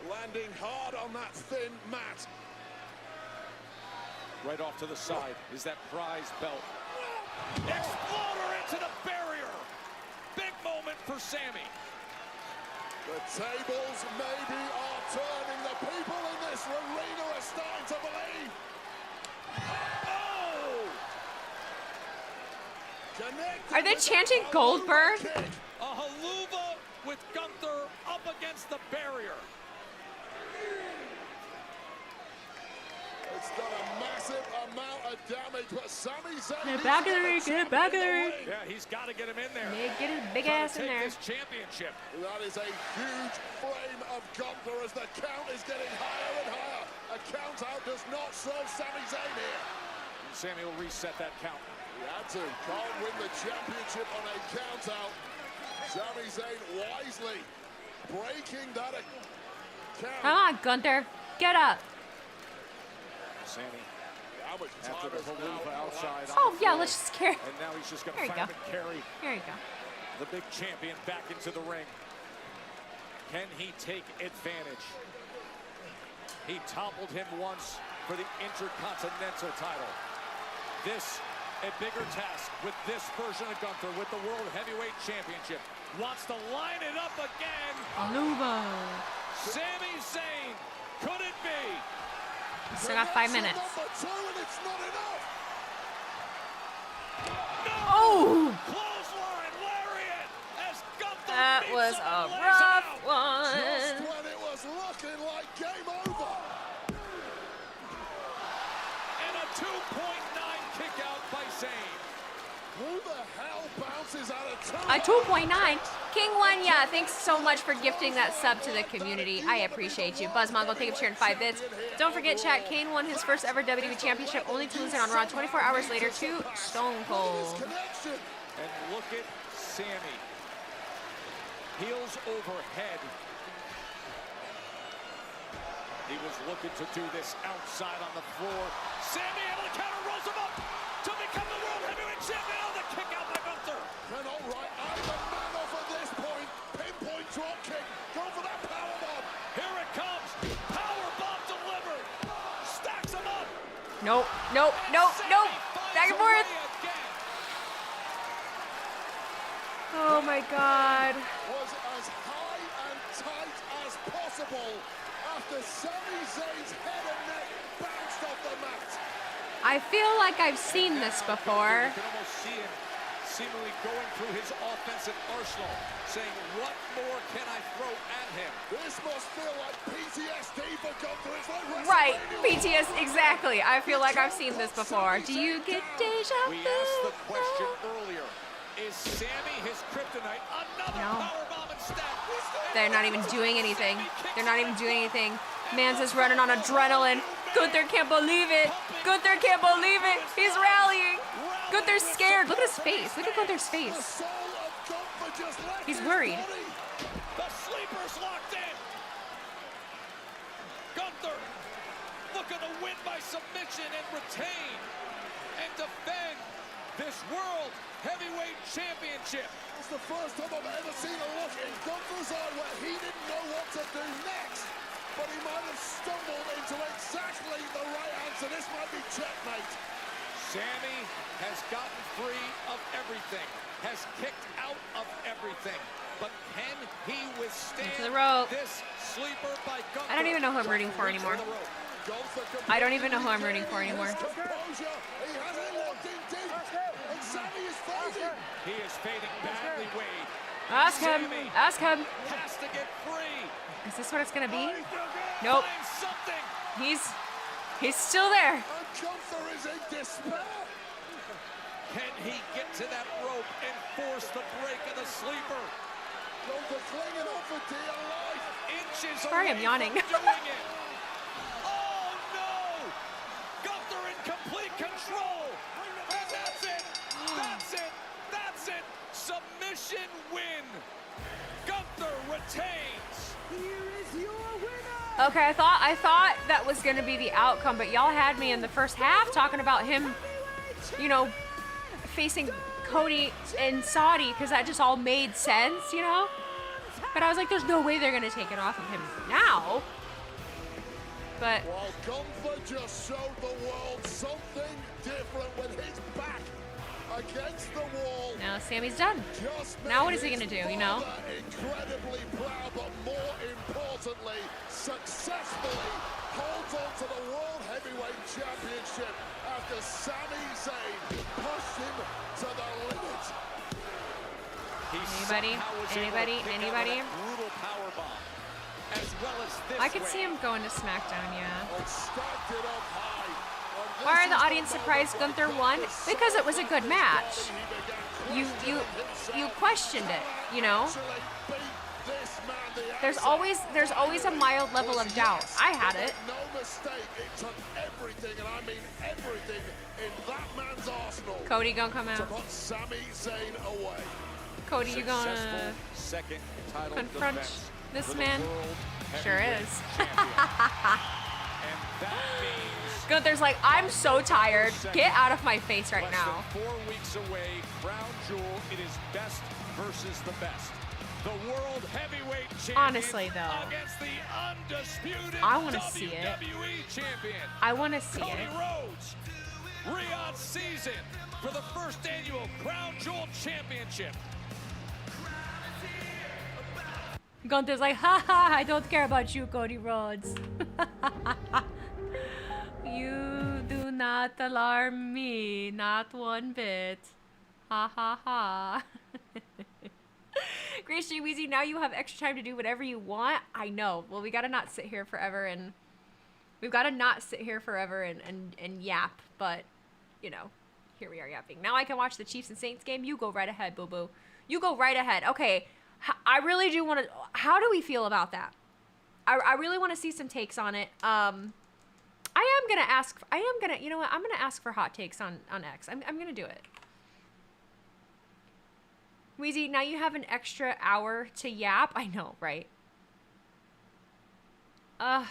landing hard on that thin mat. Right off to the side is that prize belt. Exploder into the barrier. Big moment for Sami. The tables maybe are turning. The people in this arena are starting to believe. Oh! Are they chanting Goldberg? A haluva with Gunther up against the barrier. It's done a massive amount of damage, but Sami Zayn... Get back there, get back there. Yeah, he's got to get him in there. Yeah, get his big ass in there. This championship. That is a huge frame of Gunther as the count is getting higher and higher. A count out does not serve Sami Zayn here. And Sami will reset that count. He had to. Can't win the championship on a count out. Sami Zayn wisely breaking that count. Come on, Gunther. Get up. Sami. How much After the Haluva outside. Oh, yeah, let's just carry. And now he's just going There to you fight go. and carry There you go. the big champion back into the ring. Can he take advantage? He toppled him once for the Intercontinental title. This, a bigger task with this version of Gunther with the World Heavyweight Championship. Wants to line it up again. Haluva. Sami Zayn, could it be? Still got 5 minutes. Number 2, and it's not enough. Oh! Clothesline lariat as Gunther That beats was him a and lays rough him out. one. Just when it was looking like game over. And a 2.9 kick out by Zayn. Who the hell bounces out of 2? A 2.9. King One, yeah, thanks so much for gifting that sub to the community. I appreciate you. Buzz Mongo, thank you for sharing 5 bits. Don't forget, chat, Kane won his first ever WWE Championship, only to lose it on Raw 24 hours later to Stone Cold. And look at Sami. Heels overhead. He was looking to do this outside on the floor. Sami able to counter, rolls him up to become the World Heavyweight Champion. Oh, the kick out by Gunther. And all right, either man off at this point. Pinpoint drop kick. Go for that powerbomb. Here it comes. Powerbomb delivered. Stacks him up. Nope, nope, nope, nope. Back and forth. Oh my God. Was as high and tight as possible after Sami Zayn's head and neck bounced off the mat. I feel like I've seen this before. You can almost see him seemingly going through his offensive arsenal, saying, what more can I throw at him? This must feel like PTSD for Gunther. It's like Right, WrestleMania. BTS, exactly. I feel like I've seen this before. Do you get deja We vu? asked the question earlier. Is Sami his kryptonite? Another No. powerbomb and stack. They're not even doing anything. They're not even doing anything. Mans is running on adrenaline. Gunther can't believe it. Gunther can't believe it. He's rallying. Gunther's scared. Look at his face. Look at Gunther's face. He's worried. The sleeper's locked in. Gunther looking to win by submission and retain and defend this World Heavyweight Championship. It's the first time I've ever seen a look in Gunther's eye where he didn't know what to do next. But he might have stumbled into exactly the right answer. This might be checkmate. Sami has gotten free of everything, has kicked out of everything. But can he withstand Into the rope. this sleeper by Gunther? I don't even know who I'm rooting for anymore. I don't even know who I'm rooting for anymore. He has it locked in deep. And Sami is fading. He is fading badly, Wade. Ask him. Sami Ask him. has to get free. Is this what it's gonna be? Nope. Find something. He's still there. And Gunther is in despair. Can he get to that rope and force the break of the sleeper? Gunther clinging on for dear life. Inches Sorry, I'm away yawning. from doing it. Oh no! Gunther in complete control. And that's it. That's it. That's it. Submission win. Gunther retains. Here is your winner. Okay, I thought that was gonna be the outcome, but y'all had me in the first half talking about him, you know, facing Cody and Saudi because that just all made sense, you know. But I was like, there's no way they're gonna take it off of him now. But While Gunther just showed the world something different with his back against the wall. now Sami's done. Now what is he gonna do, you know? Incredibly proud, but more importantly, successfully holds on to the World Heavyweight Championship after Sami Zayn pushed him to the limit. Anybody? Brutal powerbomb. As well as this I could way. see him going to SmackDown, yeah. And stacked it up high. Why are the audience surprised Gunther won? Because it was a good match. You questioned it, you know? There's always a mild level of doubt. I had it. No mistake. It took everything, and I mean everything, in that man's arsenal. Cody gonna come out. To put Sami Zayn away. Cody, you gonna confront this man? Sure is. Gunther's like, I'm so tired. Get out of my face right now. 4 weeks away, Crown Jewel, it is best versus the best. The World Heavyweight Champion. Honestly, though, against the undisputed I want to see it. WWE Champion. I want to see Cody it. Rhodes, Riyadh season for the first annual Crown Jewel Championship. Gunther's like, haha, I don't care about you, Cody Rhodes. You do not alarm me, not one bit. Ha ha ha. Grace G. Weezy, now you have extra time to do whatever you want. I know. Well, we gotta not sit here forever and yap, but you know, here we are yapping. Now I can watch the Chiefs and Saints game. You go right ahead, boo boo. You go right ahead. Okay, I really do want to. How do we feel about that? I really want to see some takes on it. You know what? I'm gonna ask for hot takes on X. I'm gonna do it. Weezy, now you have an extra hour to yap. I know, right? I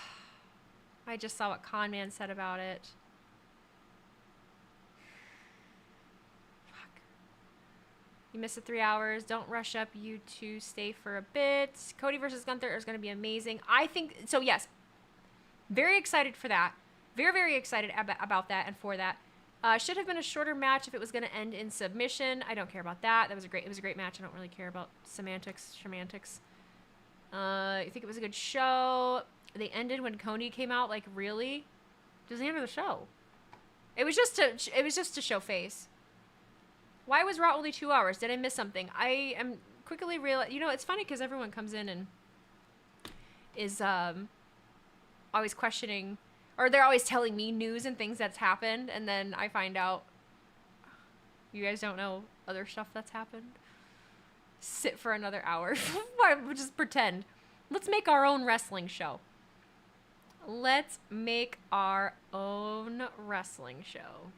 just saw what Conman said about it. Fuck. You missed the 3 hours. Don't rush up. You two stay for a bit. Cody versus Gunther is going to be amazing. I think so. Yes, very excited for that. Very, very excited about that and for that. Should have been a shorter match if it was going to end in submission. I don't care about that. It was a great match. I don't really care about semantics. I think it was a good show. They ended when Cody came out. Like, really? It was the end of the show. It was just to show face. Why was Raw only 2 hours? Did I miss something? I am quickly realizing. You know, it's funny because everyone comes in and is always questioning. Or they're always telling me news and things that's happened, and then I find out you guys don't know other stuff that's happened. Sit for another hour. Just pretend. Let's make our own wrestling show. Let's make our own wrestling show.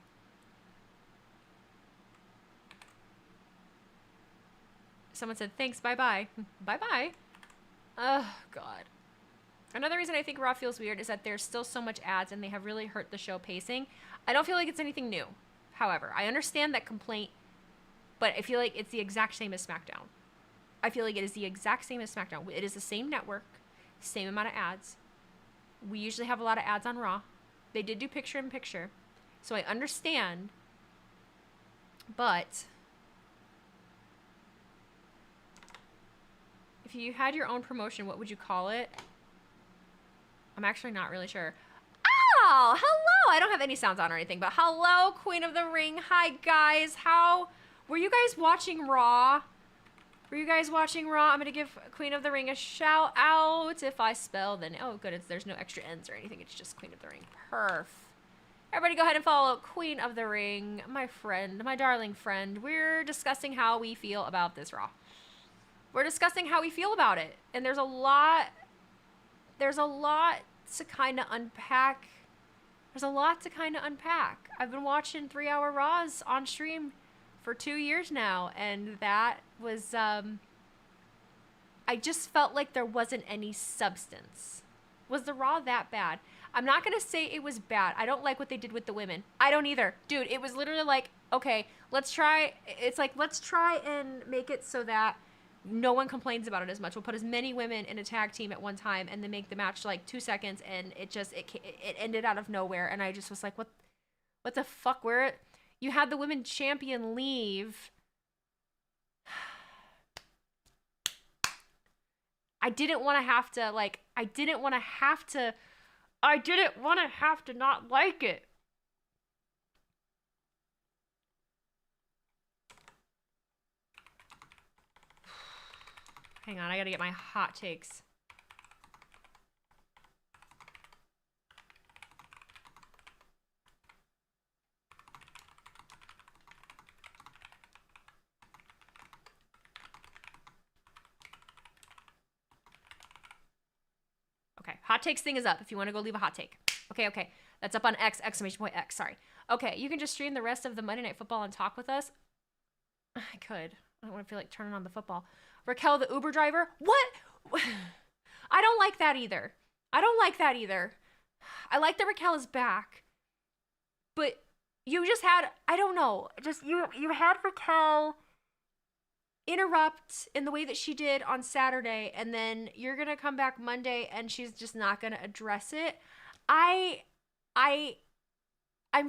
Someone said, thanks, bye-bye. Bye-bye. Oh, God. Another reason I think Raw feels weird is that there's still so much ads and they have really hurt the show pacing. I don't feel like it's anything new. However, I understand that complaint, but I feel like it's the exact same as SmackDown. I feel like it is the exact same as SmackDown. It is the same network, same amount of ads. We usually have a lot of ads on Raw. They did do picture-in-picture, so I understand, but if you had your own promotion, what would you call it? I'm actually not really sure. Oh, hello. I don't have any sounds on or anything, but hello, Queen of the Ring. Hi, guys. How were you guys watching Raw? Were you guys watching Raw? I'm going to give Queen of the Ring a shout out. If I spell, then, oh, good. There's no extra N's or anything. It's just Queen of the Ring. Perf. Everybody go ahead and follow Queen of the Ring, my friend, my darling friend. We're discussing how we feel about this Raw. We're discussing how we feel about it. And there's a lot to kind of unpack. I've been watching 3-hour Raws on stream for 2 years now, and that was, I just felt like there wasn't any substance. Was the Raw that bad? I'm not going to say it was bad. I don't like what they did with the women. I don't either. Dude, it was literally like, okay, let's try and make it so that no one complains about it as much. We'll put as many women in a tag team at one time and then make the match like 2 seconds, and it ended out of nowhere. And I just was like, what the fuck? Where you had the women champion leave. I didn't want to have to not like it. Hang on, I gotta get my hot takes. Hot takes thing is up if you want to go leave a hot take. Okay. That's up on X, !X, sorry. Okay, you can just stream the rest of the Monday Night Football and talk with us. I could. I don't want to feel like turning on the football. Raquel, the Uber driver? What? I don't like that either. I like that Raquel is back. But you just had, I don't know, just you had Raquel interrupt in the way that she did on Saturday, and then you're going to come back Monday and she's just not going to address it. I'm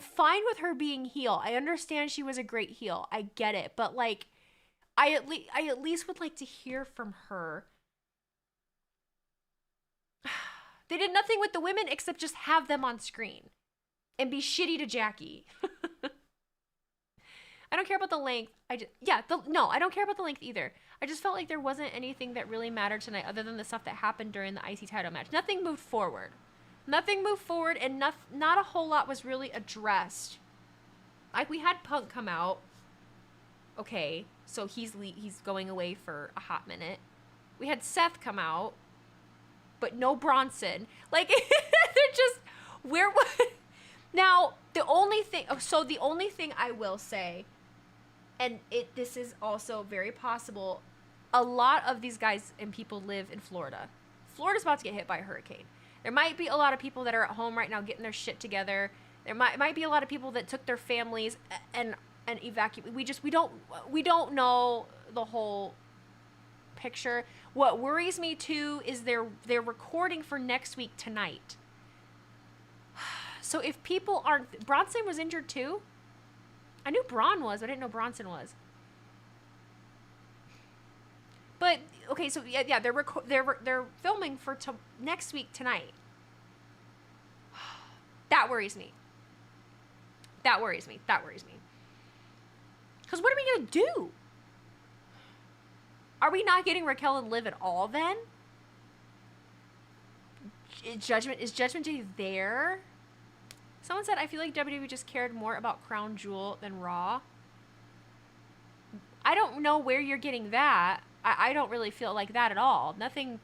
fine with her being heel. I understand she was a great heel. I get it. But like, I at least would like to hear from her. They did nothing with the women except just have them on screen and be shitty to Jackie. I don't care about the length. I don't care about the length either. I just felt like there wasn't anything that really mattered tonight other than the stuff that happened during the IC title match. Nothing moved forward. And not a whole lot was really addressed. Like, we had Punk come out. Okay, so he's going away for a hot minute. We had Seth come out, but no Bronson. Like, they're just, where was... Now, the only thing I will say, and this is also very possible, a lot of these guys and people live in Florida. Florida's about to get hit by a hurricane. There might be a lot of people that are at home right now getting their shit together. There might be a lot of people that took their families and evacuated. We don't know the whole picture. What worries me too is they're recording for next week tonight. So if people aren't, Bronson was injured too. I knew Braun was, but I didn't know Bronson was. But okay, so yeah, they're filming for next week tonight. That worries me. Because what are we gonna do? Are we not getting Raquel and Liv at all then? Is Judgment Day there? Someone said, I feel like WWE just cared more about Crown Jewel than Raw. I don't know where you're getting that. I don't really feel like that at all. Nothing.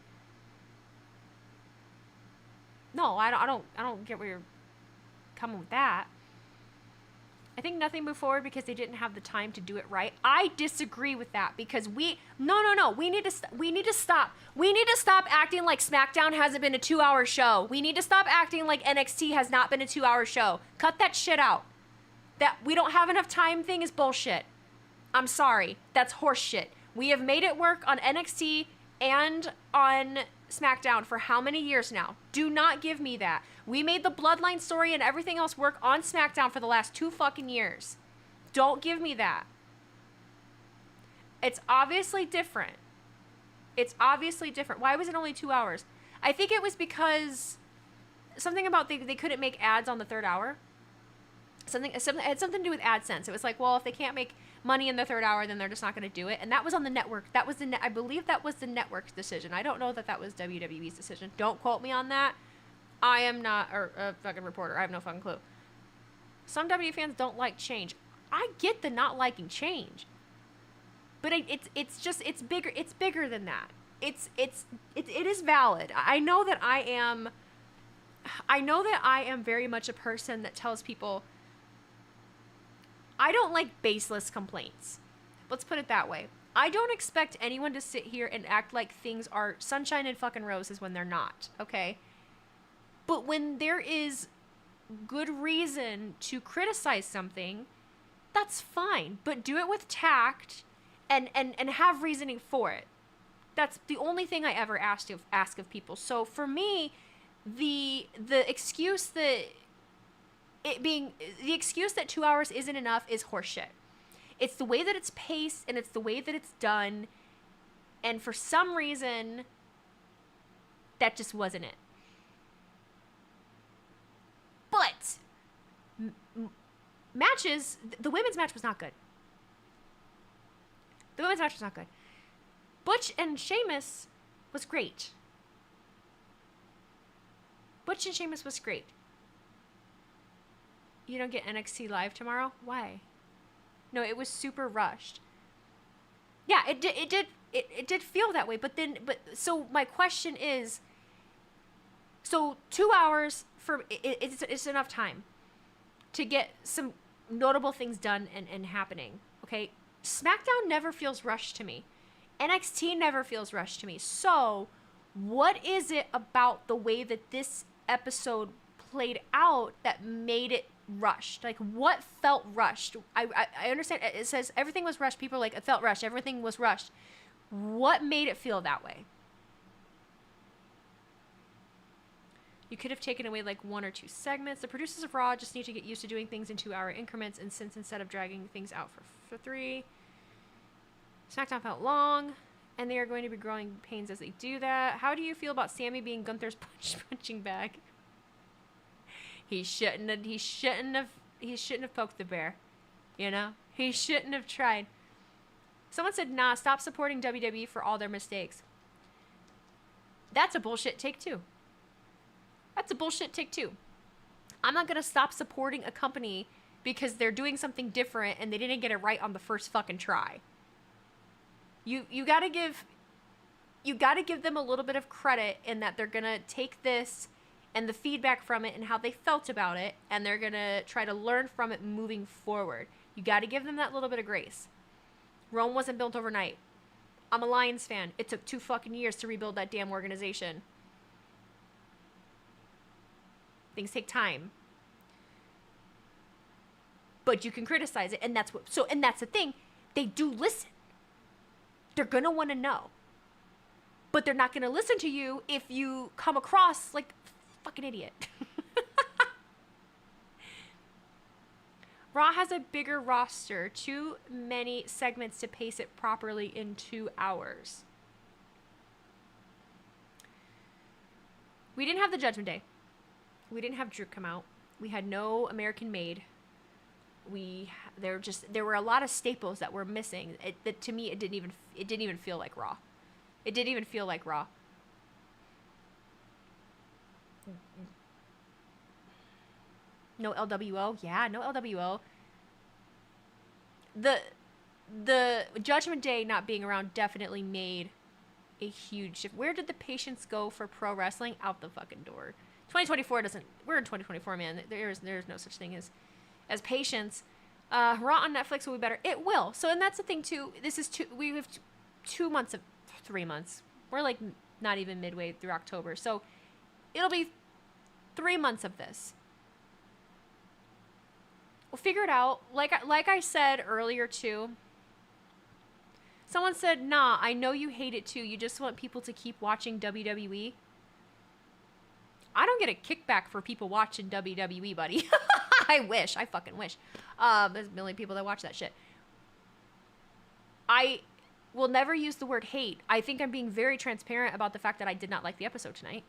No, I don't get where you're coming with that. I think nothing moved forward because they didn't have the time to do it right. I disagree with that because no. We need to stop. We need to stop acting like SmackDown hasn't been a 2-hour show. We need to stop acting like NXT has not been a 2-hour show. Cut that shit out. That we don't have enough time thing is bullshit. I'm sorry. That's horseshit. We have made it work on NXT and on SmackDown for how many years now? Do not give me that. We made the Bloodline story and everything else work on SmackDown for the last 2 fucking years. Don't give me that. It's obviously different. Why was it only 2 hours? I think it was because something about they couldn't make ads on the 3rd hour. Something it had something to do with AdSense. It was like, well, if they can't make money in the 3rd hour, then they're just not going to do it. And that was on the network. I believe that was the network's decision. I don't know that was WWE's decision. Don't quote me on that. I am not a fucking reporter. I have no fucking clue. Some WWE fans don't like change. I get the not liking change, but it's bigger. It's bigger than that. It is valid. I know that I am very much a person that tells people I don't like baseless complaints. Let's put it that way. I don't expect anyone to sit here and act like things are sunshine and fucking roses when they're not, okay? But when there is good reason to criticize something, that's fine. But do it with tact and have reasoning for it. That's the only thing I ever ask of people. So for me, the excuse that 2 hours isn't enough is horseshit. It's the way that it's paced and it's the way that it's done. And for some reason, that just wasn't it. But matches, the women's match was not good. Butch and Sheamus was great. You don't get NXT live tomorrow? Why? No, it was super rushed. Yeah, it did feel that way. But so my question is, So 2 hours it's enough time to get some notable things done and happening. Okay, SmackDown never feels rushed to me. NXT never feels rushed to me. So what is it about the way that this episode played out that made it rushed? Like, what felt rushed? I understand it says everything was rushed. People are like, it felt rushed. Everything was rushed. What made it feel that way? You could have taken away like 1 or 2 segments. The producers of Raw just need to get used to doing things in 2-hour increments, and since instead of dragging things out for 3, SmackDown felt long, and they are going to be growing pains as they do that. How do you feel about Sammy being Gunther's punching bag? He shouldn't have poked the bear. You know? He shouldn't have tried. Someone said, nah, stop supporting WWE for all their mistakes. That's a bullshit take 2. That's a bullshit take 2. I'm not going to stop supporting a company because they're doing something different and they didn't get it right on the first fucking try. You got to give them a little bit of credit in that they're going to take this and the feedback from it and how they felt about it, and they're going to try to learn from it moving forward. You got to give them that little bit of grace. Rome wasn't built overnight. I'm a Lions fan. It took 2 fucking years to rebuild that damn organization. Things take time. But you can criticize it, and that's the thing. They do listen. They're going to want to know. But they're not going to listen to you if you come across like a fucking idiot. Raw has a bigger roster, too many segments to pace it properly in 2 hours. We didn't have the Judgment Day. We didn't have Drew come out. We had no American Made. There were a lot of staples that were missing. To me, it didn't even feel like Raw. It didn't even feel like Raw. No LWO? Yeah, no LWO. The Judgment Day not being around definitely made a huge shift. Where did the patience go for pro wrestling? Out the fucking door. 2024 doesn't... We're in 2024, man. There's no such thing as patience. Raw on Netflix will be better. It will. So, and that's the thing, too. We have 2 months of... 3 months. We're, like, not even midway through October. So, it'll be 3 months of this. We'll figure it out. Like I said earlier, too. Someone said, nah, I know you hate it, too. You just want people to keep watching WWE. I don't get a kickback for people watching WWE, buddy. I wish. I fucking wish. There's a million people that watch that shit. I will never use the word hate. I think I'm being very transparent about the fact that I did not like the episode tonight.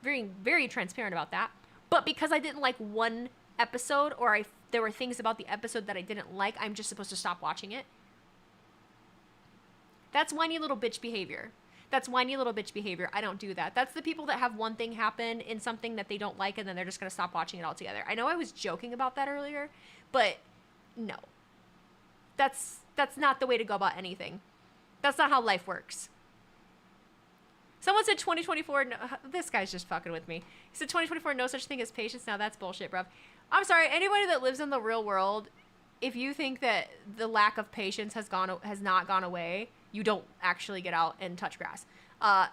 Very, very transparent about that. But because I didn't like one episode, or there were things about the episode that I didn't like, I'm just supposed to stop watching it. That's whiny little bitch behavior. That's whiny little bitch behavior. I don't do that. That's the people that have one thing happen in something that they don't like, and then they're just going to stop watching it altogether. I know I was joking about that earlier, but no. That's not the way to go about anything. That's not how life works. Someone said 2024... No, this guy's just fucking with me. He said 2024, no such thing as patience. Now that's bullshit, bruv. I'm sorry. Anybody that lives in the real world, if you think that the lack of patience has not gone away, you don't actually get out and touch grass.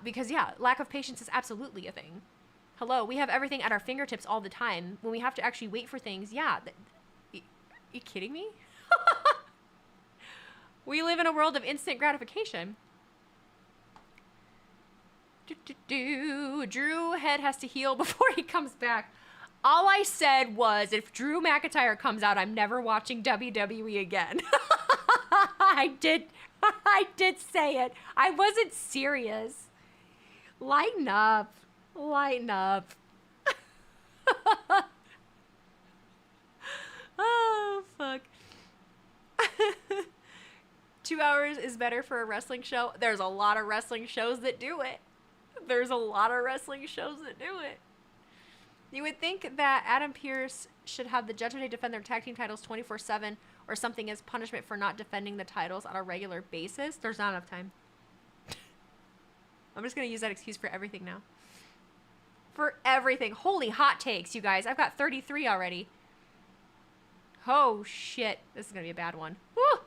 Because, yeah, lack of patience is absolutely a thing. Hello, we have everything at our fingertips all the time. When we have to actually wait for things, yeah. You kidding me? We live in a world of instant gratification. Drew head has to heal before he comes back. All I said was, if Drew McIntyre comes out, I'm never watching WWE again. I did say it. I wasn't serious. Lighten up. Lighten up. Oh, fuck. 2 hours is better for a wrestling show. There's a lot of wrestling shows that do it. There's a lot of wrestling shows that do it. You would think that Adam Pearce should have the Judgment Day defend their tag team titles 24/7 or something as punishment for not defending the titles on a regular basis. There's not enough time. I'm just going to use that excuse for everything now. For everything. Holy hot takes, you guys. I've got 33 already. Oh, shit. This is going to be a bad one. Woo!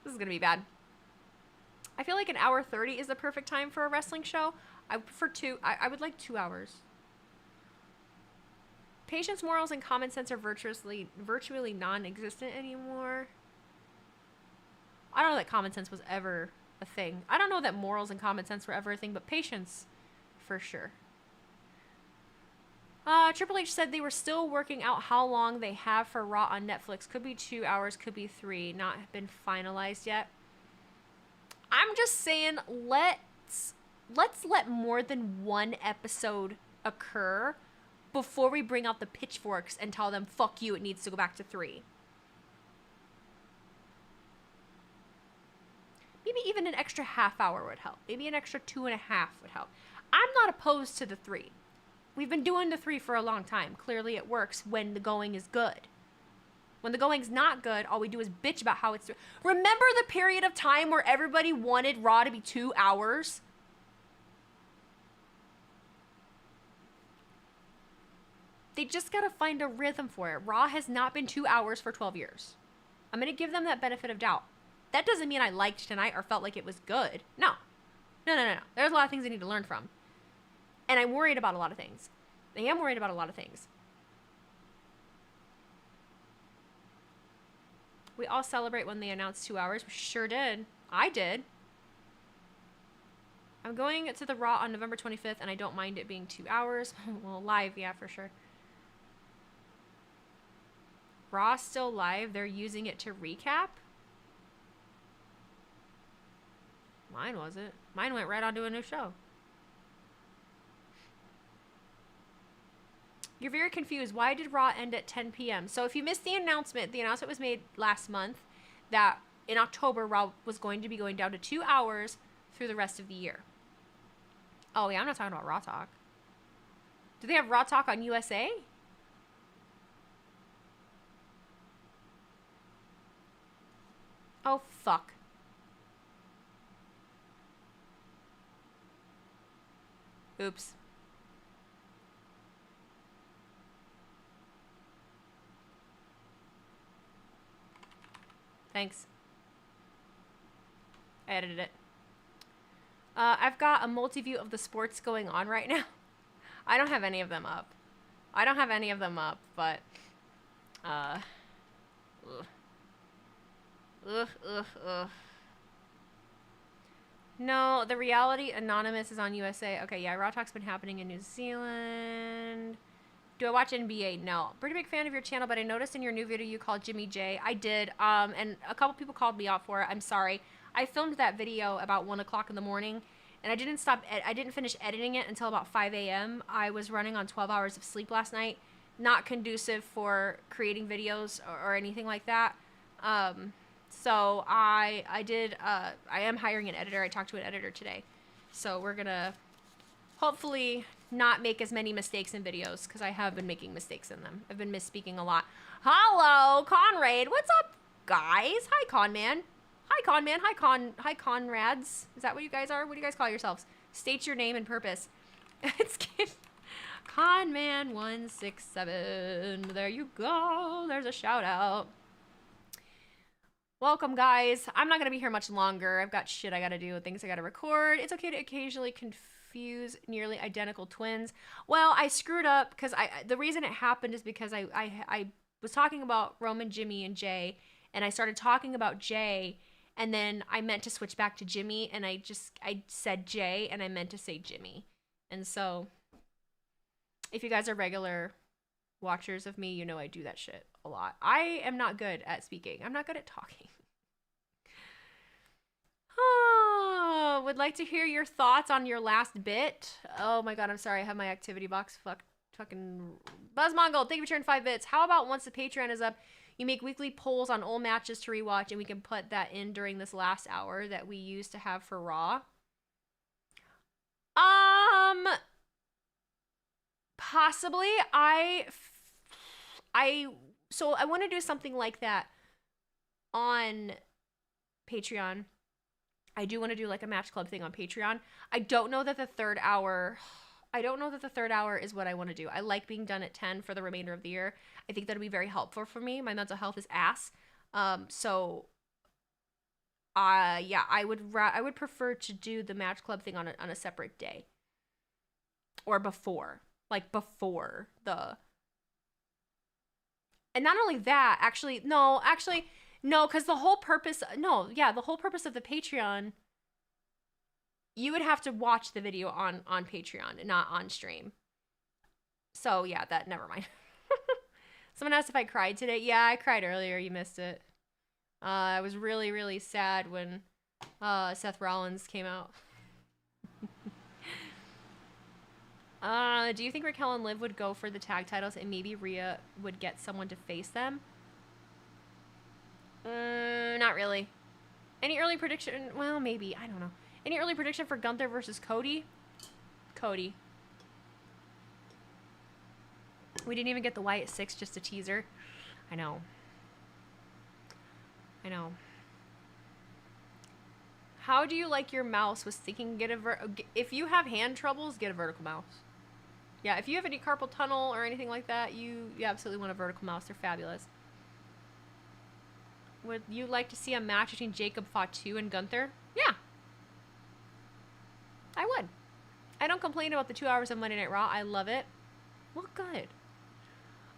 This is going to be bad. I feel like an hour 30 is the perfect time for a wrestling show. I would prefer 2. I would like 2 hours. Patience, morals, and common sense are virtually non-existent anymore. I don't know that common sense was ever a thing. I don't know that morals and common sense were ever a thing, but patience, for sure. Triple H said they were still working out how long they have for Raw on Netflix. Could be 2 hours, could be 3. Not been finalized yet. I'm just saying, let's let more than one episode occur before we bring out the pitchforks and tell them, fuck you, it needs to go back to 3. Maybe even an extra half hour would help. Maybe an extra 2.5 would help. I'm not opposed to the 3. We've been doing the 3 for a long time. Clearly it works when the going is good. When the going's not good, all we do is bitch about how it's... Remember the period of time where everybody wanted Raw to be 2 hours? They just gotta find a rhythm for it. Raw has not been 2 hours for 12 years. I'm gonna give them that benefit of doubt. That doesn't mean I liked tonight or felt like it was good. No. No. There's a lot of things I need to learn from. And I'm worried about a lot of things. I am worried about a lot of things. We all celebrate when they announce 2 hours. We sure did. I did. I'm going to the Raw on November 25th, and I don't mind it being 2 hours. Well, live, yeah, for sure. Raw still live. They're using it to recap. Mine wasn't. Mine went right on to a new show. You're very confused. Why did Raw end at 10 p.m.? So if you missed the announcement was made last month that in October, Raw was going to be going down to 2 hours through the rest of the year. Oh, yeah, I'm not talking about Raw Talk. Do they have Raw Talk on USA? Oh, fuck. Oops. Thanks. I edited it. I've got a multi-view of the sports going on right now. I don't have any of them up. But ugh. No, the Reality Anonymous is on USA. Okay, yeah, Raw Talk's been happening in New Zealand. Do I watch NBA? No. Pretty big fan of your channel, but I noticed in your new video you called Jimmy J. I did, and a couple people called me out for it. I'm sorry. I filmed that video about 1 o'clock in the morning, and I didn't finish editing it until about 5 a.m. I was running on 12 hours of sleep last night. Not conducive for creating videos or anything like that. So I am hiring an editor. I talked to an editor today. So we're gonna hopefully not make as many mistakes in videos, because I have been making mistakes in them. I've been misspeaking a lot. Hello, Conrad. What's up, guys? Hi, Conman. Hi, Conman. Hi, Conrads. Is that what you guys are? What do you guys call yourselves? State your name and purpose. It's Conman167. There you go. There's a shout out. Welcome, guys. I'm not going to be here much longer. I've got shit I got to do, things I got to record. It's okay to occasionally confuse nearly identical twins. Well, I screwed up because the reason it happened is because I was talking about Roman, Jimmy, and Jay, and I started talking about Jay, and then I meant to switch back to Jimmy, and I said Jay, and I meant to say Jimmy. And so, if you guys are regular watchers of me, you know I do that shit a lot. I am not good at speaking. I'm not good at talking. Oh, would like to hear your thoughts on your last bit. Oh my god, I'm sorry. I have my activity box fucking BuzzMongol. Thank you for sharing 5 bits. How about once the Patreon is up, you make weekly polls on old matches to rewatch, and we can put that in during this last hour that we used to have for Raw? Possibly. So I want to do something like that on Patreon. I do want to do like a match club thing on Patreon. I don't know that the third hour is what I want to do. I like being done at 10 for the remainder of the year. I think that'll be very helpful for me. My mental health is ass. Yeah, I would prefer to do the match club thing on a separate day. Or before. Like before the... And not only that, no, because the whole purpose of the Patreon, you would have to watch the video on Patreon and not on stream. So yeah, never mind. Someone asked if I cried today. Yeah, I cried earlier. You missed it. I was really, really sad when Seth Rollins came out. Do you think Raquel and Liv would go for the tag titles and maybe Rhea would get someone to face them? Not really. Any early prediction? Well, maybe. I don't know. Any early prediction for Gunther versus Cody? Cody. We didn't even get the Wyatt 6, just a teaser. I know. How do you like your mouse? Was thinking if you have hand troubles, get a vertical mouse. Yeah, if you have any carpal tunnel or anything like that, you absolutely want a vertical mouse. They're fabulous. Would you like to see a match between Jacob Fatu and Gunther? Yeah. I would. I don't complain about the 2 hours of Monday Night Raw. I love it. Well, good.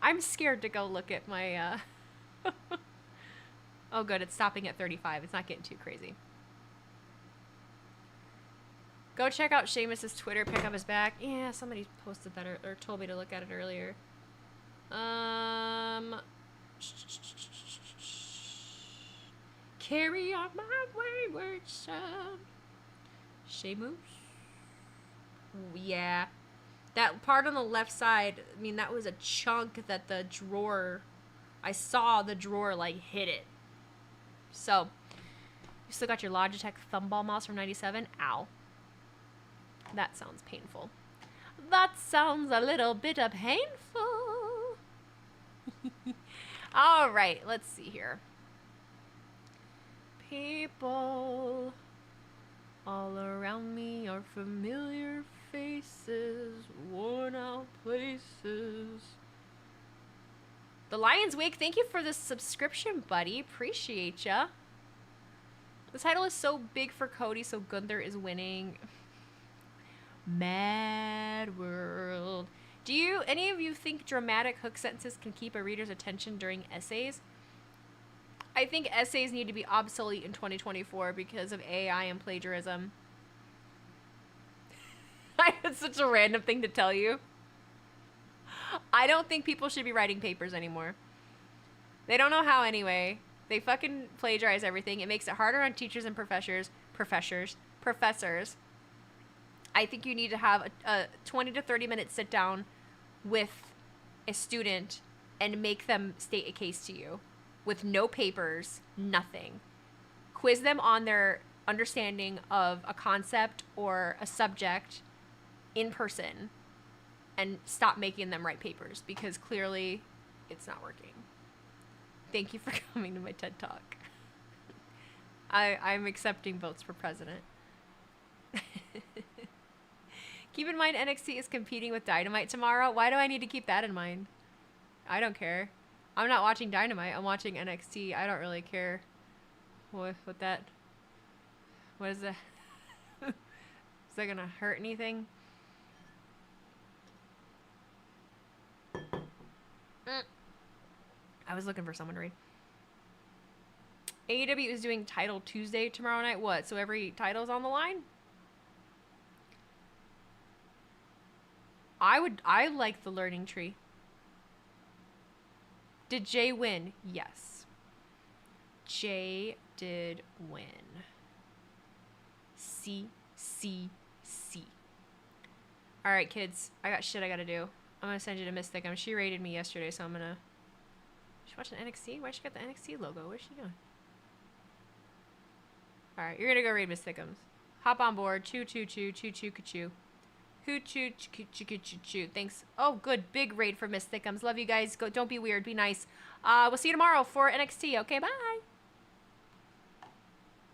I'm scared to go look at my... Oh, good. It's stopping at 35. It's not getting too crazy. Go check out Sheamus's Twitter. Pick up his back. Yeah, somebody posted that or told me to look at it earlier. Carry on my wayward son. Sheamus? Yeah. That part on the left side, I mean, that was a chunk that the drawer... I saw the drawer, like, hit it. So, you still got your Logitech Thumball mouse from 97? Ow. That sounds painful. That sounds a little bit of painful. All right, let's see here. People all around me are familiar faces, worn out places. The Lion's Wake, thank you for the subscription, buddy. Appreciate ya. The title is so big for Cody, so Gunther is winning. Mad World. Do any of you think dramatic hook sentences can keep a reader's attention during essays? I think essays need to be obsolete in 2024 because of AI and plagiarism. It's such a random thing to tell you. I don't think people should be writing papers anymore. They don't know how anyway. They fucking plagiarize everything. It makes it harder on teachers and professors. I think you need to have a 20 to 30 minute sit down with a student and make them state a case to you with no papers, nothing. Quiz them on their understanding of a concept or a subject in person and stop making them write papers because clearly it's not working. Thank you for coming to my TED Talk. I'm accepting votes for president. Keep in mind NXT is competing with Dynamite tomorrow. Why do I need to keep that in mind? I don't care. I'm not watching Dynamite. I'm watching NXT. I don't really care what that... What is that? Is that gonna hurt anything? I was looking for someone to read. AEW is doing Title Tuesday tomorrow night. What? So every title's on the line? I like the learning tree. Did Jay win? Yes. Jay did win. C. All right, kids. I got shit I gotta do. I'm gonna send you to Miss Thickum. She rated me yesterday, so I'm gonna... She watching NXT? Why'd she got the NXT logo? Where's she going? All right, you're gonna go read Miss Thickums. Hop on board. Choo choo choo choo choo choo. Hoo choo choo choo choo choo choo. Thanks. Oh, good. Big raid for Miss Thickums. Love you guys. Go. Don't be weird. Be nice. We'll see you tomorrow for NXT. Okay, bye.